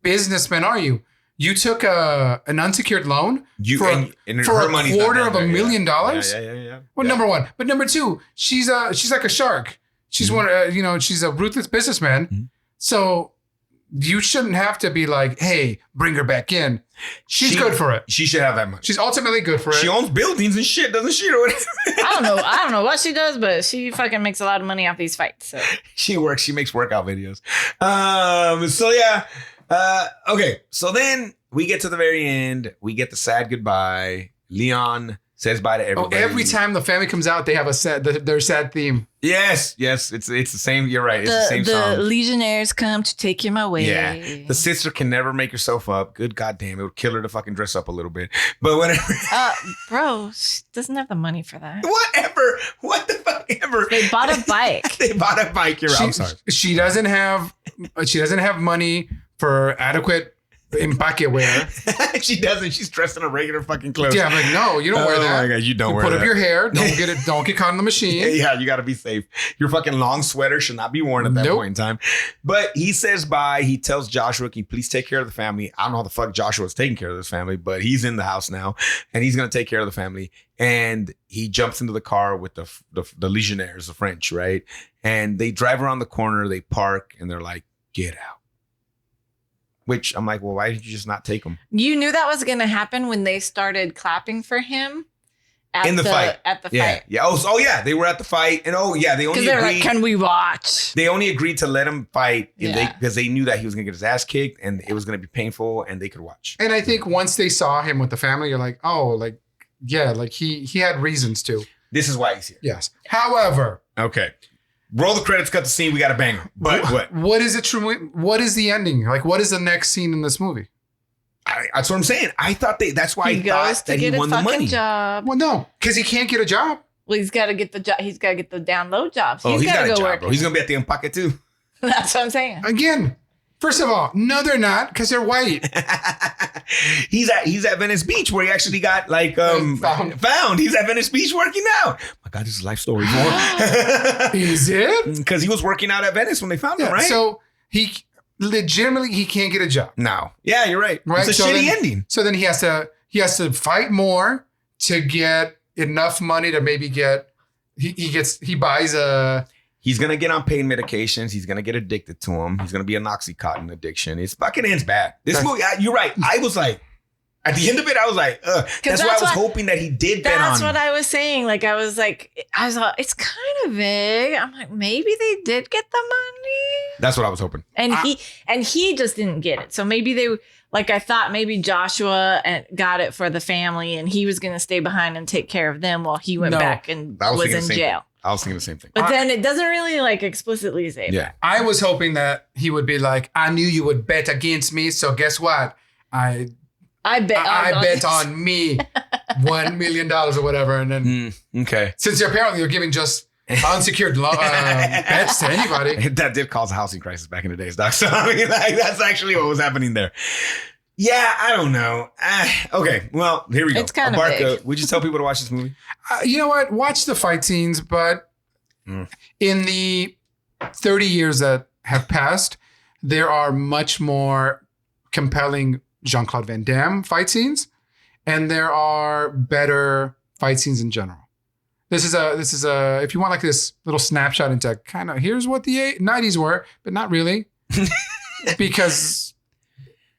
B: businessman are you? You took an unsecured loan for a $250,000.
A: Yeah.
B: Well, number one, but number two, she's like a shark. She's she's a ruthless businessman.
A: Mm-hmm.
B: So you shouldn't have to be like, hey, bring her back in. She's good for it.
A: She should have that money.
B: She's ultimately good for it.
A: She owns buildings and shit, doesn't she? Or
C: I don't know what she does, but she fucking makes a lot of money off these fights. So.
A: She makes workout videos. So yeah. Okay. So then we get to the very end. We get the sad goodbye. Leon says bye to everybody.
B: Every time the family comes out, they have their sad theme.
A: Yes. It's the same. You're right. It's the same
C: the
A: song.
C: Legionnaires come to take him away.
A: Yeah. The sister can never make herself up. Good goddamn. It would kill her to fucking dress up a little bit. But whatever.
C: Bro, she doesn't have the money for that.
A: Whatever. What the fuck ever.
C: They bought a bike.
A: They bought a bike. You're right. I'm sorry.
B: She doesn't have money for adequate empaque wear.
A: She doesn't. She's dressed in a regular fucking clothes.
B: Yeah, I'm like, no, you don't wear that.
A: Oh my God, you don't wear
B: put
A: that.
B: up your hair. Don't get caught in the machine.
A: Yeah, you got to be safe. Your fucking long sweater should not be worn at that point in time. But he says bye. He tells Joshua, can you please take care of the family? I don't know how the fuck Joshua's taking care of this family, but he's in the house now and he's going to take care of the family. And he jumps into the car with the Legionnaires, the French, right? And they drive around the corner. They park and they're like, get out. Which I'm like, well, why did you just not take him?
C: You knew that was going to happen when they started clapping for him
A: in the fight.
C: At the
A: yeah.
C: fight.
A: Yeah. Oh, yeah. They were at the fight. And they only
C: they're
A: agreed.
C: like, can we watch?
A: They only agreed to let him fight
C: Yeah.
A: because they knew that he was going to get his ass kicked and it was going to be painful and they could watch.
B: And I think once they saw him with the family, you're like, oh, like, yeah, like he had reasons to.
A: This is why he's here.
B: Yes. However.
A: Okay. Roll the credits, cut the scene. We got a banger. But what?
B: What is it? What is the ending? Like, what is the next scene in this movie?
A: That's what I'm saying. I thought that's why
C: he goes to get a fucking job.
B: Well, no, because he can't get a job.
C: Well, he's got to get the job. He's got to get the down low jobs.
A: Oh, he's
C: got
A: got
C: to
A: a
C: go
A: job,
C: work.
A: bro. He's gonna be at the Empaque too.
C: That's what I'm saying.
B: Again, first of all, no, they're not because they're white.
A: He's at Venice Beach where he actually got found. He's at Venice Beach working out. My God, this is a life story.
B: Is it?
A: Because he was working out at Venice when they found him, right?
B: So he can't get a job.
A: No. Yeah, you're right.
B: Right.
A: It's a shitty ending.
B: So then he has to fight more to get enough money to maybe get he buys a.
A: He's going to get on pain medications. He's going to get addicted to them. He's going to be an Oxycontin addiction. It's fucking ends bad. This movie, you're right. I was like, at the end of it, I was like, that's why I was hoping that he did bet on.
C: That's what I was saying. Like, I was like, it's kind of vague. I'm like, maybe they did get the money.
A: That's what I was hoping.
C: And he just didn't get it. So maybe I thought maybe Joshua got it for the family and he was going to stay behind and take care of them while he went back and was in jail.
A: I was thinking the same thing.
C: But then it doesn't really explicitly say that.
B: I was hoping that he would be like, I knew you would bet against me. So guess what? I bet on me $1 million or whatever. And then
A: okay.
B: Since apparently you're giving just unsecured bets to anybody.
A: That did cause a housing crisis back in the days, Doc. So I mean, that's actually what was happening there. Yeah, I don't know. Okay, well, here we go.
C: It's kind of big.
A: Would you tell people to watch this movie?
B: You know what? Watch the fight scenes, but in the 30 years that have passed, there are much more compelling Jean-Claude Van Damme fight scenes, and there are better fight scenes in general. This is a if you want like this little snapshot into kind of here's what the 90s were, but not really, because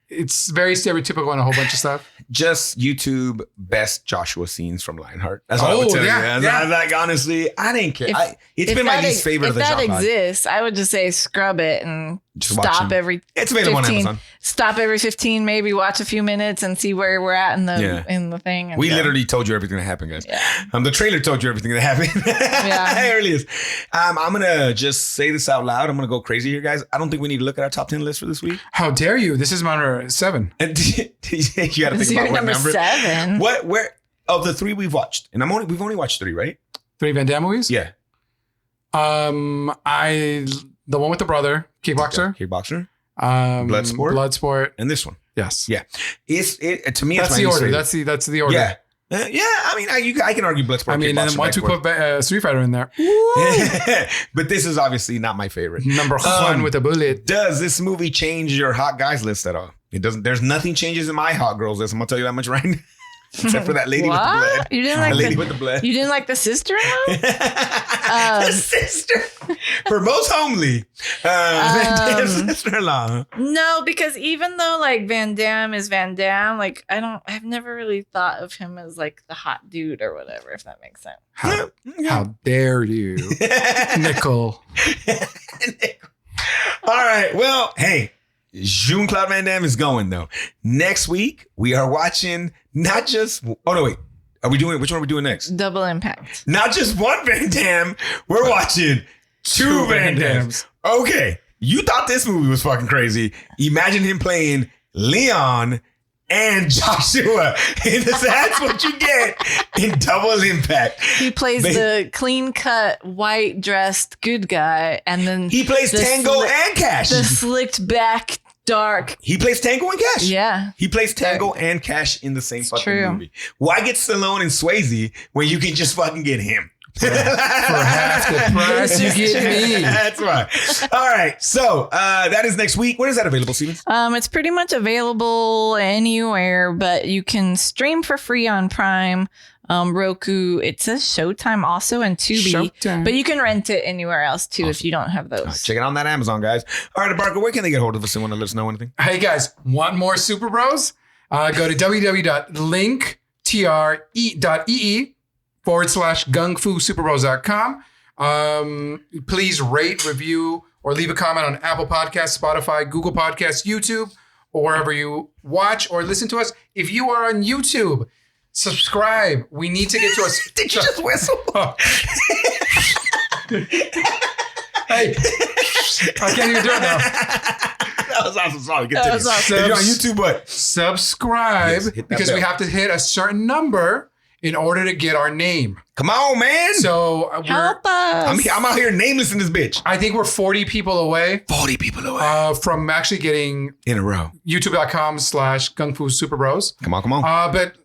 B: it's very stereotypical and a whole bunch of stuff.
A: Just YouTube best Joshua scenes from Lionheart. That's what I would tell you.
B: Yeah.
A: Like, honestly, I didn't care. It's been my least favorite of the Jean-Claude.
C: If that exists, I would just say scrub it and
A: Just watch
C: stop
A: them.
C: every
A: It's available on
C: 15,
A: Amazon.
C: stop every 15, maybe watch a few minutes and see where we're at in the thing. And
A: We literally told you everything that happened, guys.
C: Yeah.
A: The trailer told you everything that happened.
C: Yeah.
A: It really is. I'm gonna just say this out loud. I'm gonna go crazy here, guys. I don't think we need to look at our top 10 list for this week.
B: How dare you? This is my number 7.
A: And you got to
C: This
A: think
C: is
A: about
C: your
A: what
C: number 7.
A: Where of the 3 we've watched, and we've only watched 3, right?
B: 3 Van Damme movies?
A: Yeah.
B: The one with the brother, Kickboxer.
A: Kickboxer.
B: Bloodsport.
A: And this one.
B: Yes.
A: Yeah. It to me,
B: That's
A: it's
B: the
A: my
B: order.
A: least favorite.
B: That's the order.
A: Yeah. I mean, I can argue Bloodsport.
B: I mean, and then once we put Street Fighter in there,
A: but this is obviously not my favorite.
B: number 1 with a bullet.
A: Does this movie change your hot guys list at all? It doesn't. There's nothing changes in my hot girls list. I'm gonna tell you that much right now. Except for that lady with the blood.
C: You didn't like
A: the lady
C: the,
A: with the blood.
C: You didn't like the sister-in-law?
A: The sister. For most homely. Sister-in-law.
C: No, because even though like Van Damme is Van Damme, like I've never really thought of him as like the hot dude or whatever, if that makes sense.
B: How dare you, Nickel?
A: All right. Well, hey, Jean-Claude Van Damme is going though. Next week we are watching not just. Oh no, wait. Are we doing? Which one are we doing next?
C: Double Impact.
A: Not just one Van Damme. We're watching 2 Van Dammes. Okay. You thought this movie was fucking crazy. Imagine him playing Leon and Joshua. And that's what you get in Double Impact.
C: He plays the clean-cut, white-dressed good guy, and then
A: He plays Tango and Cash.
C: the slicked back, dark.
A: He plays Tango and Cash.
C: Yeah.
A: He plays Tango and Cash in the same fucking
C: true.
A: movie. Why get Stallone and Swayze when you can just fucking get him?
B: For half the price, you get me.
A: That's right. All right. So that is next week. When is that available, Stevens?
C: It's pretty much available anywhere, but you can stream for free on Prime, Roku. It says Showtime also and Tubi,
B: Showtime.
C: but you can rent it anywhere else too if you don't have those.
A: Check it out on that Amazon, guys. All right, Barker, where can they get hold of us and want to let us know anything?
B: Hey guys, want more Super Bros? Go to www.linktr.ee/Gung-Fu-Super-Bros.com. Please rate, review, or leave a comment on Apple Podcasts, Spotify, Google Podcasts, YouTube, or wherever you watch or listen to us. If you are on YouTube, subscribe. We need to get to us.
A: Did you just whistle?
B: Hey, I can't even do it now.
A: That was awesome. Sorry, continue.
C: That was awesome.
A: If you're on YouTube, what?
B: Subscribe,
A: Yes, hit that
B: because we
A: bell.
B: have to hit a certain number in order to get our name.
A: Come on, man.
B: So
C: Help us.
A: I'm out here nameless in this bitch.
B: I think we're 40 people away
A: 40 people away.
B: from actually getting
A: In a row.
B: youtube.com/Gung-Fu Super Bros.
A: Come on, come on.
B: But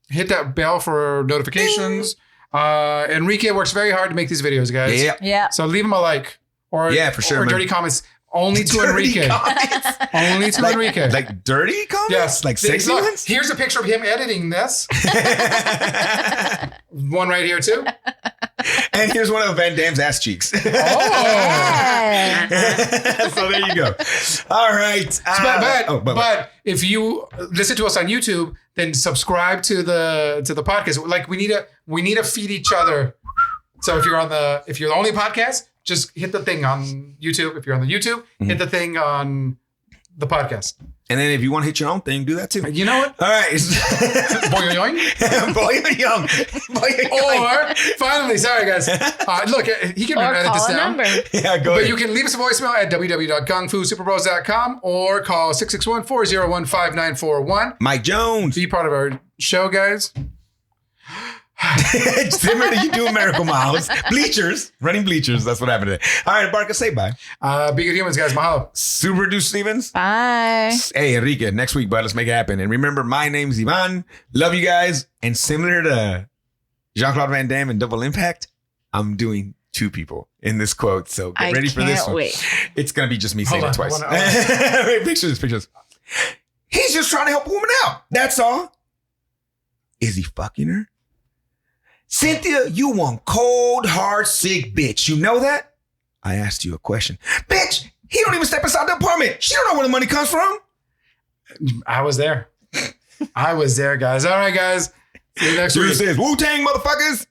B: hit that bell for notifications. Enrique works very hard to make these videos, guys.
A: Yeah.
C: Yeah.
B: So leave him a like. Or,
A: Yeah, for sure,
B: Or
A: man.
B: dirty comments. Only to
A: Dirty
B: Enrique.
A: comments.
B: Only to Enrique.
A: Like dirty comments?
B: Yes.
A: Like sexy
B: Look,
A: ones?
B: here's a picture of him editing this. One right here, too.
A: And here's one of Van Damme's ass cheeks.
B: Oh.
C: Yeah.
A: So there you go. All right.
B: But if you listen to us on YouTube, then subscribe to the podcast. Like we need to feed each other. So if you're the only podcast, just hit the thing on YouTube. If you're on the YouTube, hit the thing on the podcast.
A: And then if you want to hit your own thing, do that too.
B: You know what?
A: All right.
B: Boing.
A: Boy young.
B: Or finally, sorry guys. Look, he can
C: Or
B: edit this
C: call a
B: down.
C: number.
A: Yeah, go
B: But
A: ahead.
B: you can leave us a voicemail at www.gungfusuperbros.com or call 661-401-5941.
A: Mike Jones.
B: Be part of our show, guys.
A: Similar to you doing Miracle Miles. Running bleachers. That's what happened today. All right, Barker, say bye.
B: Be good humans, guys. Mahalo.
A: Super Deuce Stevens.
C: Bye.
A: Hey, Enrique, next week, bud. Let's make it happen. And remember, my name's Ivan. Love you guys. And similar to Jean-Claude Van Damme in Double Impact, I'm doing 2 people in this quote. So get ready for this
C: can't
A: one.
C: wait.
A: It's going to be just me saying
B: Hold
A: it
B: on,
A: twice.
B: I wanna-
A: Wait, pictures. He's just trying to help a woman out. That's all. Is he fucking her? Cynthia, you one cold, hard, sick bitch. You know that? I asked you a question. Bitch, he don't even step inside the apartment. She don't know where the money comes from.
B: I was there. I was there, guys. All right, guys. See you next
A: Dude
B: week.
A: says, Wu-Tang, motherfuckers.